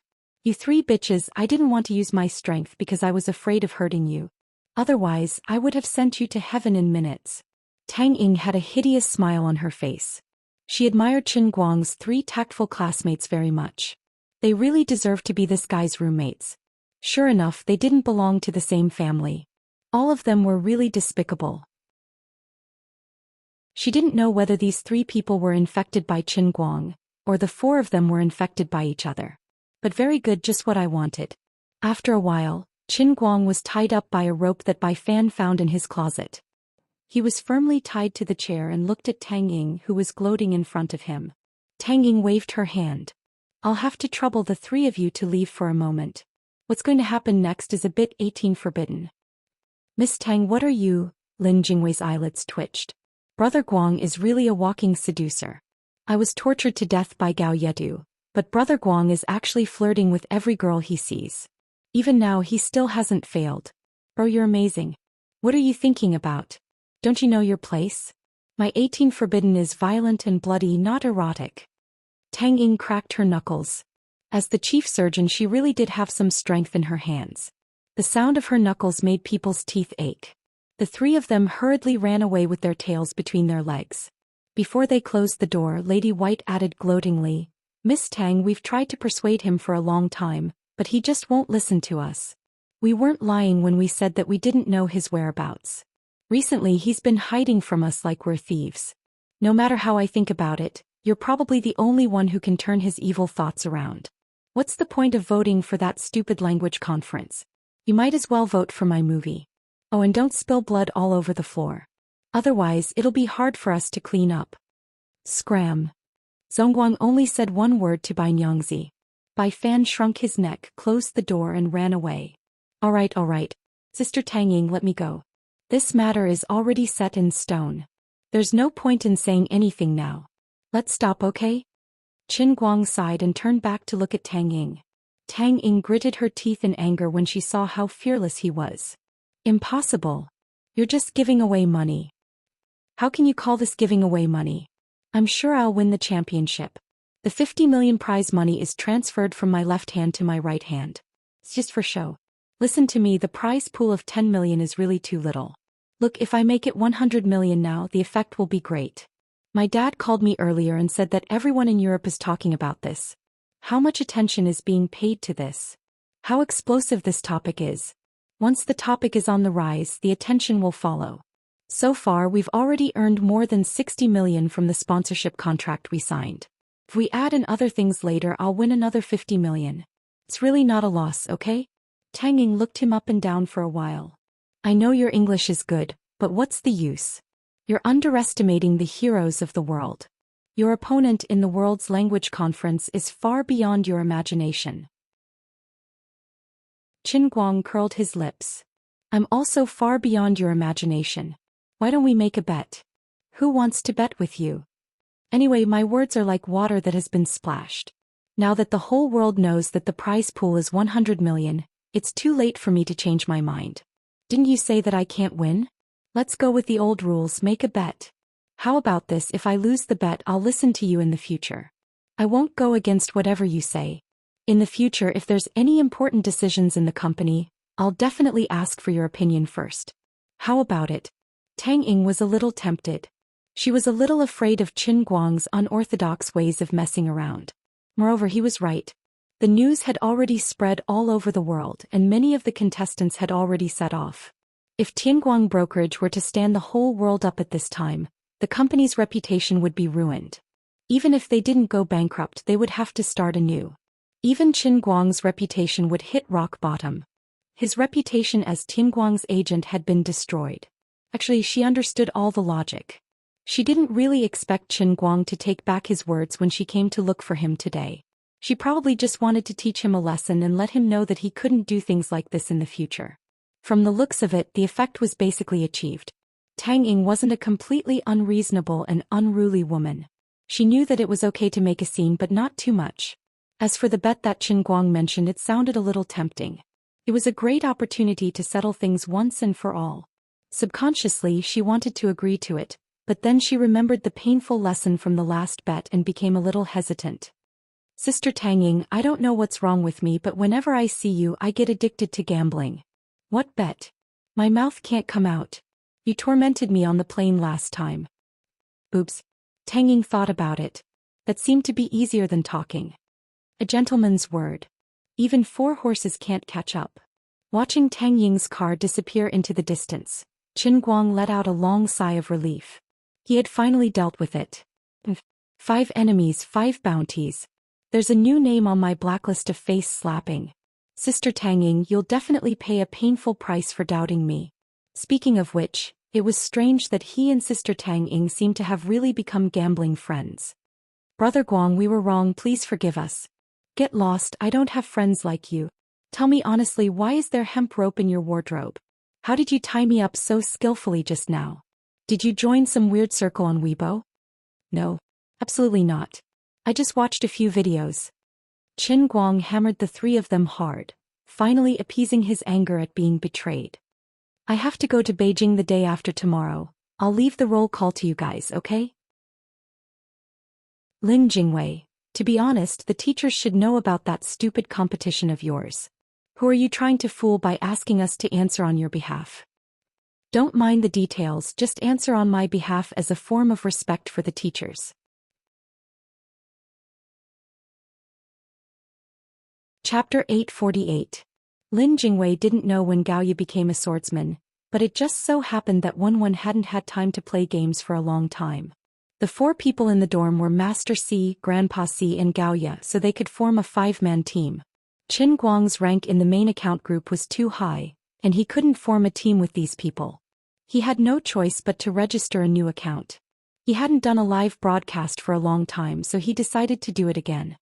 You three bitches, I didn't want to use my strength because I was afraid of hurting you. Otherwise, I would have sent you to heaven in minutes. Tang Ying had a hideous smile on her face. She admired Qin Guang's 3 tactful classmates very much. They really deserved to be this guy's roommates. Sure enough, they didn't belong to the same family. All of them were really despicable. She didn't know whether these 3 people were infected by Qin Guang, or the 4 of them were infected by each other. But very good, just what I wanted. After a while, Qin Guang was tied up by a rope that Bai Fan found in his closet. He was firmly tied to the chair and looked at Tang Ying, who was gloating in front of him. Tang Ying waved her hand. I'll have to trouble the 3 of you to leave for a moment. What's going to happen next is a bit 18 forbidden. Miss Tang, what are you? Lin Jingwei's eyelids twitched. Brother Guang is really a walking seducer. I was tortured to death by Gao Yedu, but Brother Guang is actually flirting with every girl he sees. Even now he still hasn't failed. Bro, you're amazing. What are you thinking about? Don't you know your place? My 18 forbidden is violent and bloody, not erotic. Tang Ying cracked her knuckles. As the chief surgeon, she really did have some strength in her hands. The sound of her knuckles made people's teeth ache. The 3 of them hurriedly ran away with their tails between their legs. Before they closed the door, Lady White added gloatingly, Miss Tang, we've tried to persuade him for a long time, but he just won't listen to us. We weren't lying when we said that we didn't know his whereabouts. Recently he's been hiding from us like we're thieves. No matter how I think about it, you're probably the only one who can turn his evil thoughts around. What's the point of voting for that stupid language conference? You might as well vote for my movie. Oh, and don't spill blood all over the floor. Otherwise, it'll be hard for us to clean up. Scram. Zhongguang only said one word to Bai Nyangzi. Bai Fan shrunk his neck, closed the door and ran away. All right. Sister Tang Ying, let me go. This matter is already set in stone. There's no point in saying anything now. Let's stop, okay? Qin Guang sighed and turned back to look at Tang Ying. Tang Ying gritted her teeth in anger when she saw how fearless he was. Impossible. You're just giving away money. How can you call this giving away money? I'm sure I'll win the championship. The 50 million prize money is transferred from my left hand to my right hand. It's just for show. Listen to me, the prize pool of 10 million is really too little. Look, if I make it 100 million now, the effect will be great. My dad called me earlier and said that everyone in Europe is talking about this. How much attention is being paid to this? How explosive this topic is. Once the topic is on the rise, the attention will follow. So far, we've already earned more than 60 million from the sponsorship contract we signed. If we add in other things later, I'll win another 50 million. It's really not a loss, okay? Tang Ying looked him up and down for a while. I know your English is good, but what's the use? You're underestimating the heroes of the world. Your opponent in the World's Language Conference is far beyond your imagination. Qin Guang curled his lips. I'm also far beyond your imagination. Why don't we make a bet? Who wants to bet with you? Anyway, my words are like water that has been splashed. Now that the whole world knows that the prize pool is 100 million, it's too late for me to change my mind. Didn't you say that I can't win? Let's go with the old rules, make a bet. How about this? If I lose the bet, I'll listen to you in the future. I won't go against whatever you say. In the future, if there's any important decisions in the company, I'll definitely ask for your opinion first. How about it? Tang Ying was a little tempted. She was a little afraid of Qin Guang's unorthodox ways of messing around. Moreover, he was right. The news had already spread all over the world, and many of the contestants had already set off. If Tianguang Brokerage were to stand the whole world up at this time, the company's reputation would be ruined. Even if they didn't go bankrupt, they would have to start anew. Even Qin Guang's reputation would hit rock bottom. His reputation as Tianguang's agent had been destroyed. Actually, she understood all the logic. She didn't really expect Qin Guang to take back his words when she came to look for him today. She probably just wanted to teach him a lesson and let him know that he couldn't do things like this in the future. From the looks of it, the effect was basically achieved. Tang Ying wasn't a completely unreasonable and unruly woman. She knew that it was okay to make a scene, but not too much. As for the bet that Qin Guang mentioned, it sounded a little tempting. It was a great opportunity to settle things once and for all. Subconsciously, she wanted to agree to it, but then she remembered the painful lesson from the last bet and became a little hesitant. Sister Tangying, I don't know what's wrong with me, but whenever I see you I get addicted to gambling. What bet? My mouth can't come out. You tormented me on the plane last time. Oops. Tangying thought about it. That seemed to be easier than talking. A gentleman's word. Even 4 horses can't catch up. Watching Tang Ying's car disappear into the distance, Qin Guang let out a long sigh of relief. He had finally dealt with it. 5 enemies, 5 bounties. There's a new name on my blacklist of face slapping. Sister Tang Ying, you'll definitely pay a painful price for doubting me. Speaking of which, it was strange that he and Sister Tang Ying seemed to have really become gambling friends. Brother Guang, we were wrong, please forgive us. Get lost, I don't have friends like you. Tell me honestly, why is there hemp rope in your wardrobe? How did you tie me up so skillfully just now? Did you join some weird circle on Weibo? No. Absolutely not. I just watched a few videos. Qin Guang hammered the 3 of them hard, finally appeasing his anger at being betrayed. I have to go to Beijing the day after tomorrow. I'll leave the roll call to you guys, okay? Lin Jingwei, to be honest, the teachers should know about that stupid competition of yours. Who are you trying to fool by asking us to answer on your behalf? Don't mind the details, just answer on my behalf as a form of respect for the teachers. Chapter 848. Lin Jingwei didn't know when Gaoye became a swordsman, but it just so happened that Wenwen hadn't had time to play games for a long time. The 4 people in the dorm were Master C, Grandpa C and Gaoye, so they could form a 5-man team. Qin Guang's rank in the main account group was too high, and he couldn't form a team with these people. He had no choice but to register a new account. He hadn't done a live broadcast for a long time, so he decided to do it again.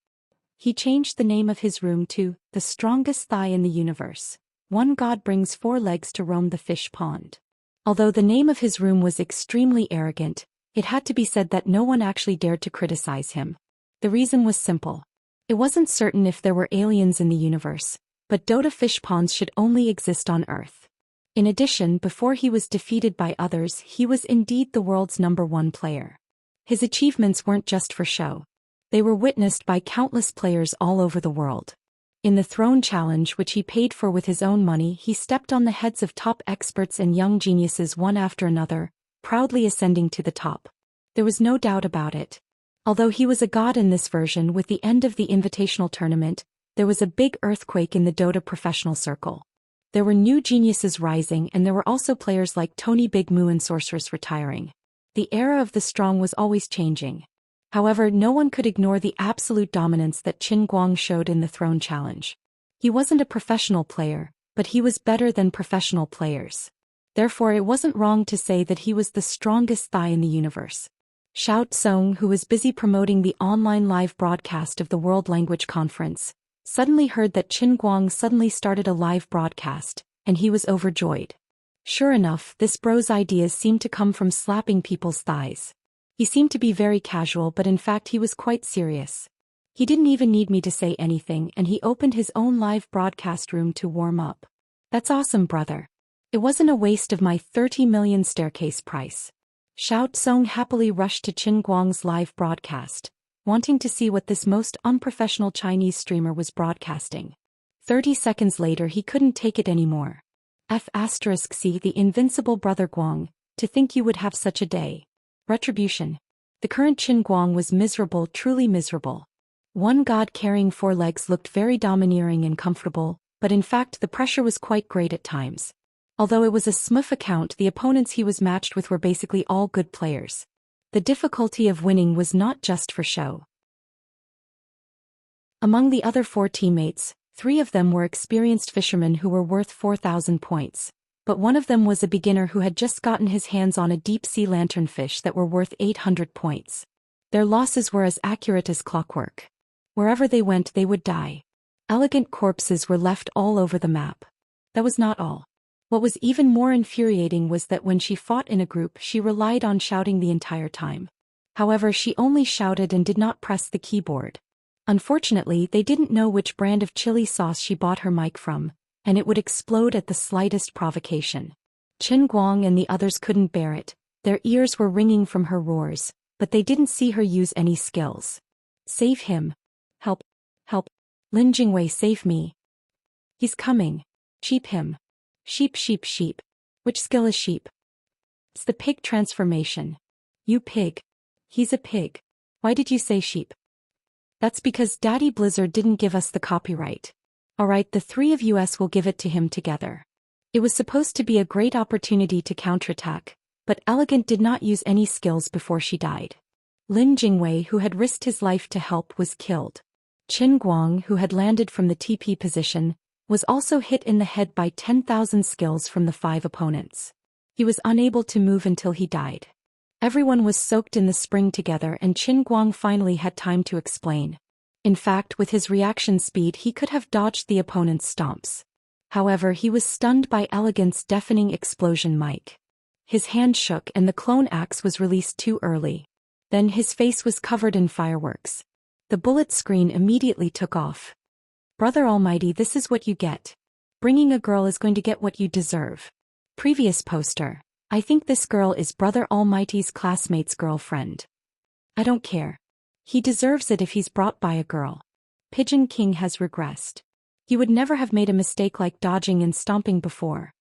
He changed the name of his room to The Strongest Thigh in the Universe. One god brings 4 legs to roam the fish pond. Although the name of his room was extremely arrogant, it had to be said that no one actually dared to criticize him. The reason was simple. It wasn't certain if there were aliens in the universe, but Dota fish ponds should only exist on Earth. In addition, before he was defeated by others, he was indeed the world's #1 player. His achievements weren't just for show. They were witnessed by countless players all over the world. In the Throne Challenge, which he paid for with his own money, he stepped on the heads of top experts and young geniuses one after another, proudly ascending to the top. There was no doubt about it. Although he was a god in this version, with the end of the invitational tournament, there was a big earthquake in the Dota professional circle. There were new geniuses rising, and there were also players like Tony Big Moo and Sorceress retiring. The era of the strong was always changing. However, no one could ignore the absolute dominance that Qin Guang showed in the Throne Challenge. He wasn't a professional player, but he was better than professional players. Therefore, it wasn't wrong to say that he was the strongest thigh in the universe. Xiao Tsong, who was busy promoting the online live broadcast of the World Language Conference, suddenly heard that Qin Guang suddenly started a live broadcast, and he was overjoyed. Sure enough, this bro's ideas seemed to come from slapping people's thighs. He seemed to be very casual, but in fact he was quite serious. He didn't even need me to say anything, and he opened his own live broadcast room to warm up. That's awesome, brother. It wasn't a waste of my 30 million staircase price. Xiao Tsong happily rushed to Qin Guang's live broadcast, wanting to see what this most unprofessional Chinese streamer was broadcasting. 30 seconds later he couldn't take it anymore. *C, the invincible brother Guang, to think you would have such a day. Retribution. The current Qin Guang was miserable, truly miserable. One god carrying 4 legs looked very domineering and comfortable, but in fact the pressure was quite great at times. Although it was a smurf account, the opponents he was matched with were basically all good players. The difficulty of winning was not just for show. Among the other 4 teammates, 3 of them were experienced fishermen who were worth 4,000 points. But one of them was a beginner who had just gotten his hands on a deep-sea lanternfish that were worth 800 points. Their losses were as accurate as clockwork. Wherever they went they would die. Elegant corpses were left all over the map. That was not all. What was even more infuriating was that when she fought in a group she relied on shouting the entire time. However, she only shouted and did not press the keyboard. Unfortunately, they didn't know which brand of chili sauce she bought her mic from, and it would explode at the slightest provocation. Qin Guang and the others couldn't bear it. Their ears were ringing from her roars, but they didn't see her use any skills. Save him. Help! Help! Lin Jingwei, save me! He's coming! Sheep him! Sheep, sheep, sheep! Which skill is sheep? It's the pig transformation. You pig! He's a pig! Why did you say sheep? That's because Daddy Blizzard didn't give us the copyright. Alright, the three of us will give it to him together. It was supposed to be a great opportunity to counterattack, but Elegant did not use any skills before she died. Lin Jingwei, who had risked his life to help, was killed. Qin Guang, who had landed from the TP position, was also hit in the head by 10,000 skills from the 5 opponents. He was unable to move until he died. Everyone was soaked in the spring together, and Qin Guang finally had time to explain. In fact, with his reaction speed he could have dodged the opponent's stomps. However, he was stunned by Elegant's deafening explosion mic. His hand shook and the clone axe was released too early. Then his face was covered in fireworks. The bullet screen immediately took off. Brother Almighty, this is what you get. Bringing a girl is going to get what you deserve. Previous poster. I think this girl is Brother Almighty's classmate's girlfriend. I don't care. He deserves it if he's brought by a girl. Pigeon King has regressed. He would never have made a mistake like dodging and stomping before.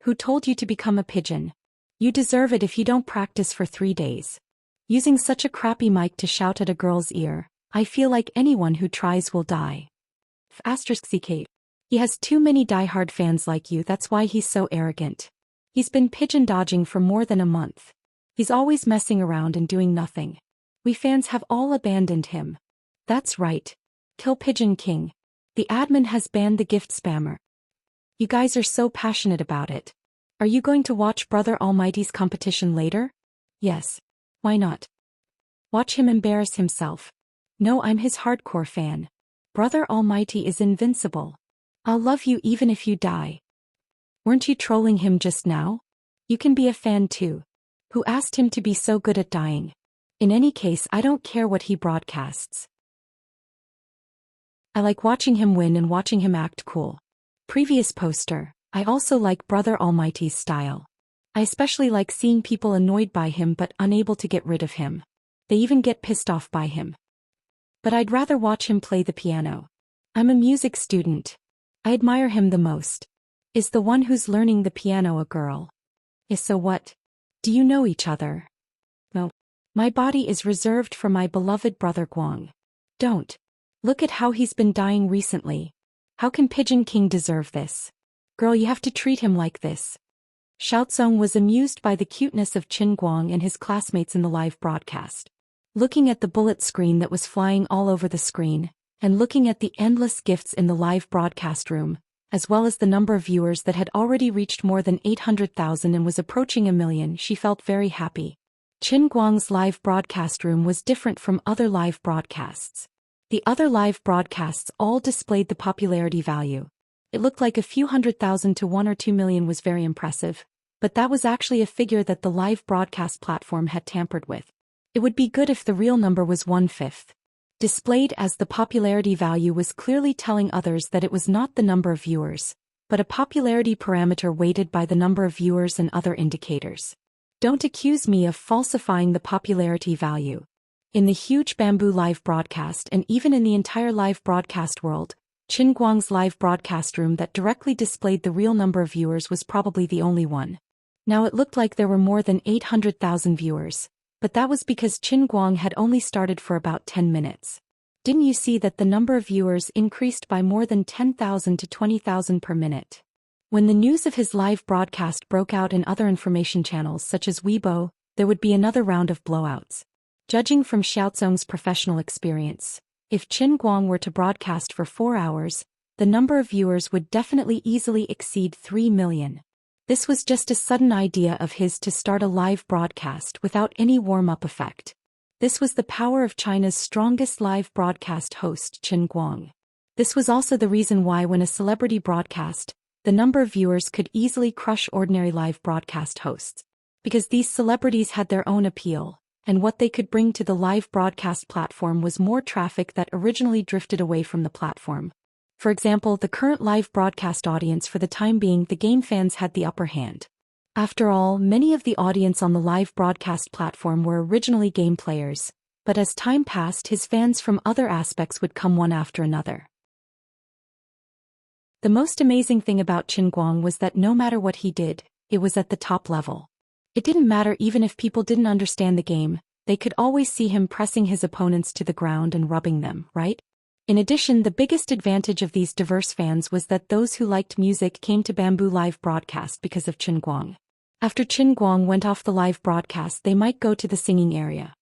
Who told you to become a pigeon? You deserve it if you don't practice for 3 days. Using such a crappy mic to shout at a girl's ear, I feel like anyone who tries will die. *CK. He has too many diehard fans like you, that's why he's so arrogant. He's been pigeon dodging for more than a month. He's always messing around and doing nothing. We fans have all abandoned him. That's right. Kill Pigeon King. The admin has banned the gift spammer. You guys are so passionate about it. Are you going to watch Brother Almighty's competition later? Yes. Why not? Watch him embarrass himself. No, I'm his hardcore fan. Brother Almighty is invincible. I'll love you even if you die. Weren't you trolling him just now? You can be a fan too. Who asked him to be so good at dying? In any case, I don't care what he broadcasts. I like watching him win and watching him act cool. Previous poster. I also like Brother Almighty's style. I especially like seeing people annoyed by him but unable to get rid of him. They even get pissed off by him. But I'd rather watch him play the piano. I'm a music student. I admire him the most. Is the one who's learning the piano a girl? Is so what? Do you know each other? No. My body is reserved for my beloved brother Guang. Don't. Look at how he's been dying recently. How can Pigeon King deserve this? Girl, you have to treat him like this. Xiaozong was amused by the cuteness of Qin Guang and his classmates in the live broadcast. Looking at the bullet screen that was flying all over the screen, and looking at the endless gifts in the live broadcast room, as well as the number of viewers that had already reached more than 800,000 and was approaching 1 million, she felt very happy. Qin Guang's live broadcast room was different from other live broadcasts. The other live broadcasts all displayed the popularity value. It looked like a few 100,000 to 1 or 2 million was very impressive, but that was actually a figure that the live broadcast platform had tampered with. It would be good if the real number was 1/5. Displayed as the popularity value was clearly telling others that it was not the number of viewers, but a popularity parameter weighted by the number of viewers and other indicators. Don't accuse me of falsifying the popularity value. In the huge Bamboo live broadcast and even in the entire live broadcast world, Qin Guang's live broadcast room that directly displayed the real number of viewers was probably the only one. Now it looked like there were more than 800,000 viewers, but that was because Qin Guang had only started for about 10 minutes. Didn't you see that the number of viewers increased by more than 10,000 to 20,000 per minute? When the news of his live broadcast broke out in other information channels such as Weibo, there would be another round of blowouts. Judging from Xiaozong's professional experience, if Qin Guang were to broadcast for 4 hours, the number of viewers would definitely easily exceed 3 million. This was just a sudden idea of his to start a live broadcast without any warm-up effect. This was the power of China's strongest live broadcast host, Qin Guang. This was also the reason why when a celebrity broadcast, the number of viewers could easily crush ordinary live broadcast hosts. Because these celebrities had their own appeal, and what they could bring to the live broadcast platform was more traffic that originally drifted away from the platform. For example, the current live broadcast audience, for the time being, the game fans had the upper hand. After all, many of the audience on the live broadcast platform were originally game players, But as time passed, his fans from other aspects would come one after another. The most amazing thing about Qin Guang was that no matter what he did, it was at the top level. It didn't matter even if people didn't understand the game, they could always see him pressing his opponents to the ground and rubbing them, right? In addition, the biggest advantage of these diverse fans was that those who liked music came to Bamboo live broadcast because of Qin Guang. After Qin Guang went off the live broadcast, they might go to the singing area.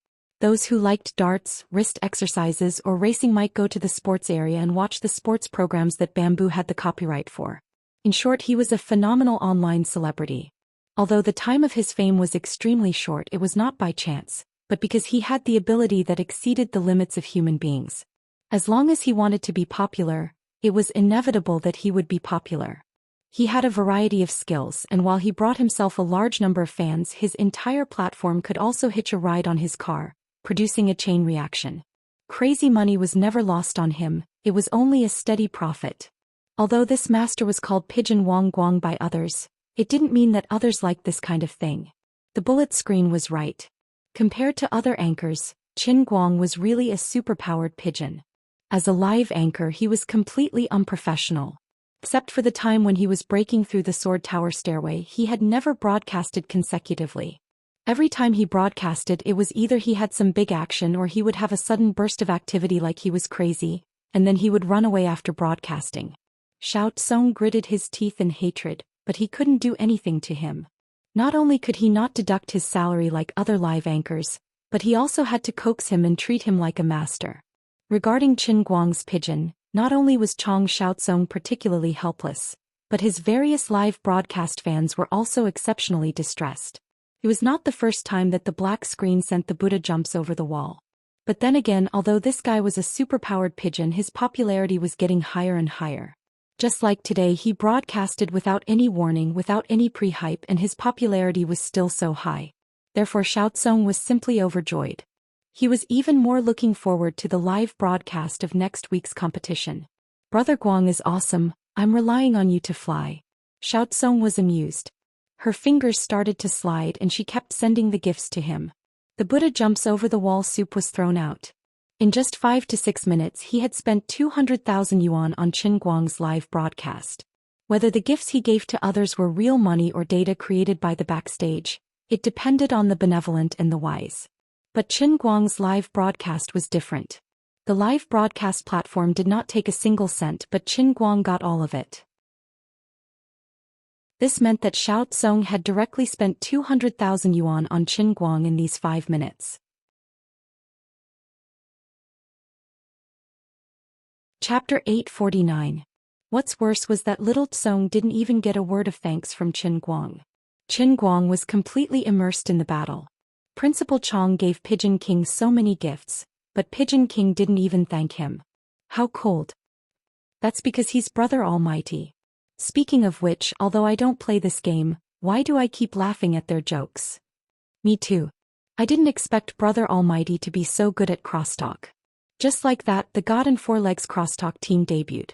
Those who liked darts, wrist exercises, or racing might go to the sports area and watch the sports programs that Bamboo had the copyright for. In short, he was a phenomenal online celebrity. Although the time of his fame was extremely short, it was not by chance, but because he had the ability that exceeded the limits of human beings. As long as he wanted to be popular, it was inevitable that he would be popular. He had a variety of skills, and while he brought himself a large number of fans, his entire platform could also hitch a ride on his car, producing a chain reaction. Crazy money was never lost on him, it was only a steady profit. Although this master was called Pigeon Wang Guang by others, it didn't mean that others liked this kind of thing. The bullet screen was right. Compared to other anchors, Qin Guang was really a superpowered pigeon. As a live anchor, he was completely unprofessional. Except for the time when he was breaking through the Sword Tower stairway, he had never broadcasted consecutively. Every time he broadcasted, it was either he had some big action or he would have a sudden burst of activity like he was crazy, and then he would run away after broadcasting. Xiao Tsong gritted his teeth in hatred, but he couldn't do anything to him. Not only could he not deduct his salary like other live anchors, but he also had to coax him and treat him like a master. Regarding Qin Guang's pigeon, not only was Chong Xiaotsong particularly helpless, but his various live broadcast fans were also exceptionally distressed. It was not the first time that the black screen sent the Buddha jumps over the wall. But then again, although this guy was a superpowered pigeon, his popularity was getting higher and higher. Just like today, he broadcasted without any warning, without any pre-hype, and his popularity was still so high. Therefore Xiaotsong was simply overjoyed. He was even more looking forward to the live broadcast of next week's competition. Brother Guang is awesome, I'm relying on you to fly. Xiaotsong was amused. Her fingers started to slide and she kept sending the gifts to him. The Buddha jumps over the wall soup was thrown out. In just 5 to 6 minutes he had spent 200,000 yuan on Qin Guang's live broadcast. Whether the gifts he gave to others were real money or data created by the backstage, it depended on the benevolent and the wise. But Qin Guang's live broadcast was different. The live broadcast platform did not take a single cent, but Qin Guang got all of it. This meant that Xiao Tsong had directly spent 200,000 yuan on Qin Guang in these 5 minutes. Chapter 849. What's worse was that little Tsong didn't even get a word of thanks from Qin Guang. Qin Guang was completely immersed in the battle. Principal Chong gave Pigeon King so many gifts, but Pigeon King didn't even thank him. How cold. That's because he's Brother Almighty. Speaking of which, although I don't play this game, why do I keep laughing at their jokes? Me too. I didn't expect Brother Almighty to be so good at crosstalk. Just like that, the God and Four Legs crosstalk team debuted.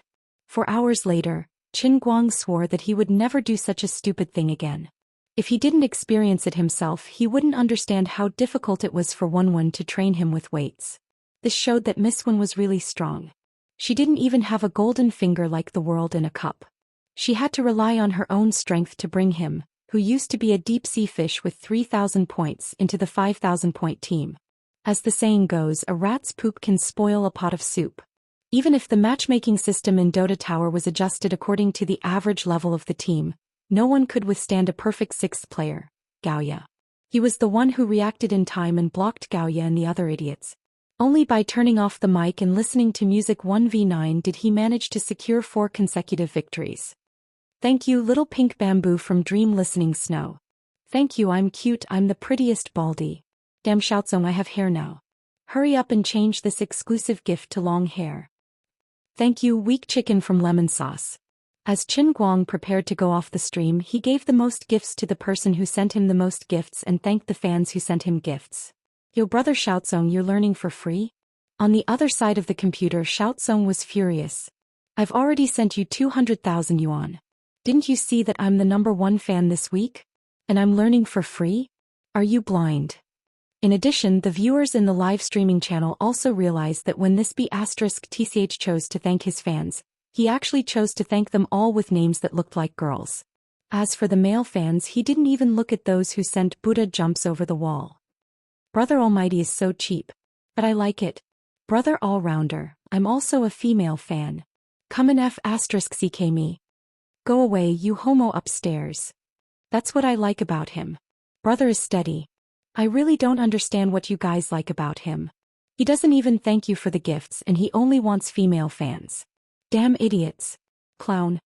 4 hours later, Qin Guang swore that he would never do such a stupid thing again. If he didn't experience it himself, he wouldn't understand how difficult it was for Wenwen to train him with weights. This showed that Miss Wen was really strong. She didn't even have a golden finger like the world in a cup. She had to rely on her own strength to bring him, who used to be a deep-sea fish with 3,000 points, into the 5,000-point team. As the saying goes, a rat's poop can spoil a pot of soup. Even if the matchmaking system in Dota Tower was adjusted according to the average level of the team, no one could withstand a perfect 6th player, Gaoya. He was the one who reacted in time and blocked Gaoya and the other idiots. Only by turning off the mic and listening to music 1v9 did he manage to secure 4 consecutive victories. Thank you, little pink bamboo from Dream Listening Snow. Thank you, I'm cute, I'm the prettiest baldy. Damn Xiaotsong, I have hair now. Hurry up and change this exclusive gift to long hair. Thank you, weak chicken from Lemon Sauce. As Qin Guang prepared to go off the stream, he gave the most gifts to the person who sent him the most gifts and thanked the fans who sent him gifts. Yo brother Xiaotsong, you're learning for free? On the other side of the computer, Xiaotsong was furious. I've already sent you 200,000 yuan. Didn't you see that I'm the #1 fan this week? And I'm learning for free? Are you blind? In addition, the viewers in the live streaming channel also realized that when this B***TCH chose to thank his fans, he actually chose to thank them all with names that looked like girls. As for the male fans, he didn't even look at those who sent Buddha jumps over the wall. Brother Almighty is so cheap. But I like it. Brother All-Rounder, I'm also a female fan. Come and F***ck me. Go away, you homo upstairs. That's what I like about him. Brother is steady. I really don't understand what you guys like about him. He doesn't even thank you for the gifts and he only wants female fans. Damn idiots. Clown.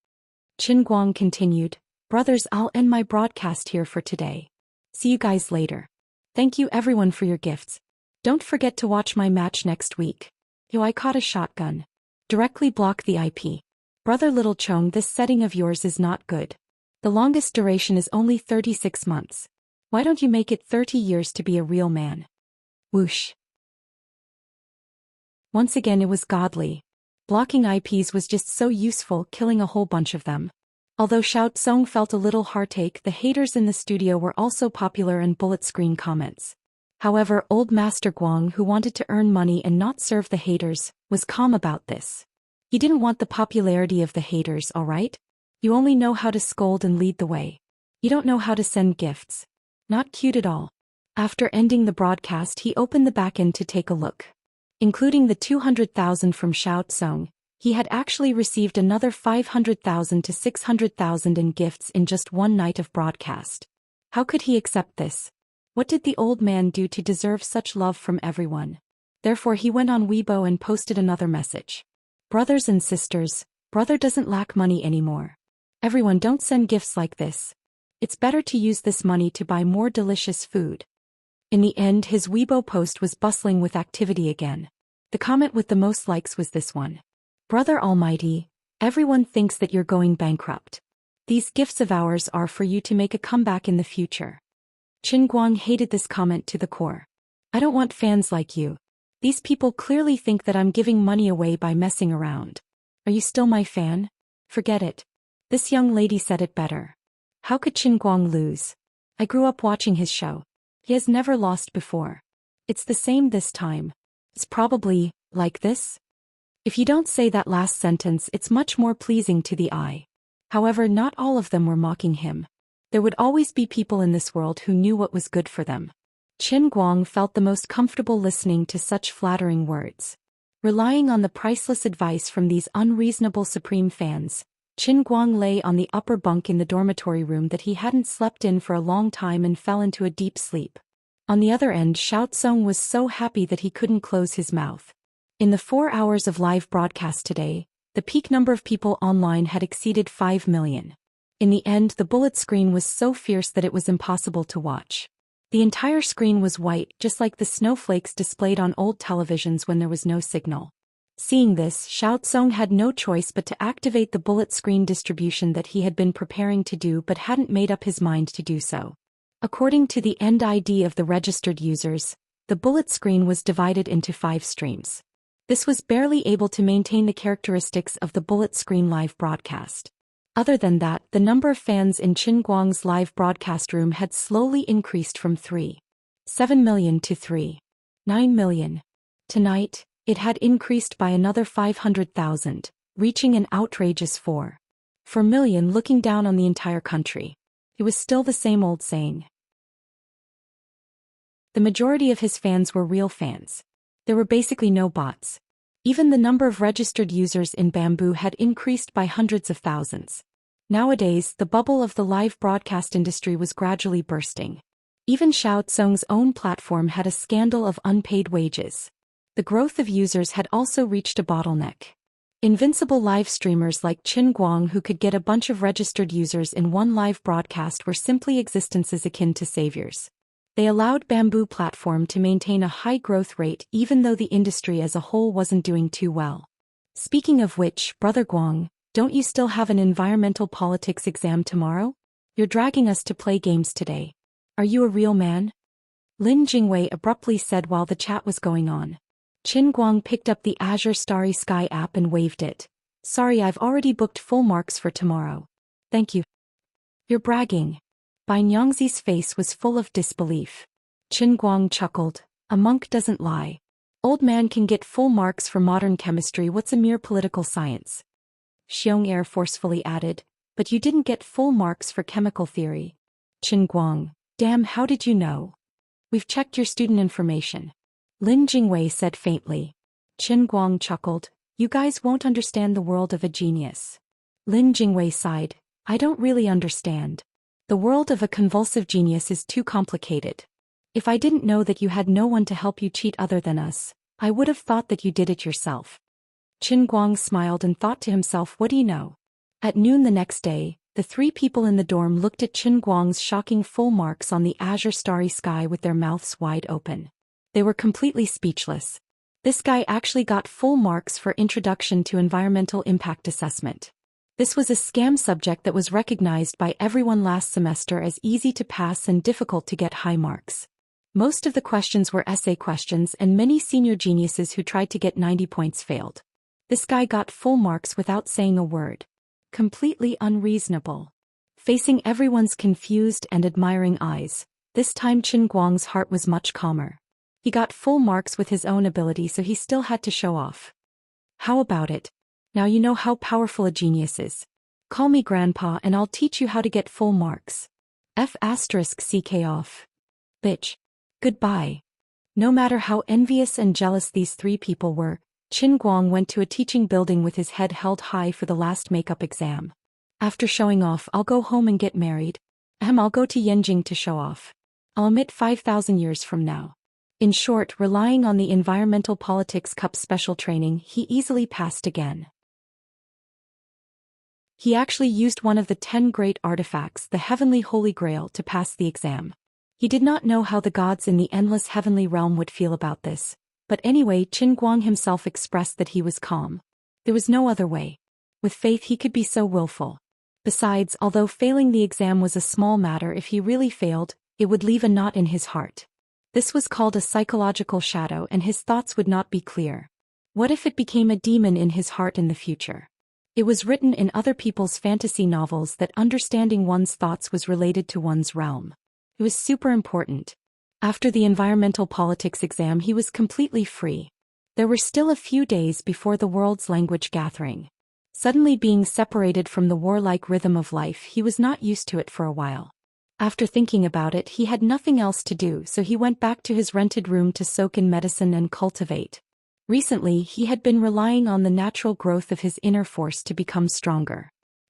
Qin Guang continued, brothers, I'll end my broadcast here for today. See you guys later. Thank you everyone for your gifts. Don't forget to watch my match next week. Yo, I caught a shotgun. Directly block the IP. Brother Little Chong, this setting of yours is not good. The longest duration is only 36 months. Why don't you make it 30 years to be a real man? Whoosh. Once again it was godly. Blocking IPs was just so useful, killing a whole bunch of them. Although Xiao Tsong felt a little heartache, the haters in the studio were also popular and bullet screen comments. However, old Master Guang, who wanted to earn money and not serve the haters, was calm about this. He didn't want the popularity of the haters, alright? You only know how to scold and lead the way. You don't know how to send gifts. Not cute at all. After ending the broadcast, he opened the backend to take a look. Including the 200,000 from Xiao Tsong, he had actually received another 500,000 to 600,000 in gifts in just one night of broadcast. How could he accept this? What did the old man do to deserve such love from everyone? Therefore he went on Weibo and posted another message. Brothers and sisters, brother doesn't lack money anymore. Everyone, don't send gifts like this. It's better to use this money to buy more delicious food. In the end, his Weibo post was bustling with activity again. The comment with the most likes was this one. Brother Almighty, everyone thinks that you're going bankrupt. These gifts of ours are for you to make a comeback in the future. Qin Guang hated this comment to the core. I don't want fans like you. These people clearly think that I'm giving money away by messing around. Are you still my fan? Forget it. This young lady said it better. How could Qin Guang lose? I grew up watching his show. He has never lost before. It's the same this time. It's probably like this. If you don't say that last sentence, it's much more pleasing to the eye. However, not all of them were mocking him. There would always be people in this world who knew what was good for them. Qin Guang felt the most comfortable listening to such flattering words. Relying on the priceless advice from these unreasonable supreme fans, Qin Guang lay on the upper bunk in the dormitory room that he hadn't slept in for a long time and fell into a deep sleep. On the other end, Xiao Tsong was so happy that he couldn't close his mouth. In the 4 hours of live broadcast today, the peak number of people online had exceeded 5 million. In the end, the bullet screen was so fierce that it was impossible to watch. The entire screen was white, just like the snowflakes displayed on old televisions when there was no signal. Seeing this, Xiao Tsong had no choice but to activate the bullet screen distribution that he had been preparing to do but hadn't made up his mind to do so. According to the end ID of the registered users, the bullet screen was divided into 5 streams. This was barely able to maintain the characteristics of the bullet screen live broadcast. Other than that, the number of fans in Qin Guang's live broadcast room had slowly increased from 3.7 million to 3.9 million. Tonight, it had increased by another 500,000, reaching an outrageous 4 million, looking down on the entire country. It was still the same old saying. The majority of his fans were real fans. There were basically no bots. Even the number of registered users in Bamboo had increased by hundreds of thousands. Nowadays, the bubble of the live broadcast industry was gradually bursting. Even Xiao Tsong's own platform had a scandal of unpaid wages. The growth of users had also reached a bottleneck. Invincible live streamers like Qin Guang, who could get a bunch of registered users in one live broadcast, were simply existences akin to saviors. They allowed Bamboo platform to maintain a high growth rate even though the industry as a whole wasn't doing too well. Speaking of which, Brother Guang, don't you still have an environmental politics exam tomorrow? You're dragging us to play games today. Are you a real man? Lin Jingwei abruptly said while the chat was going on. Qin Guang picked up the Azure Starry Sky app and waved it. Sorry, I've already booked full marks for tomorrow. Thank you. You're bragging. Bai Nyangzi's face was full of disbelief. Qin Guang chuckled. A monk doesn't lie. Old man can get full marks for modern chemistry. What's a mere political science? Xianxia forcefully added. But you didn't get full marks for chemical theory. Qin Guang. Damn, how did you know? We've checked your student information. Lin Jingwei said faintly. Qin Guang chuckled. You guys won't understand the world of a genius. Lin Jingwei sighed. I don't really understand. The world of a convulsive genius is too complicated. If I didn't know that you had no one to help you cheat other than us, I would have thought that you did it yourself. Qin Guang smiled and thought to himself, what do you know? At noon the next day, the three people in the dorm looked at Qin Guang's shocking full marks on the azure starry sky with their mouths wide open. They were completely speechless. This guy actually got full marks for Introduction to Environmental Impact Assessment. This was a scam subject that was recognized by everyone last semester as easy to pass and difficult to get high marks. Most of the questions were essay questions and many senior geniuses who tried to get 90 points failed. This guy got full marks without saying a word. Completely unreasonable. Facing everyone's confused and admiring eyes, this time Qin Guang's heart was much calmer. He got full marks with his own ability, so he still had to show off. How about it? Now you know how powerful a genius is. Call me grandpa and I'll teach you how to get full marks. F***ck off. Bitch. Goodbye. No matter how envious and jealous these three people were, Qin Guang went to a teaching building with his head held high for the last makeup exam. After showing off, I'll go home and get married. I'll go to Yanjing to show off. I'll emit 5,000 years from now. In short, relying on the Environmental Politics Cup special training, he easily passed again. He actually used one of the 10 great artifacts, the Heavenly Holy Grail, to pass the exam. He did not know how the gods in the endless heavenly realm would feel about this, but anyway, Qin Guang himself expressed that he was calm. There was no other way. With faith he could be so willful. Besides, although failing the exam was a small matter, if he really failed, it would leave a knot in his heart. This was called a psychological shadow, and his thoughts would not be clear. What if it became a demon in his heart in the future? It was written in other people's fantasy novels that understanding one's thoughts was related to one's realm. It was super important. After the environmental politics exam, he was completely free. There were still a few days before the world's language gathering. Suddenly being separated from the warlike rhythm of life, he was not used to it for a while. After thinking about it, he had nothing else to do, so he went back to his rented room to soak in medicine and cultivate. Recently, he had been relying on the natural growth of his inner force to become stronger.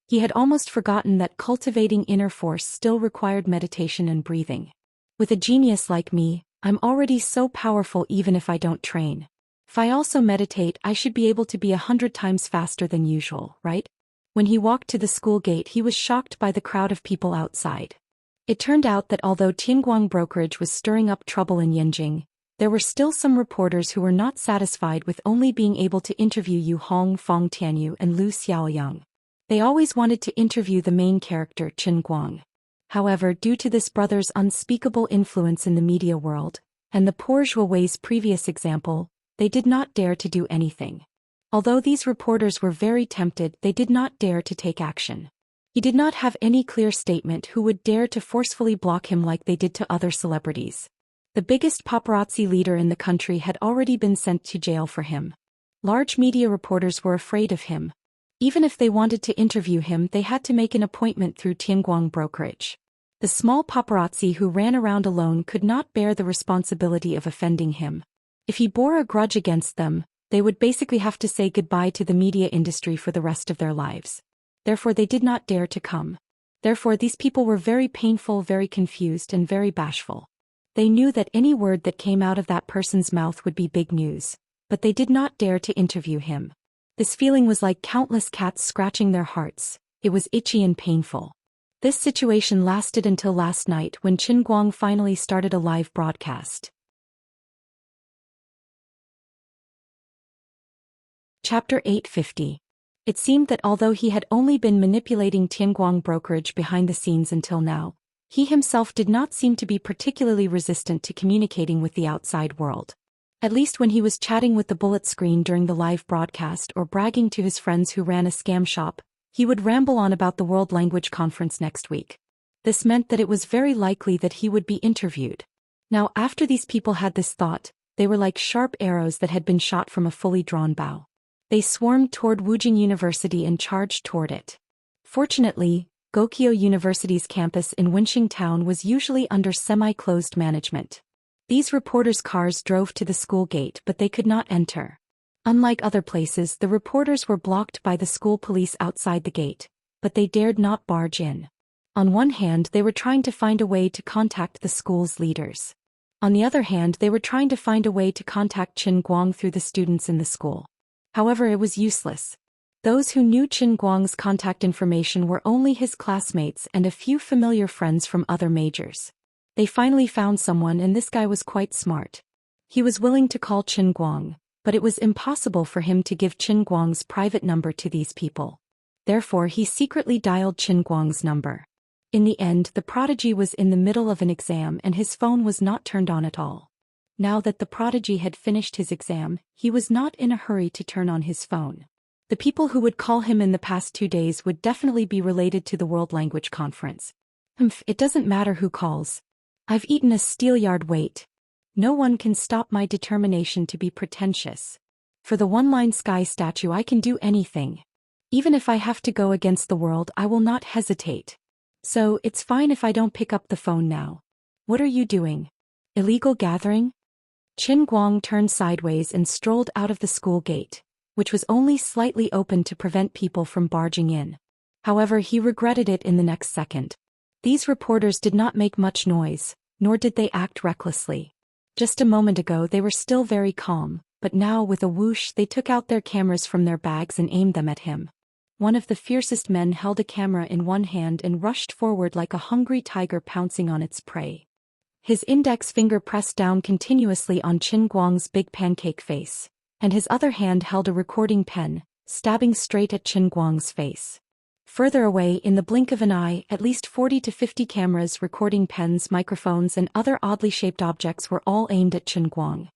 He had almost forgotten that cultivating inner force still required meditation and breathing. With a genius like me, I'm already so powerful even if I don't train. If I also meditate, I should be able to be 100 times faster than usual, right? When he walked to the school gate, he was shocked by the crowd of people outside. It turned out that although Tianguang brokerage was stirring up trouble in Yanjing, there were still some reporters who were not satisfied with only being able to interview Yu Hong, Fong Tianyu, and Lu Xiaoyang. They always wanted to interview the main character, Qin Guang. However, due to this brother's unspeakable influence in the media world, and the poor Zhuowei's previous example, they did not dare to do anything. Although these reporters were very tempted, they did not dare to take action. He did not have any clear statement who would dare to forcefully block him like they did to other celebrities. The biggest paparazzi leader in the country had already been sent to jail for him. Large media reporters were afraid of him. Even if they wanted to interview him, they had to make an appointment through Tianguang brokerage. The small paparazzi who ran around alone could not bear the responsibility of offending him. If he bore a grudge against them, they would basically have to say goodbye to the media industry for the rest of their lives. Therefore they did not dare to come. Therefore these people were very painful, very confused, and very bashful. They knew that any word that came out of that person's mouth would be big news, but they did not dare to interview him. This feeling was like countless cats scratching their hearts. It was itchy and painful. This situation lasted until last night when Qin Guang finally started a live broadcast. Chapter 850. It seemed that although he had only been manipulating Tianguang brokerage behind the scenes until now, he himself did not seem to be particularly resistant to communicating with the outside world. At least when he was chatting with the bullet screen during the live broadcast or bragging to his friends who ran a scam shop, he would ramble on about the World Language Conference next week. This meant that it was very likely that he would be interviewed. Now after these people had this thought, they were like sharp arrows that had been shot from a fully drawn bow. They swarmed toward Wujing University and charged toward it. Fortunately, Gokyo University's campus in Winxing Town was usually under semi-closed management. These reporters' cars drove to the school gate but they could not enter. Unlike other places, the reporters were blocked by the school police outside the gate, but they dared not barge in. On one hand, they were trying to find a way to contact the school's leaders. On the other hand, they were trying to find a way to contact Qin Guang through the students in the school. However, it was useless. Those who knew Qin Guang's contact information were only his classmates and a few familiar friends from other majors. They finally found someone, and this guy was quite smart. He was willing to call Qin Guang, but it was impossible for him to give Qin Guang's private number to these people. Therefore, he secretly dialed Qin Guang's number. In the end, the prodigy was in the middle of an exam and his phone was not turned on at all. Now that the prodigy had finished his exam, he was not in a hurry to turn on his phone. The people who would call him in the past 2 days would definitely be related to the World Language Conference. It doesn't matter who calls. I've eaten a steelyard weight. No one can stop my determination to be pretentious. For the one-line sky statue, I can do anything. Even if I have to go against the world, I will not hesitate. So, it's fine if I don't pick up the phone now. What are you doing? Illegal gathering? Qin Guang turned sideways and strolled out of the school gate, which was only slightly open to prevent people from barging in. However, he regretted it in the next second. These reporters did not make much noise, nor did they act recklessly. Just a moment ago they were still very calm, but now with a whoosh they took out their cameras from their bags and aimed them at him. One of the fiercest men held a camera in one hand and rushed forward like a hungry tiger pouncing on its prey. His index finger pressed down continuously on Qin Guang's big pancake face, and his other hand held a recording pen, stabbing straight at Qin Guang's face. Further away, in the blink of an eye, at least 40 to 50 cameras, recording pens, microphones and other oddly shaped objects were all aimed at Qin Guang.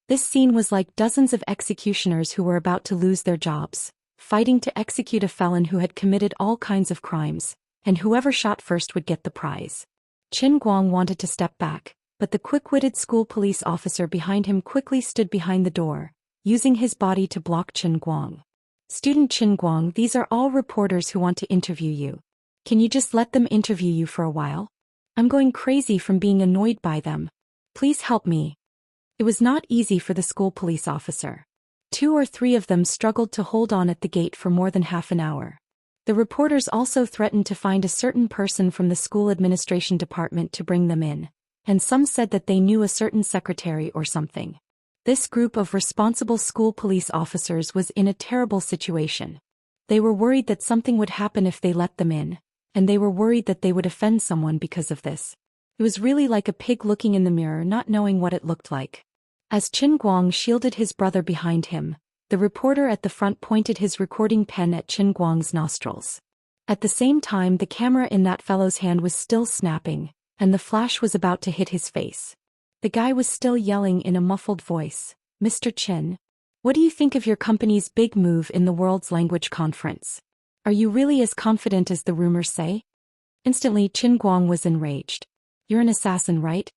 This scene was like dozens of executioners who were about to lose their jobs, fighting to execute a felon who had committed all kinds of crimes, and whoever shot first would get the prize. Qin Guang wanted to step back, but the quick-witted school police officer behind him quickly stood behind the door, using his body to block Qin Guang. "Student Qin Guang, these are all reporters who want to interview you. Can you just let them interview you for a while? I'm going crazy from being annoyed by them. Please help me." It was not easy for the school police officer. 2 or 3 of them struggled to hold on at the gate for more than half an hour. The reporters also threatened to find a certain person from the school administration department to bring them in, and some said that they knew a certain secretary or something. This group of responsible school police officers was in a terrible situation. They were worried that something would happen if they let them in, and they were worried that they would offend someone because of this. It was really like a pig looking in the mirror, not knowing what it looked like. As Qin Guang shielded his brother behind him, the reporter at the front pointed his recording pen at Qin Guang's nostrils. At the same time, the camera in that fellow's hand was still snapping, and the flash was about to hit his face. The guy was still yelling in a muffled voice, "Mr. Qin, what do you think of your company's big move in the World's Language Conference? Are you really as confident as the rumors say?" Instantly, Qin Guang was enraged. "You're an assassin, right?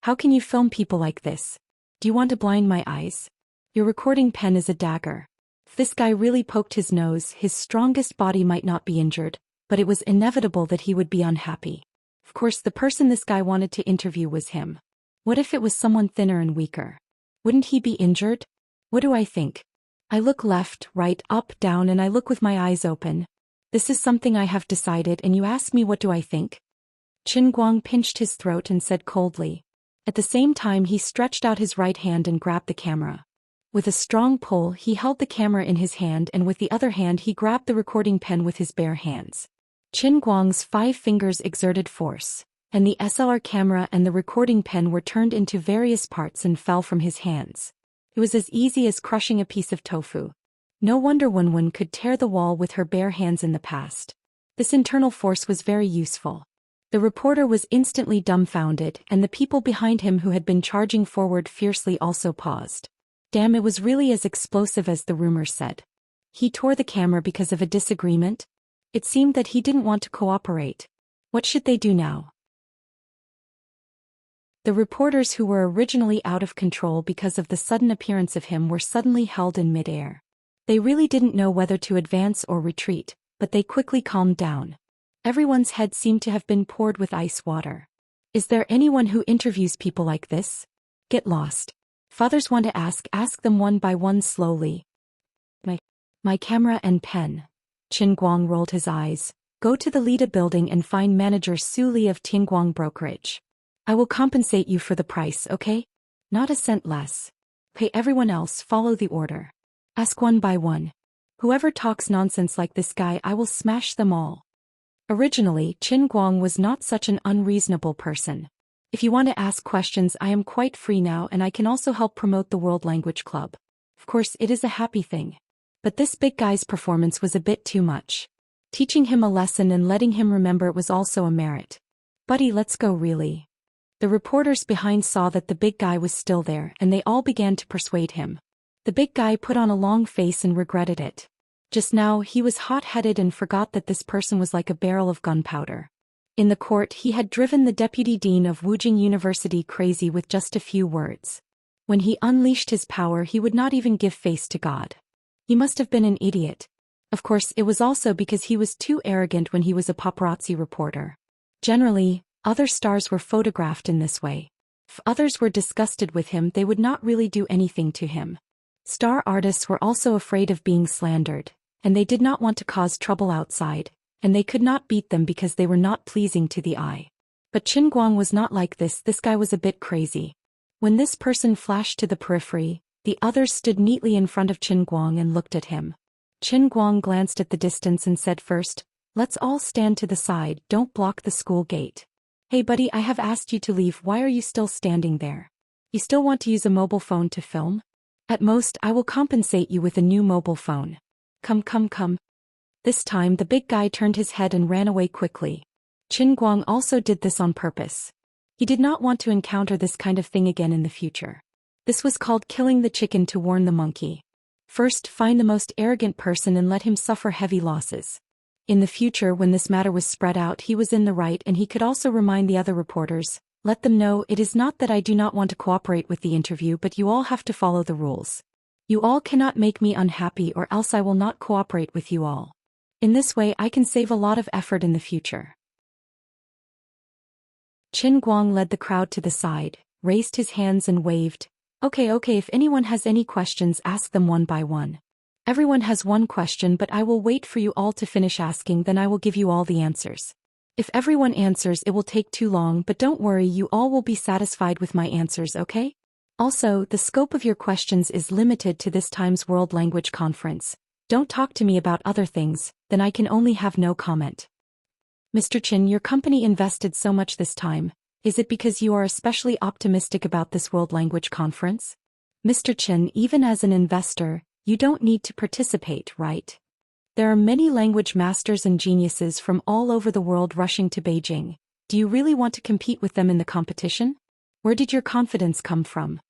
How can you film people like this? Do you want to blind my eyes? Your recording pen is a dagger." If this guy really poked his nose, his strongest body might not be injured, but it was inevitable that he would be unhappy. Of course, the person this guy wanted to interview was him. What if it was someone thinner and weaker? Wouldn't he be injured? What do I think? I look left, right, up, down, and I look with my eyes open. This is something I have decided, and you ask me what do I think? Qin Guang pinched his throat and said coldly. At the same time, he stretched out his right hand and grabbed the camera. With a strong pull, he held the camera in his hand, and with the other hand he grabbed the recording pen with his bare hands. Qin Guang's 5 fingers exerted force, and the SLR camera and the recording pen were turned into various parts and fell from his hands. It was as easy as crushing a piece of tofu. No wonder Wenwen could tear the wall with her bare hands in the past. This internal force was very useful. The reporter was instantly dumbfounded, and the people behind him who had been charging forward fiercely also paused. Damn, it was really as explosive as the rumors said. He tore the camera because of a disagreement? It seemed that he didn't want to cooperate. What should they do now? The reporters who were originally out of control because of the sudden appearance of him were suddenly held in midair. They really didn't know whether to advance or retreat, but they quickly calmed down. Everyone's head seemed to have been poured with ice water. Is there anyone who interviews people like this? Get lost. Fathers want to ask them one by one slowly. My camera and pen. Qin Guang rolled his eyes. Go to the Lida building and find manager Su Li of Tianguang Brokerage. I will compensate you for the price, okay? Not a cent less. Pay everyone else, follow the order. Ask one by one. Whoever talks nonsense like this guy, I will smash them all. Originally, Qin Guang was not such an unreasonable person. If you want to ask questions, I am quite free now, and I can also help promote the World Language Club. Of course, it is a happy thing. But this big guy's performance was a bit too much. Teaching him a lesson and letting him remember it was also a merit. Buddy, let's go really. The reporters behind saw that the big guy was still there, and they all began to persuade him. The big guy put on a long face and regretted it. Just now he was hot-headed and forgot that this person was like a barrel of gunpowder. In the court he had driven the deputy dean of Wujing University crazy with just a few words. When he unleashed his power he would not even give face to God. He must have been an idiot. Of course it was also because he was too arrogant when he was a paparazzi reporter. Generally, other stars were photographed in this way. If others were disgusted with him they would not really do anything to him. Star artists were also afraid of being slandered, and they did not want to cause trouble outside, and they could not beat them because they were not pleasing to the eye. But Qin Guang was not like this guy was a bit crazy. When this person flashed to the periphery, the others stood neatly in front of Qin Guang and looked at him. Qin Guang glanced at the distance and said first, let's all stand to the side, don't block the school gate. Hey buddy, I have asked you to leave, why are you still standing there? You still want to use a mobile phone to film? At most, I will compensate you with a new mobile phone. Come. This time the big guy turned his head and ran away quickly. Qin Guang also did this on purpose. He did not want to encounter this kind of thing again in the future. This was called killing the chicken to warn the monkey. First, find the most arrogant person and let him suffer heavy losses. In the future, when this matter was spread out, he was in the right, and he could also remind the other reporters, let them know it is not that I do not want to cooperate with the interview, but you all have to follow the rules. You all cannot make me unhappy or else I will not cooperate with you all. In this way I can save a lot of effort in the future. Qin Guang led the crowd to the side, raised his hands and waved. Okay, if anyone has any questions, ask them one by one. Everyone has one question, but I will wait for you all to finish asking, then I will give you all the answers. If everyone answers, it will take too long, but don't worry, you all will be satisfied with my answers, okay? Also, the scope of your questions is limited to this time's World Language Conference. Don't talk to me about other things, then I can only have no comment. Mr. Qin, your company invested so much this time. Is it because you are especially optimistic about this World Language Conference? Mr. Qin, even as an investor, you don't need to participate, right? There are many language masters and geniuses from all over the world rushing to Beijing. Do you really want to compete with them in the competition? Where did your confidence come from?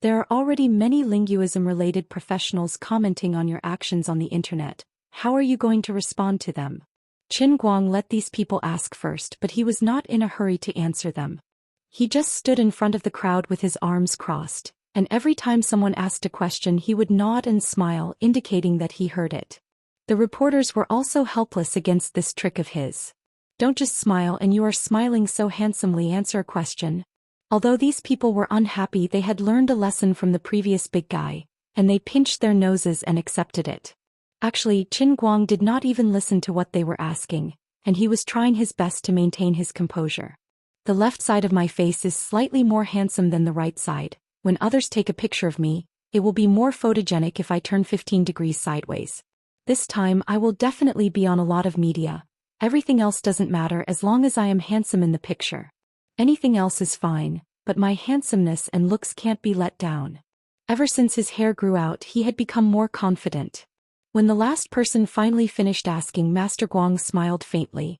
There are already many linguism-related professionals commenting on your actions on the internet. How are you going to respond to them? Qin Guang let these people ask first, but he was not in a hurry to answer them. He just stood in front of the crowd with his arms crossed, and every time someone asked a question he would nod and smile, indicating that he heard it. The reporters were also helpless against this trick of his. Don't just smile, and you are smiling so handsomely, answer a question. Although these people were unhappy, they had learned a lesson from the previous big guy, and they pinched their noses and accepted it. Actually, Qin Guang did not even listen to what they were asking, and he was trying his best to maintain his composure. The left side of my face is slightly more handsome than the right side. When others take a picture of me, it will be more photogenic if I turn 15 degrees sideways. This time I will definitely be on a lot of media. Everything else doesn't matter as long as I am handsome in the picture. Anything else is fine, but my handsomeness and looks can't be let down. Ever since his hair grew out, he had become more confident. When the last person finally finished asking, Master Guang smiled faintly.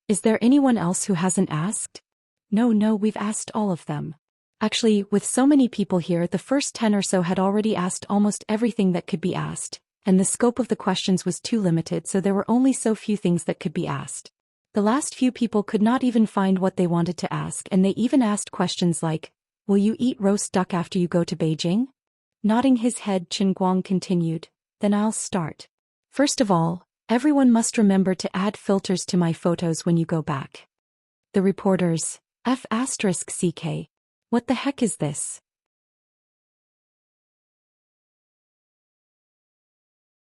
Is there anyone else who hasn't asked? No, we've asked all of them. Actually, with so many people here, the first 10 or so had already asked almost everything that could be asked, and the scope of the questions was too limited, so there were only so few things that could be asked. The last few people could not even find what they wanted to ask, and they even asked questions like, "Will you eat roast duck after you go to Beijing?" Nodding his head, Qin Guang continued, "Then I'll start. First of all, everyone must remember to add filters to my photos when you go back." The reporters, F***CK. What the heck is this?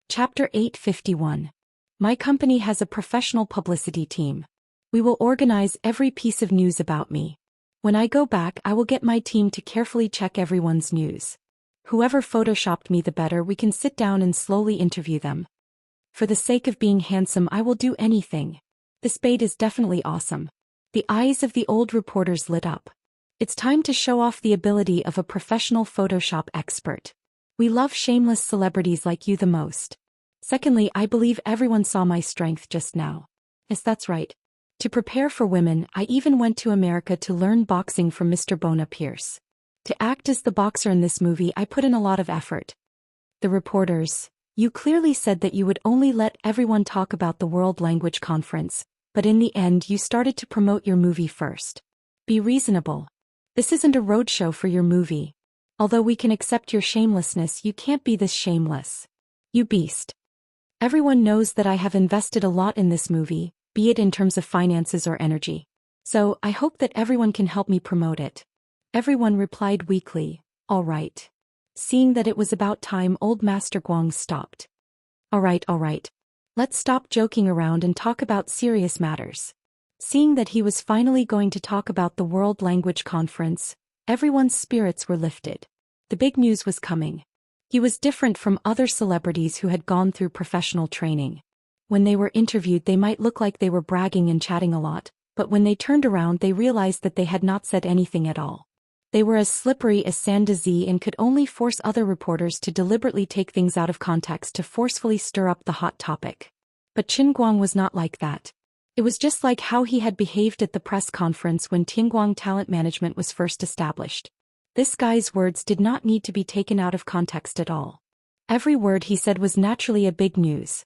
Chapter 851. My company has a professional publicity team. We will organize every piece of news about me. When I go back, I will get my team to carefully check everyone's news. Whoever photoshopped me, the better we can sit down and slowly interview them. For the sake of being handsome, I will do anything. This bait is definitely awesome. The eyes of the old reporters lit up. It's time to show off the ability of a professional Photoshop expert. We love shameless celebrities like you the most. Secondly, I believe everyone saw my strength just now. Yes, that's right. To prepare for women, I even went to America to learn boxing from Mr. Bona Pierce. To act as the boxer in this movie, I put in a lot of effort. The reporters, you clearly said that you would only let everyone talk about the World Language Conference, but in the end you started to promote your movie first. Be reasonable. This isn't a roadshow for your movie. Although we can accept your shamelessness, you can't be this shameless. You beast. Everyone knows that I have invested a lot in this movie, be it in terms of finances or energy. So, I hope that everyone can help me promote it. Everyone replied weakly, all right. Seeing that it was about time, old Master Guang stopped. All right. Let's stop joking around and talk about serious matters. Seeing that he was finally going to talk about the World Language Conference, everyone's spirits were lifted. The big news was coming. He was different from other celebrities who had gone through professional training. When they were interviewed, they might look like they were bragging and chatting a lot, but when they turned around, they realized that they had not said anything at all. They were as slippery as sand and could only force other reporters to deliberately take things out of context to forcefully stir up the hot topic. But Qin Guang was not like that. It was just like how he had behaved at the press conference when Tianguang Talent Management was first established. This guy's words did not need to be taken out of context at all. Every word he said was naturally a big news.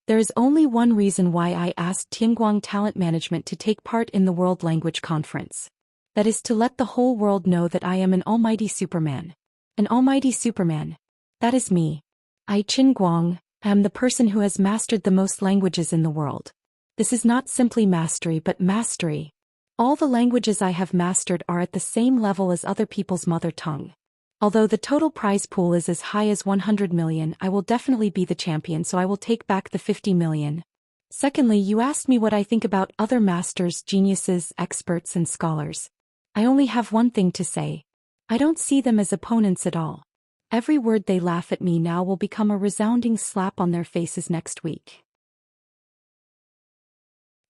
There is only one reason why I asked Tianguang Talent Management to take part in the World Language Conference. That is to let the whole world know that I am an almighty Superman. An almighty Superman. That is me. I, Qin Guang, am the person who has mastered the most languages in the world. This is not simply mastery but mastery. All the languages I have mastered are at the same level as other people's mother tongue. Although the total prize pool is as high as 100 million, I will definitely be the champion, so I will take back the 50 million. Secondly, you asked me what I think about other masters, geniuses, experts and scholars. I only have one thing to say. I don't see them as opponents at all. Every word they laugh at me now will become a resounding slap on their faces next week.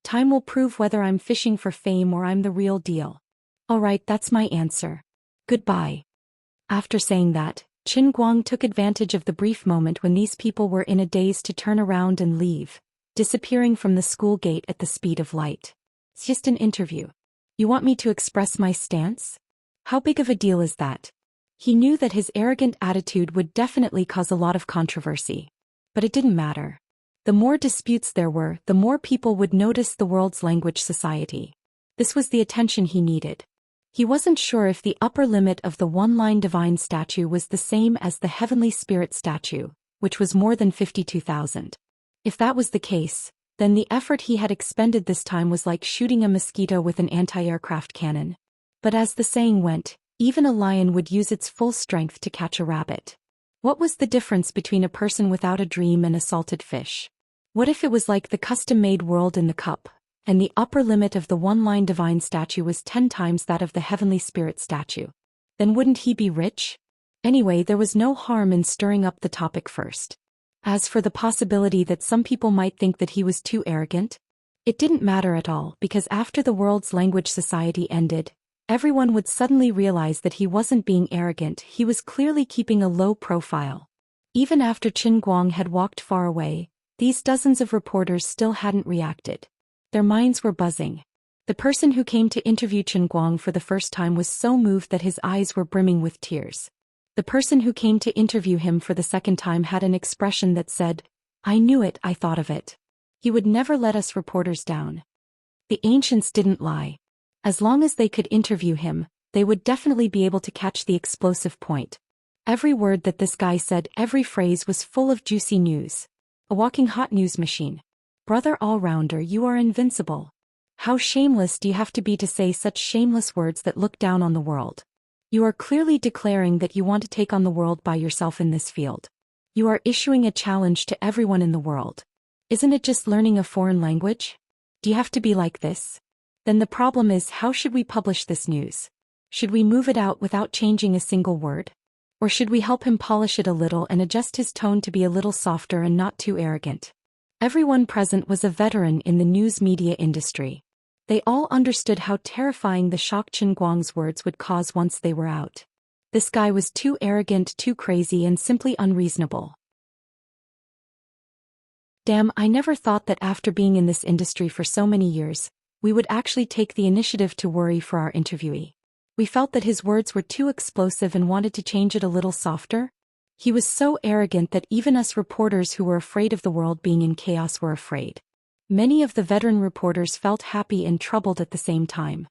Time will prove whether I'm fishing for fame or I'm the real deal. Alright, that's my answer. Goodbye. After saying that, Qin Guang took advantage of the brief moment when these people were in a daze to turn around and leave, disappearing from the school gate at the speed of light. It's just an interview. You want me to express my stance? How big of a deal is that? He knew that his arrogant attitude would definitely cause a lot of controversy. But it didn't matter. The more disputes there were, the more people would notice the world's language society. This was the attention he needed. He wasn't sure if the upper limit of the one-line divine statue was the same as the heavenly spirit statue, which was more than 52,000. If that was the case, then the effort he had expended this time was like shooting a mosquito with an anti-aircraft cannon. But as the saying went, even a lion would use its full strength to catch a rabbit. What was the difference between a person without a dream and a salted fish? What if it was like the custom-made world in the cup, and the upper limit of the one-line divine statue was 10 times that of the heavenly spirit statue? Then wouldn't he be rich? Anyway, there was no harm in stirring up the topic first. As for the possibility that some people might think that he was too arrogant, it didn't matter at all, because after the World's Language Society ended, everyone would suddenly realize that he wasn't being arrogant, he was clearly keeping a low profile. Even after Qin Guang had walked far away, these dozens of reporters still hadn't reacted. Their minds were buzzing. The person who came to interview Qin Guang for the first time was so moved that his eyes were brimming with tears. The person who came to interview him for the second time had an expression that said, "I knew it, I thought of it. He would never let us reporters down." The ancients didn't lie. As long as they could interview him, they would definitely be able to catch the explosive point. Every word that this guy said, every phrase was full of juicy news. A walking hot news machine. Brother all-rounder, you are invincible. How shameless do you have to be to say such shameless words that look down on the world? You are clearly declaring that you want to take on the world by yourself in this field. You are issuing a challenge to everyone in the world. Isn't it just learning a foreign language? Do you have to be like this? Then the problem is, how should we publish this news? Should we move it out without changing a single word? Or should we help him polish it a little and adjust his tone to be a little softer and not too arrogant? Everyone present was a veteran in the news media industry. They all understood how terrifying the shock Qin Guang's words would cause once they were out. This guy was too arrogant, too crazy, and simply unreasonable. Damn, I never thought that after being in this industry for so many years, we would actually take the initiative to worry for our interviewee. We felt that his words were too explosive and wanted to change it a little softer. He was so arrogant that even us reporters who were afraid of the world being in chaos were afraid. Many of the veteran reporters felt happy and troubled at the same time.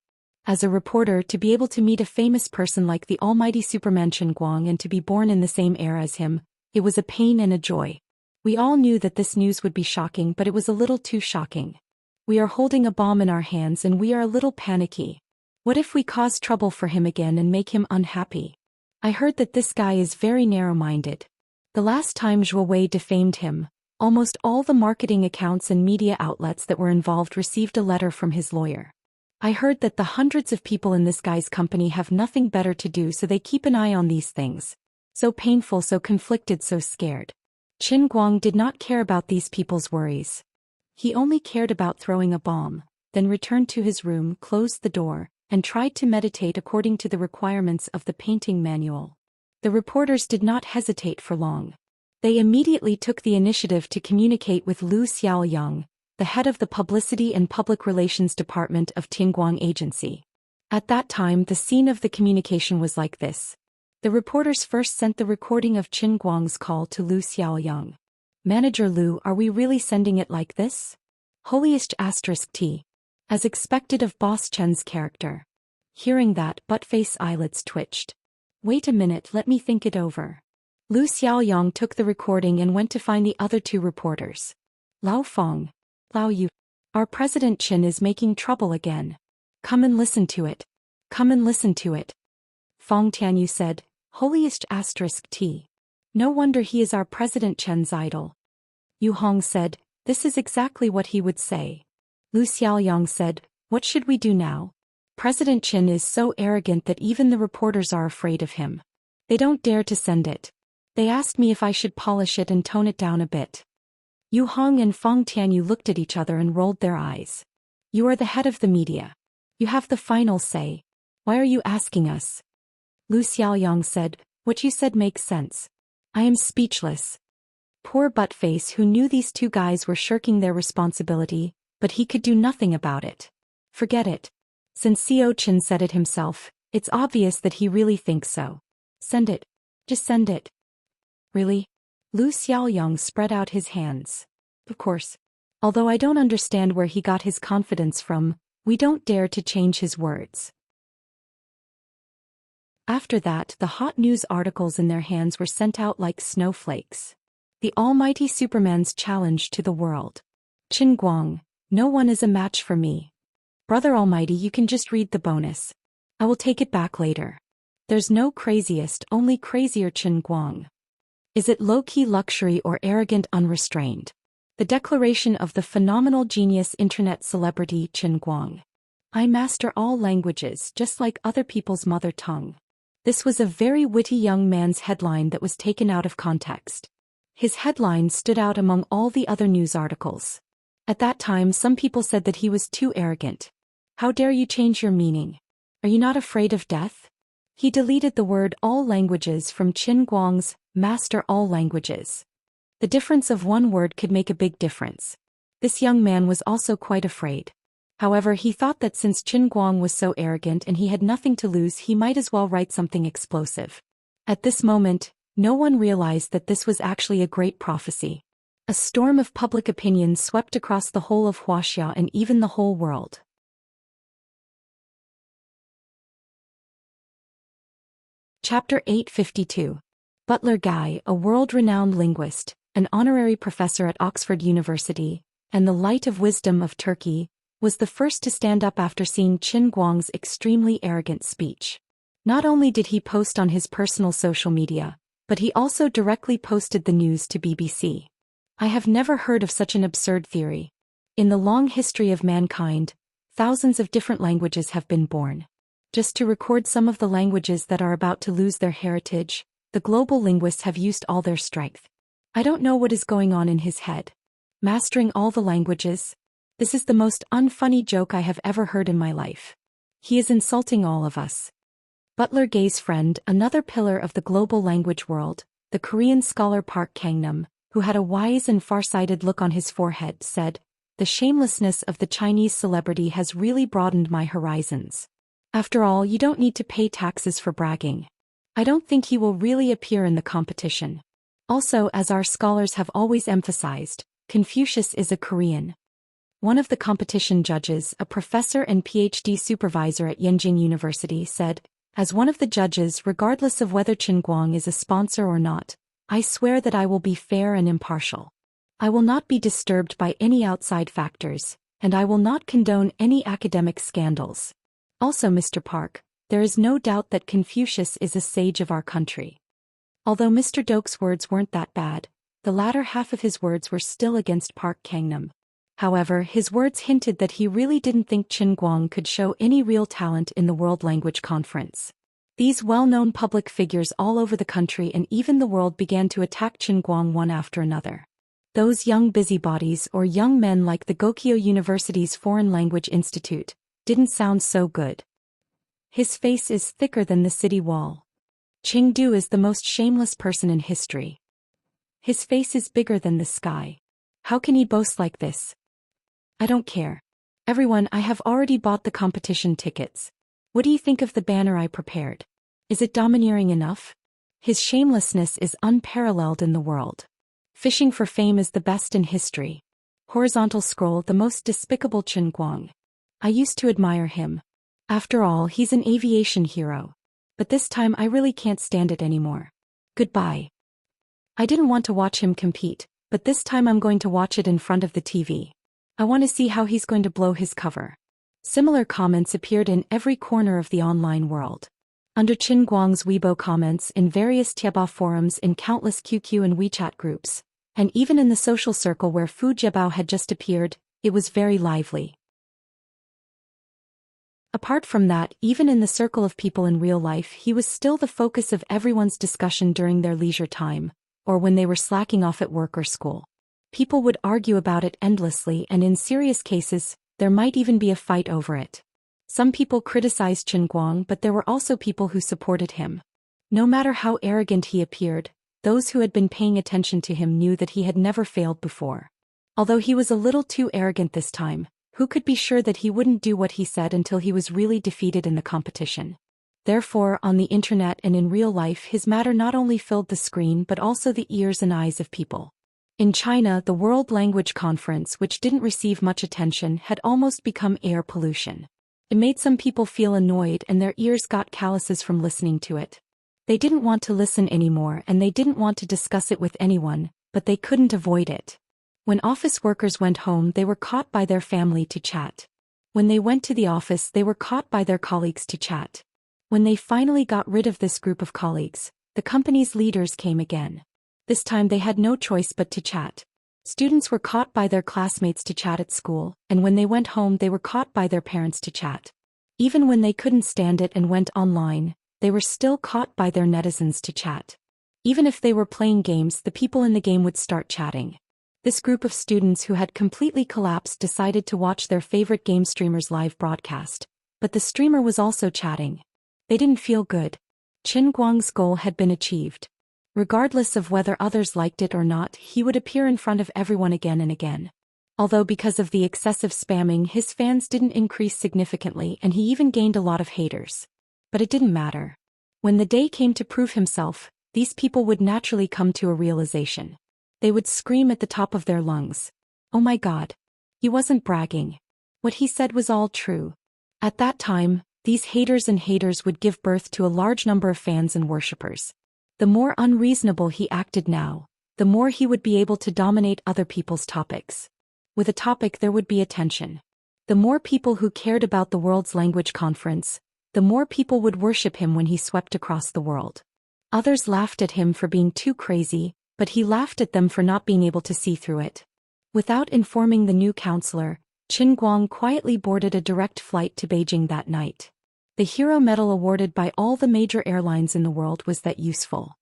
As a reporter, to be able to meet a famous person like the almighty Superman Qin Guang and to be born in the same era as him, it was a pain and a joy. We all knew that this news would be shocking, but it was a little too shocking. We are holding a bomb in our hands and we are a little panicky. What if we cause trouble for him again and make him unhappy? I heard that this guy is very narrow-minded. The last time Zhou Wei defamed him, almost all the marketing accounts and media outlets that were involved received a letter from his lawyer. I heard that the hundreds of people in this guy's company have nothing better to do, so they keep an eye on these things. So painful, so conflicted, so scared. Qin Guang did not care about these people's worries. He only cared about throwing a bomb, then returned to his room, closed the door, and tried to meditate according to the requirements of the painting manual. The reporters did not hesitate for long. They immediately took the initiative to communicate with Lu Xiaoyang, the head of the Publicity and Public Relations Department of Tianguang Agency. At that time, the scene of the communication was like this. The reporters first sent the recording of Qin Guang's call to Lu Xiaoyang. Manager Lu, are we really sending it like this? Holiest *T. As expected of Boss Chen's character. Hearing that, Buttface eyelids twitched. Wait a minute, let me think it over. Lu Xiaoyang took the recording and went to find the other two reporters. Lao Feng. Lao Yu. Our President Qin is making trouble again. Come and listen to it. Come and listen to it. Feng Tianyu said, holiest *T. No wonder he is our President Chen's idol. Yu Hong said, this is exactly what he would say. Lu Xiaoyang said, what should we do now? President Qin is so arrogant that even the reporters are afraid of him. They don't dare to send it. They asked me if I should polish it and tone it down a bit. Yu Hong and Feng Tianyu looked at each other and rolled their eyes. You are the head of the media. You have the final say. Why are you asking us? Lu Xiaoyang said, what you said makes sense. I am speechless. Poor Buttface, who knew these two guys were shirking their responsibility, but he could do nothing about it. Forget it. Since Xiao Qin said it himself, it's obvious that he really thinks so. Send it. Just send it. Really? Lu Xiaoyang spread out his hands. Of course. Although I don't understand where he got his confidence from, we don't dare to change his words. After that, the hot news articles in their hands were sent out like snowflakes. The almighty Superman's challenge to the world. Qin Guang, no one is a match for me. Brother Almighty, you can just read the bonus. I will take it back later. There's no craziest, only crazier Qin Guang. Is it low-key luxury or arrogant unrestrained? The declaration of the phenomenal genius internet celebrity Qin Guang. I master all languages just like other people's mother tongue. This was a very witty young man's headline that was taken out of context. His headline stood out among all the other news articles. At that time, some people said that he was too arrogant. How dare you change your meaning? Are you not afraid of death? He deleted the word all languages from Qin Guang's master all languages. The difference of one word could make a big difference. This young man was also quite afraid. However, he thought that since Qin Guang was so arrogant and he had nothing to lose, he might as well write something explosive. At this moment, no one realized that this was actually a great prophecy. A storm of public opinion swept across the whole of Wuxia and even the whole world. Chapter 852. Butler Guy, a world-renowned linguist, an honorary professor at Oxford University, and the light of wisdom of Turkey, was the first to stand up after seeing Qin Guang's extremely arrogant speech. Not only did he post on his personal social media, but he also directly posted the news to BBC. I have never heard of such an absurd theory. In the long history of mankind, thousands of different languages have been born. Just to record some of the languages that are about to lose their heritage, the global linguists have used all their strength. I don't know what is going on in his head. Mastering all the languages? This is the most unfunny joke I have ever heard in my life. He is insulting all of us. Butler Guy's friend, another pillar of the global language world, the Korean scholar Park Kang-nam, who had a wise and far-sighted look on his forehead, said, "The shamelessness of the Chinese celebrity has really broadened my horizons. After all, you don't need to pay taxes for bragging. I don't think he will really appear in the competition." Also, as our scholars have always emphasized, Confucius is a Korean. One of the competition judges, a professor and PhD supervisor at Yenjing University, said, "As one of the judges, regardless of whether Qin Guang is a sponsor or not, I swear that I will be fair and impartial. I will not be disturbed by any outside factors, and I will not condone any academic scandals. Also, Mr. Park, there is no doubt that Confucius is a sage of our country." Although Mr. Dok's words weren't that bad, the latter half of his words were still against Park Kang-nam. However, his words hinted that he really didn't think Qin Guang could show any real talent in the World Language Conference. These well-known public figures all over the country and even the world began to attack Qin Guang one after another. Those young busybodies or young men like the Gokyo University's Foreign Language Institute didn't sound so good. His face is thicker than the city wall. Chengdu is the most shameless person in history. His face is bigger than the sky. How can he boast like this? I don't care. Everyone, I have already bought the competition tickets. What do you think of the banner I prepared? Is it domineering enough? His shamelessness is unparalleled in the world. Fishing for fame is the best in history. Horizontal scroll, the most despicable Qin Guang. I used to admire him. After all, he's an aviation hero. But this time I really can't stand it anymore. Goodbye. I didn't want to watch him compete, but this time I'm going to watch it in front of the TV. I want to see how he's going to blow his cover. Similar comments appeared in every corner of the online world. Under Qin Guang's Weibo comments in various Tieba forums, in countless QQ and WeChat groups, and even in the social circle where Fu Jiabao had just appeared, it was very lively. Apart from that, even in the circle of people in real life, he was still the focus of everyone's discussion during their leisure time, or when they were slacking off at work or school. People would argue about it endlessly, and in serious cases, there might even be a fight over it. Some people criticized Qin Guang, but there were also people who supported him. No matter how arrogant he appeared, those who had been paying attention to him knew that he had never failed before. Although he was a little too arrogant this time, who could be sure that he wouldn't do what he said until he was really defeated in the competition? Therefore, on the internet and in real life, his matter not only filled the screen but also the ears and eyes of people. In China, the World Language Conference, which didn't receive much attention, had almost become air pollution. It made some people feel annoyed and their ears got calluses from listening to it. They didn't want to listen anymore and they didn't want to discuss it with anyone, but they couldn't avoid it. When office workers went home, they were caught by their family to chat. When they went to the office, they were caught by their colleagues to chat. When they finally got rid of this group of colleagues, the company's leaders came again. This time they had no choice but to chat. Students were caught by their classmates to chat at school, and when they went home they were caught by their parents to chat. Even when they couldn't stand it and went online, they were still caught by their netizens to chat. Even if they were playing games, the people in the game would start chatting. This group of students who had completely collapsed decided to watch their favorite game streamer's live broadcast, but the streamer was also chatting. They didn't feel good. Qin Guang's goal had been achieved. Regardless of whether others liked it or not, he would appear in front of everyone again and again. Although because of the excessive spamming, his fans didn't increase significantly and he even gained a lot of haters. But it didn't matter. When the day came to prove himself, these people would naturally come to a realization. They would scream at the top of their lungs, "Oh my God! He wasn't bragging. What he said was all true." At that time, these haters would give birth to a large number of fans and worshippers. The more unreasonable he acted now, the more he would be able to dominate other people's topics. With a topic there would be attention. The more people who cared about the world's language conference, the more people would worship him when he swept across the world. Others laughed at him for being too crazy, but he laughed at them for not being able to see through it. Without informing the new counselor, Qin Guang quietly boarded a direct flight to Beijing that night. The hero medal awarded by all the major airlines in the world was that useful.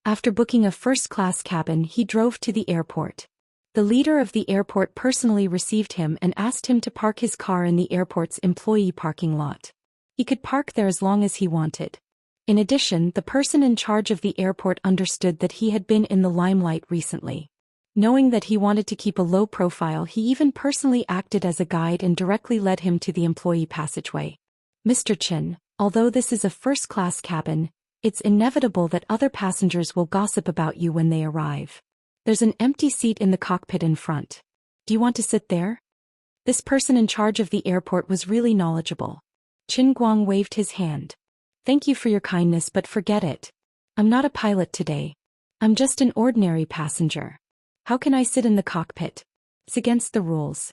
After booking a first-class cabin, he drove to the airport. The leader of the airport personally received him and asked him to park his car in the airport's employee parking lot. He could park there as long as he wanted. In addition, the person in charge of the airport understood that he had been in the limelight recently. Knowing that he wanted to keep a low profile, he even personally acted as a guide and directly led him to the employee passageway. Mr. Qin, although this is a first-class cabin, it's inevitable that other passengers will gossip about you when they arrive. There's an empty seat in the cockpit in front. Do you want to sit there? This person in charge of the airport was really knowledgeable. Qin Guang waved his hand. Thank you for your kindness, but forget it. I'm not a pilot today. I'm just an ordinary passenger. How can I sit in the cockpit? It's against the rules.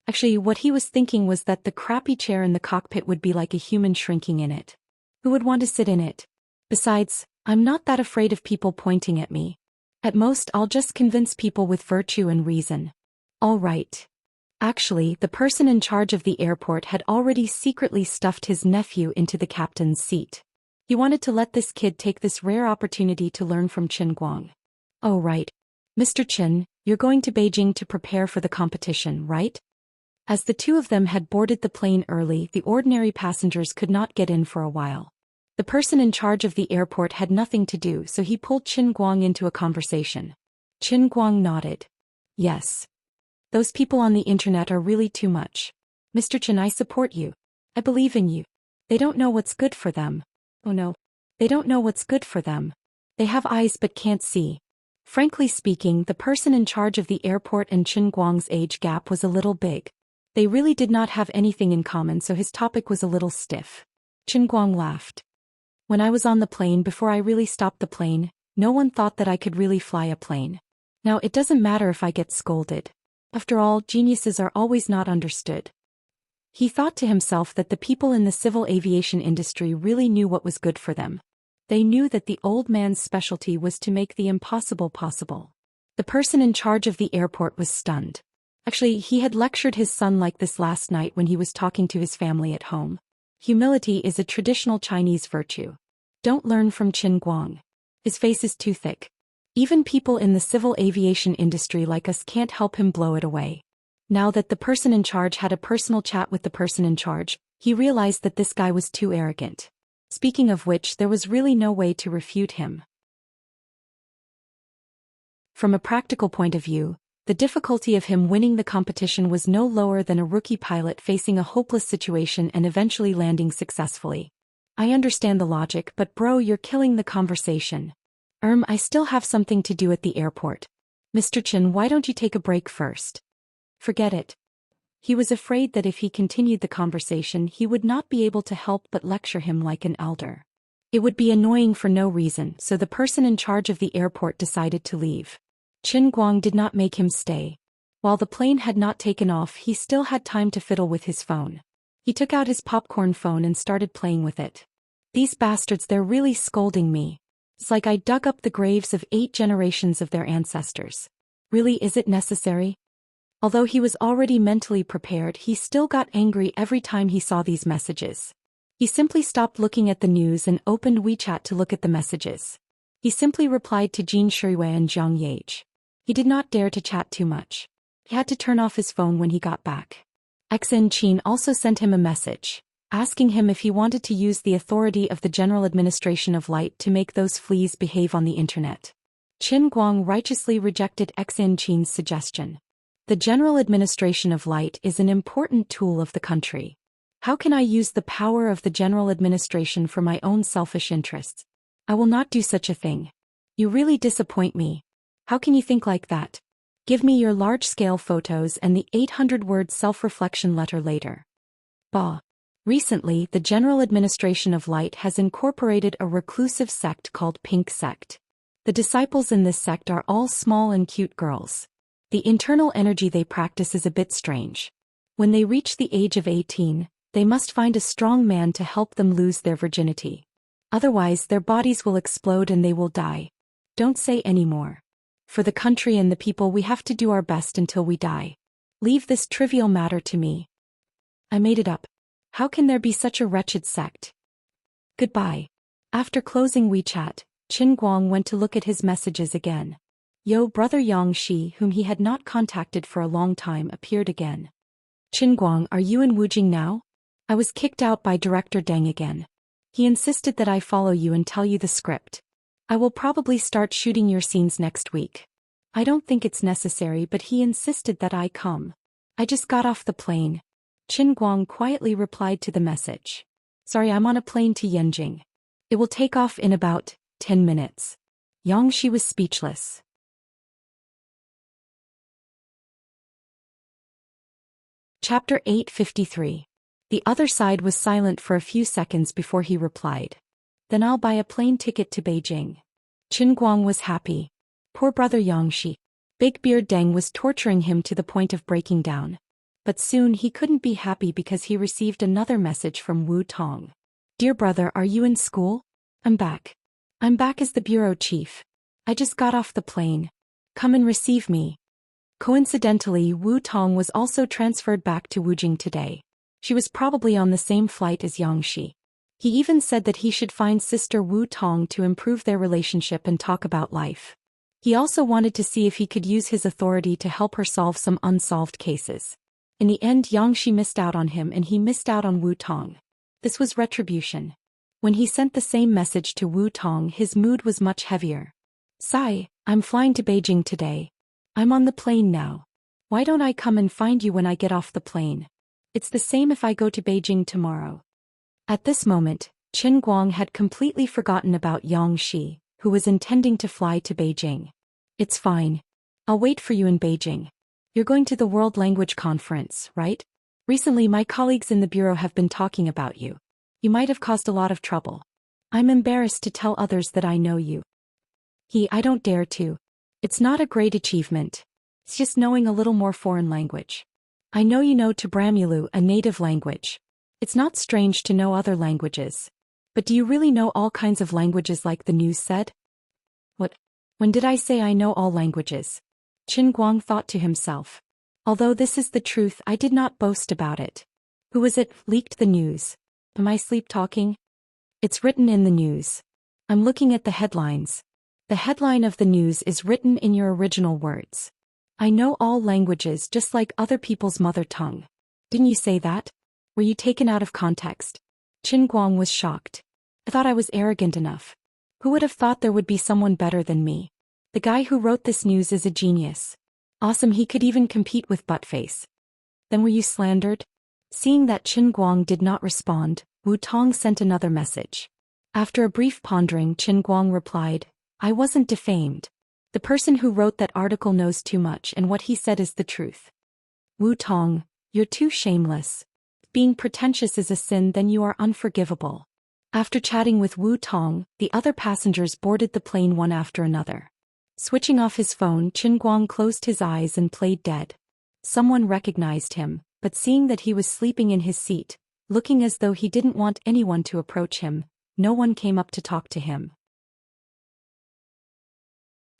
Actually, what he was thinking was that the crappy chair in the cockpit would be like a human shrinking in it. Who would want to sit in it? Besides, I'm not that afraid of people pointing at me. At most, I'll just convince people with virtue and reason. All right. Actually, the person in charge of the airport had already secretly stuffed his nephew into the captain's seat. He wanted to let this kid take this rare opportunity to learn from Qin Guang. Oh right. Mr. Qin, you're going to Beijing to prepare for the competition, right? As the two of them had boarded the plane early, the ordinary passengers could not get in for a while. The person in charge of the airport had nothing to do, so he pulled Qin Guang into a conversation. Qin Guang nodded. Yes. Those people on the internet are really too much. Mr. Qin, I support you. I believe in you. They don't know what's good for them. Oh no. They don't know what's good for them. They have eyes but can't see. Frankly speaking, the person in charge of the airport and Qin Guang's age gap was a little big. They really did not have anything in common, so his topic was a little stiff. Qin Guang laughed. When I was on the plane, before I really stopped the plane, no one thought that I could really fly a plane. Now it doesn't matter if I get scolded. After all, geniuses are always not understood. He thought to himself that the people in the civil aviation industry really knew what was good for them. They knew that the old man's specialty was to make the impossible possible. The person in charge of the airport was stunned. Actually, he had lectured his son like this last night when he was talking to his family at home. Humility is a traditional Chinese virtue. Don't learn from Qin Guang. His face is too thick. Even people in the civil aviation industry like us can't help him blow it away. Now that the person in charge had a personal chat with the person in charge, he realized that this guy was too arrogant. Speaking of which, there was really no way to refute him. From a practical point of view, the difficulty of him winning the competition was no lower than a rookie pilot facing a hopeless situation and eventually landing successfully. I understand the logic, but bro, you're killing the conversation. I still have something to do at the airport. Mr. Qin, why don't you take a break first? Forget it. He was afraid that if he continued the conversation, he would not be able to help but lecture him like an elder. It would be annoying for no reason, so the person in charge of the airport decided to leave. Qin Guang did not make him stay. While the plane had not taken off, he still had time to fiddle with his phone. He took out his popcorn phone and started playing with it. These bastards, they're really scolding me. It's like I dug up the graves of 8 generations of their ancestors. Really, is it necessary? Although he was already mentally prepared, he still got angry every time he saw these messages. He simply stopped looking at the news and opened WeChat to look at the messages. He simply replied to Jin Shuiwei and Zhang Yache. He did not dare to chat too much. He had to turn off his phone when he got back. Xen Qin also sent him a message, asking him if he wanted to use the authority of the General Administration of Light to make those fleas behave on the internet. Qin Guang righteously rejected Xen Qin's suggestion. The General Administration of Light is an important tool of the country. How can I use the power of the General Administration for my own selfish interests? I will not do such a thing. You really disappoint me. How can you think like that? Give me your large-scale photos and the 800-word self-reflection letter later. Ba. Recently, the General Administration of Light has incorporated a reclusive sect called Pink Sect. The disciples in this sect are all small and cute girls. The internal energy they practice is a bit strange. When they reach the age of 18, they must find a strong man to help them lose their virginity. Otherwise, their bodies will explode and they will die. Don't say any more. For the country and the people, we have to do our best until we die. Leave this trivial matter to me. I made it up. How can there be such a wretched sect? Goodbye. After closing WeChat, Qin Guang went to look at his messages again. Yo, brother Xianxia, whom he had not contacted for a long time, appeared again. Qin Guang, are you in Wujing now? I was kicked out by Director Deng again. He insisted that I follow you and tell you the script. I will probably start shooting your scenes next week. I don't think it's necessary, but he insisted that I come. I just got off the plane. Qin Guang quietly replied to the message. Sorry, I'm on a plane to Yanjing. It will take off in about 10 minutes. Xianxia was speechless. Chapter 853. The other side was silent for a few seconds before he replied. Then I'll buy a plane ticket to Beijing. Qin Guang was happy. Poor brother Xianxia. Big Beard Deng was torturing him to the point of breaking down. But soon he couldn't be happy because he received another message from Wu Tong. Dear brother, are you in school? I'm back. I'm back as the bureau chief. I just got off the plane. Come and receive me. Coincidentally, Wu Tong was also transferred back to Wujing today. She was probably on the same flight as Xianxia. He even said that he should find sister Wu Tong to improve their relationship and talk about life. He also wanted to see if he could use his authority to help her solve some unsolved cases. In the end, Xianxia missed out on him and he missed out on Wu Tong. This was retribution. When he sent the same message to Wu Tong, his mood was much heavier. Sai, I'm flying to Beijing today. I'm on the plane now. Why don't I come and find you when I get off the plane? It's the same if I go to Beijing tomorrow. At this moment, Qin Guang had completely forgotten about Xianxia, who was intending to fly to Beijing. It's fine. I'll wait for you in Beijing. You're going to the World Language Conference, right? Recently my colleagues in the bureau have been talking about you. You might have caused a lot of trouble. I'm embarrassed to tell others that I know you. I don't dare to. It's not a great achievement. It's just knowing a little more foreign language. I know you know Tabramulu, a native language. It's not strange to know other languages. But do you really know all kinds of languages like the news said? What? When did I say I know all languages? Qin Guang thought to himself. Although this is the truth, I did not boast about it. Who was it leaked the news? Am I sleep talking? It's written in the news. I'm looking at the headlines. The headline of the news is written in your original words. I know all languages just like other people's mother tongue. Didn't you say that? Were you taken out of context? Qin Guang was shocked. I thought I was arrogant enough. Who would have thought there would be someone better than me? The guy who wrote this news is a genius. Awesome, he could even compete with Buttface. Then were you slandered? Seeing that Qin Guang did not respond, Wu Tong sent another message. After a brief pondering, Qin Guang replied, I wasn't defamed. The person who wrote that article knows too much and what he said is the truth. Wu Tong, you're too shameless. If being pretentious is a sin, then you are unforgivable. After chatting with Wu Tong, the other passengers boarded the plane one after another. Switching off his phone, Qin Guang closed his eyes and played dead. Someone recognized him, but seeing that he was sleeping in his seat, looking as though he didn't want anyone to approach him, no one came up to talk to him.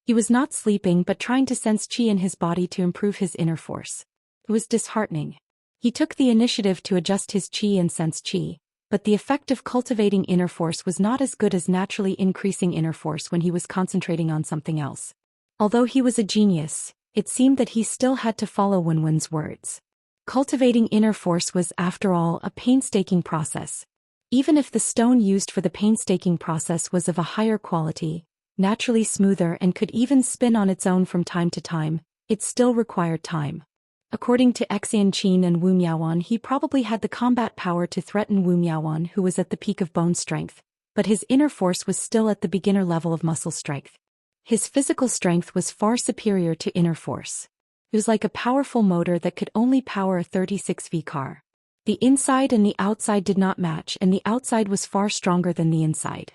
He was not sleeping but trying to sense qi in his body to improve his inner force. It was disheartening. He took the initiative to adjust his qi and sense qi, but the effect of cultivating inner force was not as good as naturally increasing inner force when he was concentrating on something else. Although he was a genius, it seemed that he still had to follow Wenwen's words. Cultivating inner force was, after all, a painstaking process. Even if the stone used for the painstaking process was of a higher quality, naturally smoother and could even spin on its own from time to time, it still required time. According to Xian Qin and Wu Miaoan, he probably had the combat power to threaten Wu Miaoan, who was at the peak of bone strength, but his inner force was still at the beginner level of muscle strength. His physical strength was far superior to inner force. It was like a powerful motor that could only power a 36V car. The inside and the outside did not match, and the outside was far stronger than the inside.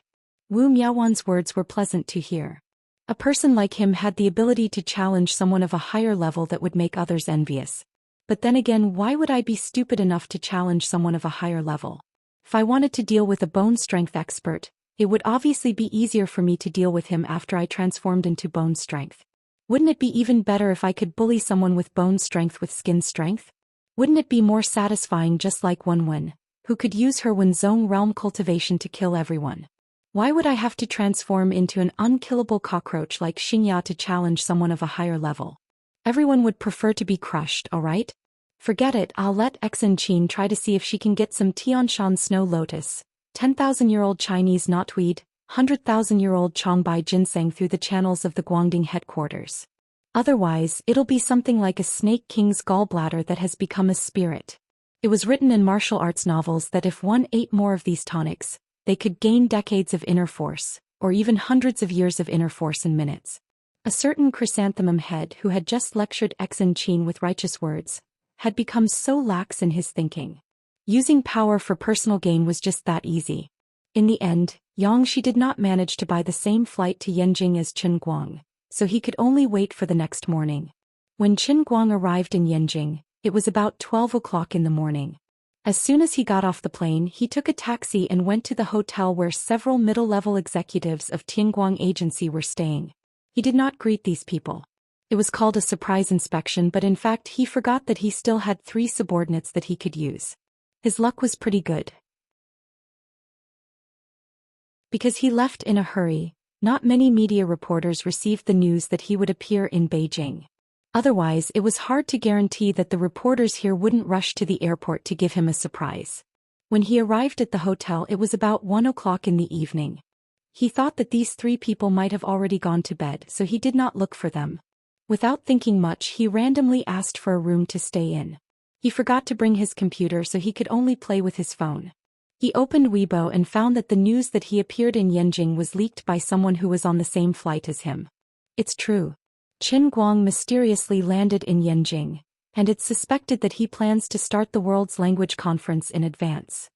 Wu Miaowan's words were pleasant to hear. A person like him had the ability to challenge someone of a higher level that would make others envious. But then again, why would I be stupid enough to challenge someone of a higher level? If I wanted to deal with a bone strength expert, it would obviously be easier for me to deal with him after I transformed into bone strength. Wouldn't it be even better if I could bully someone with bone strength with skin strength? Wouldn't it be more satisfying, just like Wen, who could use her Wenzhong realm cultivation to kill everyone? Why would I have to transform into an unkillable cockroach like Xianxia to challenge someone of a higher level? Everyone would prefer to be crushed, alright? Forget it, I'll let Xianxia try to see if she can get some Tianshan snow lotus, 10,000-year-old Chinese knotweed, 100,000-year-old Chongbai ginseng through the channels of the Guangding headquarters. Otherwise, it'll be something like a snake king's gallbladder that has become a spirit. It was written in martial arts novels that if one ate more of these tonics, they could gain decades of inner force, or even hundreds of years of inner force in minutes. A certain chrysanthemum head who had just lectured Xianxia with righteous words, had become so lax in his thinking. Using power for personal gain was just that easy. In the end, Yangshi did not manage to buy the same flight to Yanjing as Chen Guang, so he could only wait for the next morning. When Chen Guang arrived in Yanjing, it was about 12 o'clock in the morning. As soon as he got off the plane, he took a taxi and went to the hotel where several middle-level executives of Tianguang Agency were staying. He did not greet these people. It was called a surprise inspection, but in fact he forgot that he still had 3 subordinates that he could use. His luck was pretty good. Because he left in a hurry, not many media reporters received the news that he would appear in Beijing. Otherwise, it was hard to guarantee that the reporters here wouldn't rush to the airport to give him a surprise. When he arrived at the hotel, it was about 1 o'clock in the evening. He thought that these 3 people might have already gone to bed, so he did not look for them. Without thinking much, he randomly asked for a room to stay in. He forgot to bring his computer, so he could only play with his phone. He opened Weibo and found that the news that he appeared in Yanjing was leaked by someone who was on the same flight as him. It's true. Chen Guang mysteriously landed in Yanjing, and it's suspected that he plans to start the World's Language Conference in advance.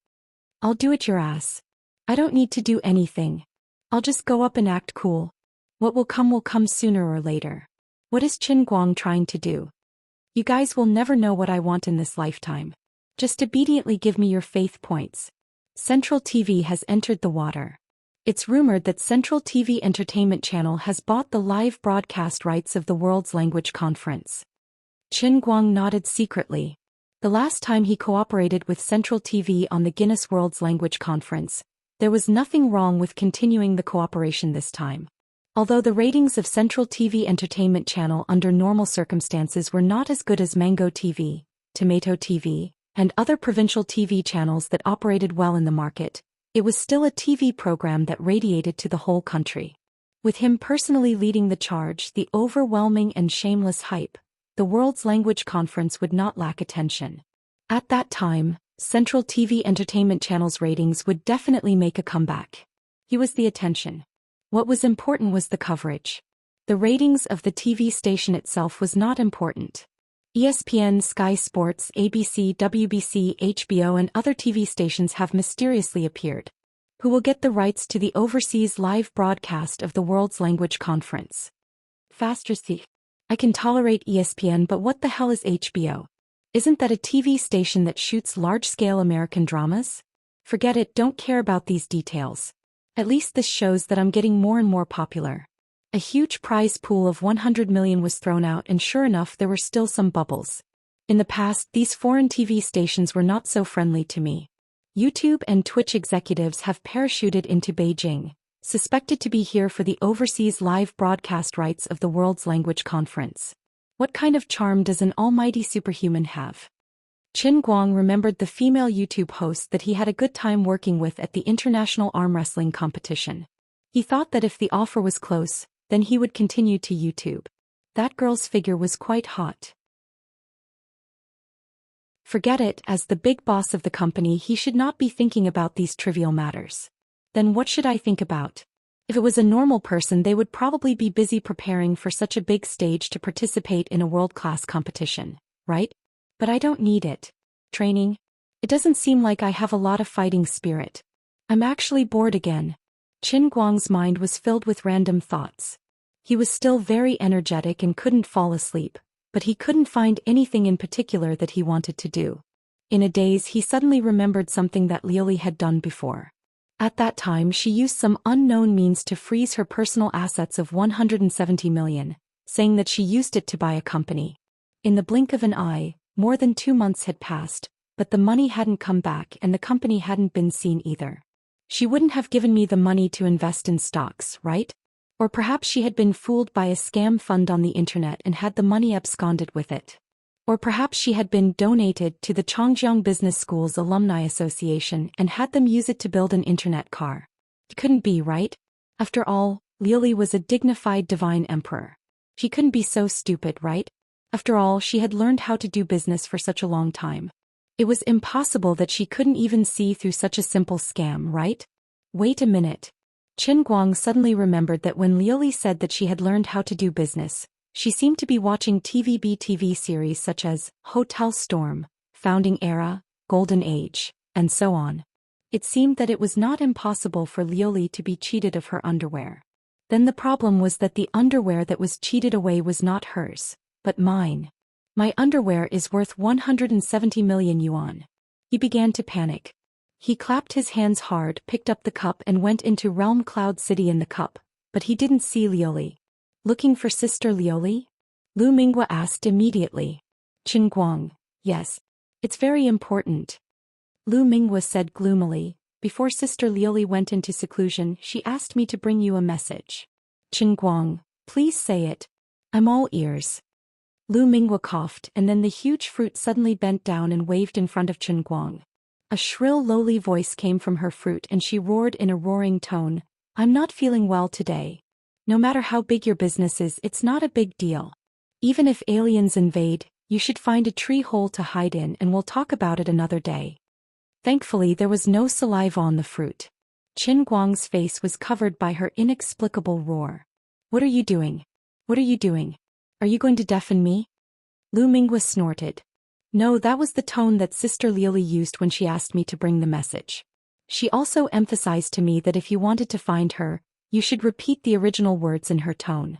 I'll do it your ass. I don't need to do anything. I'll just go up and act cool. What will come sooner or later. What is Chen Guang trying to do? You guys will never know what I want in this lifetime. Just obediently give me your faith points. Central TV has entered the water. It's rumored that Central TV Entertainment Channel has bought the live broadcast rights of the World's Language Conference. Chen Guang nodded secretly. The last time he cooperated with Central TV on the Guinness World's Language Conference, there was nothing wrong with continuing the cooperation this time. Although the ratings of Central TV Entertainment Channel under normal circumstances were not as good as Mango TV, Tomato TV, and other provincial TV channels that operated well in the market, it was still a TV program that radiated to the whole country. With him personally leading the charge, the overwhelming and shameless hype, the World's Language Conference would not lack attention. At that time, Central TV Entertainment Channel's ratings would definitely make a comeback. He was the attention. What was important was the coverage. The ratings of the TV station itself was not important. ESPN, Sky Sports, ABC, WBC, HBO and other TV stations have mysteriously appeared. Who will get the rights to the overseas live broadcast of the World's Language Conference? Faster see. I can tolerate ESPN, but what the hell is HBO? Isn't that a TV station that shoots large-scale American dramas? Forget it, don't care about these details. At least this shows that I'm getting more and more popular. A huge prize pool of 100 million was thrown out, and sure enough there were still some bubbles. In the past, these foreign TV stations were not so friendly to me. YouTube and Twitch executives have parachuted into Beijing, suspected to be here for the overseas live broadcast rights of the World's Language Conference. What kind of charm does an almighty superhuman have? Chen Guang remembered the female YouTube host that he had a good time working with at the international arm wrestling competition. He thought that if the offer was close, then he would continue to YouTube. That girl's figure was quite hot. Forget it, as the big boss of the company he should not be thinking about these trivial matters. Then what should I think about? If it was a normal person, they would probably be busy preparing for such a big stage to participate in a world-class competition, right? But I don't need it. Training? It doesn't seem like I have a lot of fighting spirit. I'm actually bored again. Qin Guang's mind was filled with random thoughts. He was still very energetic and couldn't fall asleep, but he couldn't find anything in particular that he wanted to do. In a daze, he suddenly remembered something that Liuli had done before. At that time, she used some unknown means to freeze her personal assets of 170 million, saying that she used it to buy a company. In the blink of an eye, more than 2 months had passed, but the money hadn't come back and the company hadn't been seen either. She wouldn't have given me the money to invest in stocks, right? Or perhaps she had been fooled by a scam fund on the internet and had the money absconded with it. Or perhaps she had been donated to the Chongjiang Business School's Alumni Association and had them use it to build an internet car. It couldn't be, right? After all, Liuli was a dignified divine emperor. She couldn't be so stupid, right? After all, she had learned how to do business for such a long time. It was impossible that she couldn't even see through such a simple scam, right? Wait a minute. Qin Guang suddenly remembered that when Liuli said that she had learned how to do business, she seemed to be watching TV series such as Hotel Storm, Founding Era, Golden Age, and so on. It seemed that it was not impossible for Liuli to be cheated of her underwear. Then the problem was that the underwear that was cheated away was not hers, but mine. My underwear is worth 170 million yuan. He began to panic. He clapped his hands hard, picked up the cup and went into Realm Cloud City in the cup, but he didn't see Liuli. Looking for Sister Liuli? Lu Minghua asked immediately. Qin Guang, yes. It's very important. Lu Minghua said gloomily. Before Sister Liuli went into seclusion, she asked me to bring you a message. Qin Guang, please say it. I'm all ears. Lu Minghua coughed and then the huge fruit suddenly bent down and waved in front of Qin Guang. A shrill lowly voice came from her fruit and she roared in a roaring tone, I'm not feeling well today. No matter how big your business is, it's not a big deal. Even if aliens invade, you should find a tree hole to hide in and we'll talk about it another day. Thankfully there was no saliva on the fruit. Qin Guang's face was covered by her inexplicable roar. What are you doing? What are you doing? Are you going to deafen me? Lu Minghua snorted. No, that was the tone that Sister Liuli used when she asked me to bring the message. She also emphasized to me that if you wanted to find her, you should repeat the original words in her tone.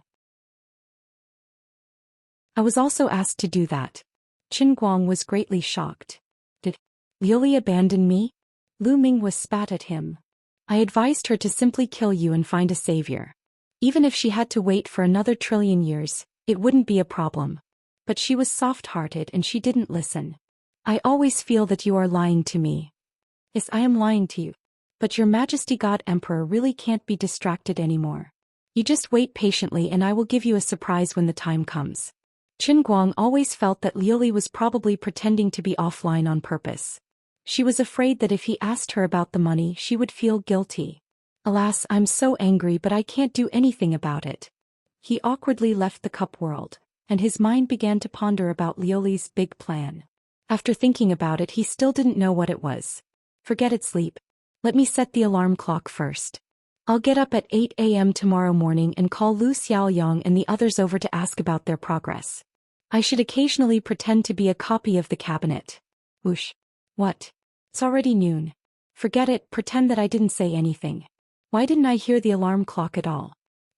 I was also asked to do that. Qin Guang was greatly shocked. Did Liuli abandon me? Lu Minghua spat at him. I advised her to simply kill you and find a savior. Even if she had to wait for another trillion years, it wouldn't be a problem. But she was soft-hearted and she didn't listen. I always feel that you are lying to me. Yes, I am lying to you. But your Majesty God Emperor really can't be distracted anymore. You just wait patiently and I will give you a surprise when the time comes. Qin Guang always felt that Liuli was probably pretending to be offline on purpose. She was afraid that if he asked her about the money she would feel guilty. Alas, I'm so angry but I can't do anything about it. He awkwardly left the cup world, and his mind began to ponder about Liuli's big plan. After thinking about it he still didn't know what it was. Forget it, sleep. Let me set the alarm clock first. I'll get up at 8 a.m. tomorrow morning and call Lu Xiaoyang and the others over to ask about their progress. I should occasionally pretend to be a copy of the cabinet. Whoosh. What? It's already noon. Forget it, pretend that I didn't say anything. Why didn't I hear the alarm clock at all?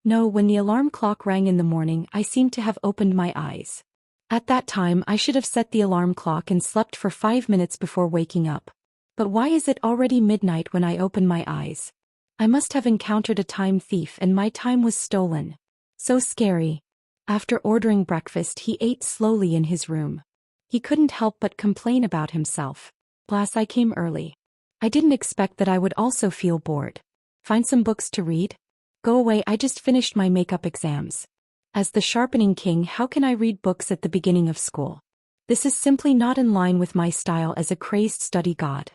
No, when the alarm clock rang in the morning I seemed to have opened my eyes. At that time I should have set the alarm clock and slept for 5 minutes before waking up. But why is it already midnight when I open my eyes? I must have encountered a time thief and my time was stolen. So scary. After ordering breakfast he ate slowly in his room. He couldn't help but complain about himself. Blast, I came early. I didn't expect that I would also feel bored. Find some books to read? Go away, I just finished my makeup exams. As the sharpening king, how can I read books at the beginning of school? This is simply not in line with my style as a crazed study god.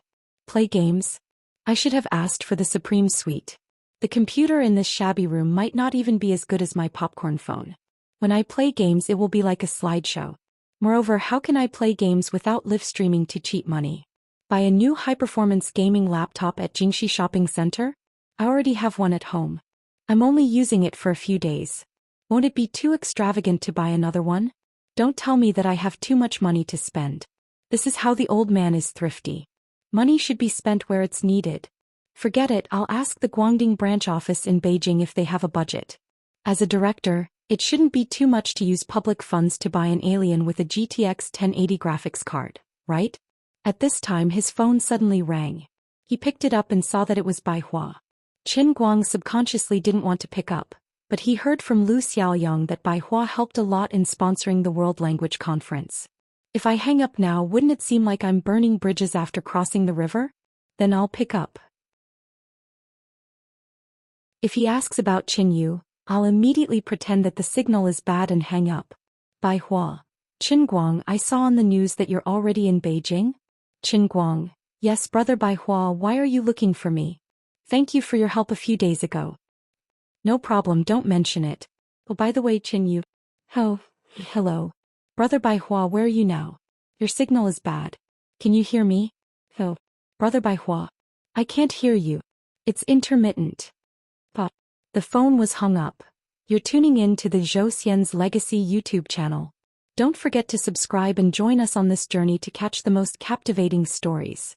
Play games? I should have asked for the supreme suite. The computer in this shabby room might not even be as good as my popcorn phone. When I play games it will be like a slideshow. Moreover, how can I play games without live streaming to cheat money? Buy a new high-performance gaming laptop at Jingxi Shopping Center? I already have one at home. I'm only using it for a few days. Won't it be too extravagant to buy another one? Don't tell me that I have too much money to spend. This is how the old man is thrifty. Money should be spent where it's needed. Forget it, I'll ask the Guangdong branch office in Beijing if they have a budget. As a director, it shouldn't be too much to use public funds to buy an alien with a GTX 1080 graphics card, right? At this time his phone suddenly rang. He picked it up and saw that it was Bai Hua. Qin Guang subconsciously didn't want to pick up, but he heard from Lu Xiaoyang that Bai Hua helped a lot in sponsoring the World Language Conference. If I hang up now, wouldn't it seem like I'm burning bridges after crossing the river? Then I'll pick up. If he asks about Qin Yu, I'll immediately pretend that the signal is bad and hang up. Bai Hua. Qin Guang, I saw on the news that you're already in Beijing? Qin Guang. Yes, brother Bai Hua, why are you looking for me? Thank you for your help a few days ago. No problem, don't mention it. Oh, by the way, Qin Yu. Oh, hello. Brother Bai Hua, where are you now? Your signal is bad. Can you hear me? Oh, brother Bai Hua. I can't hear you. It's intermittent. But the phone was hung up. You're tuning in to the Zhou Xian's Legacy YouTube channel. Don't forget to subscribe and join us on this journey to catch the most captivating stories.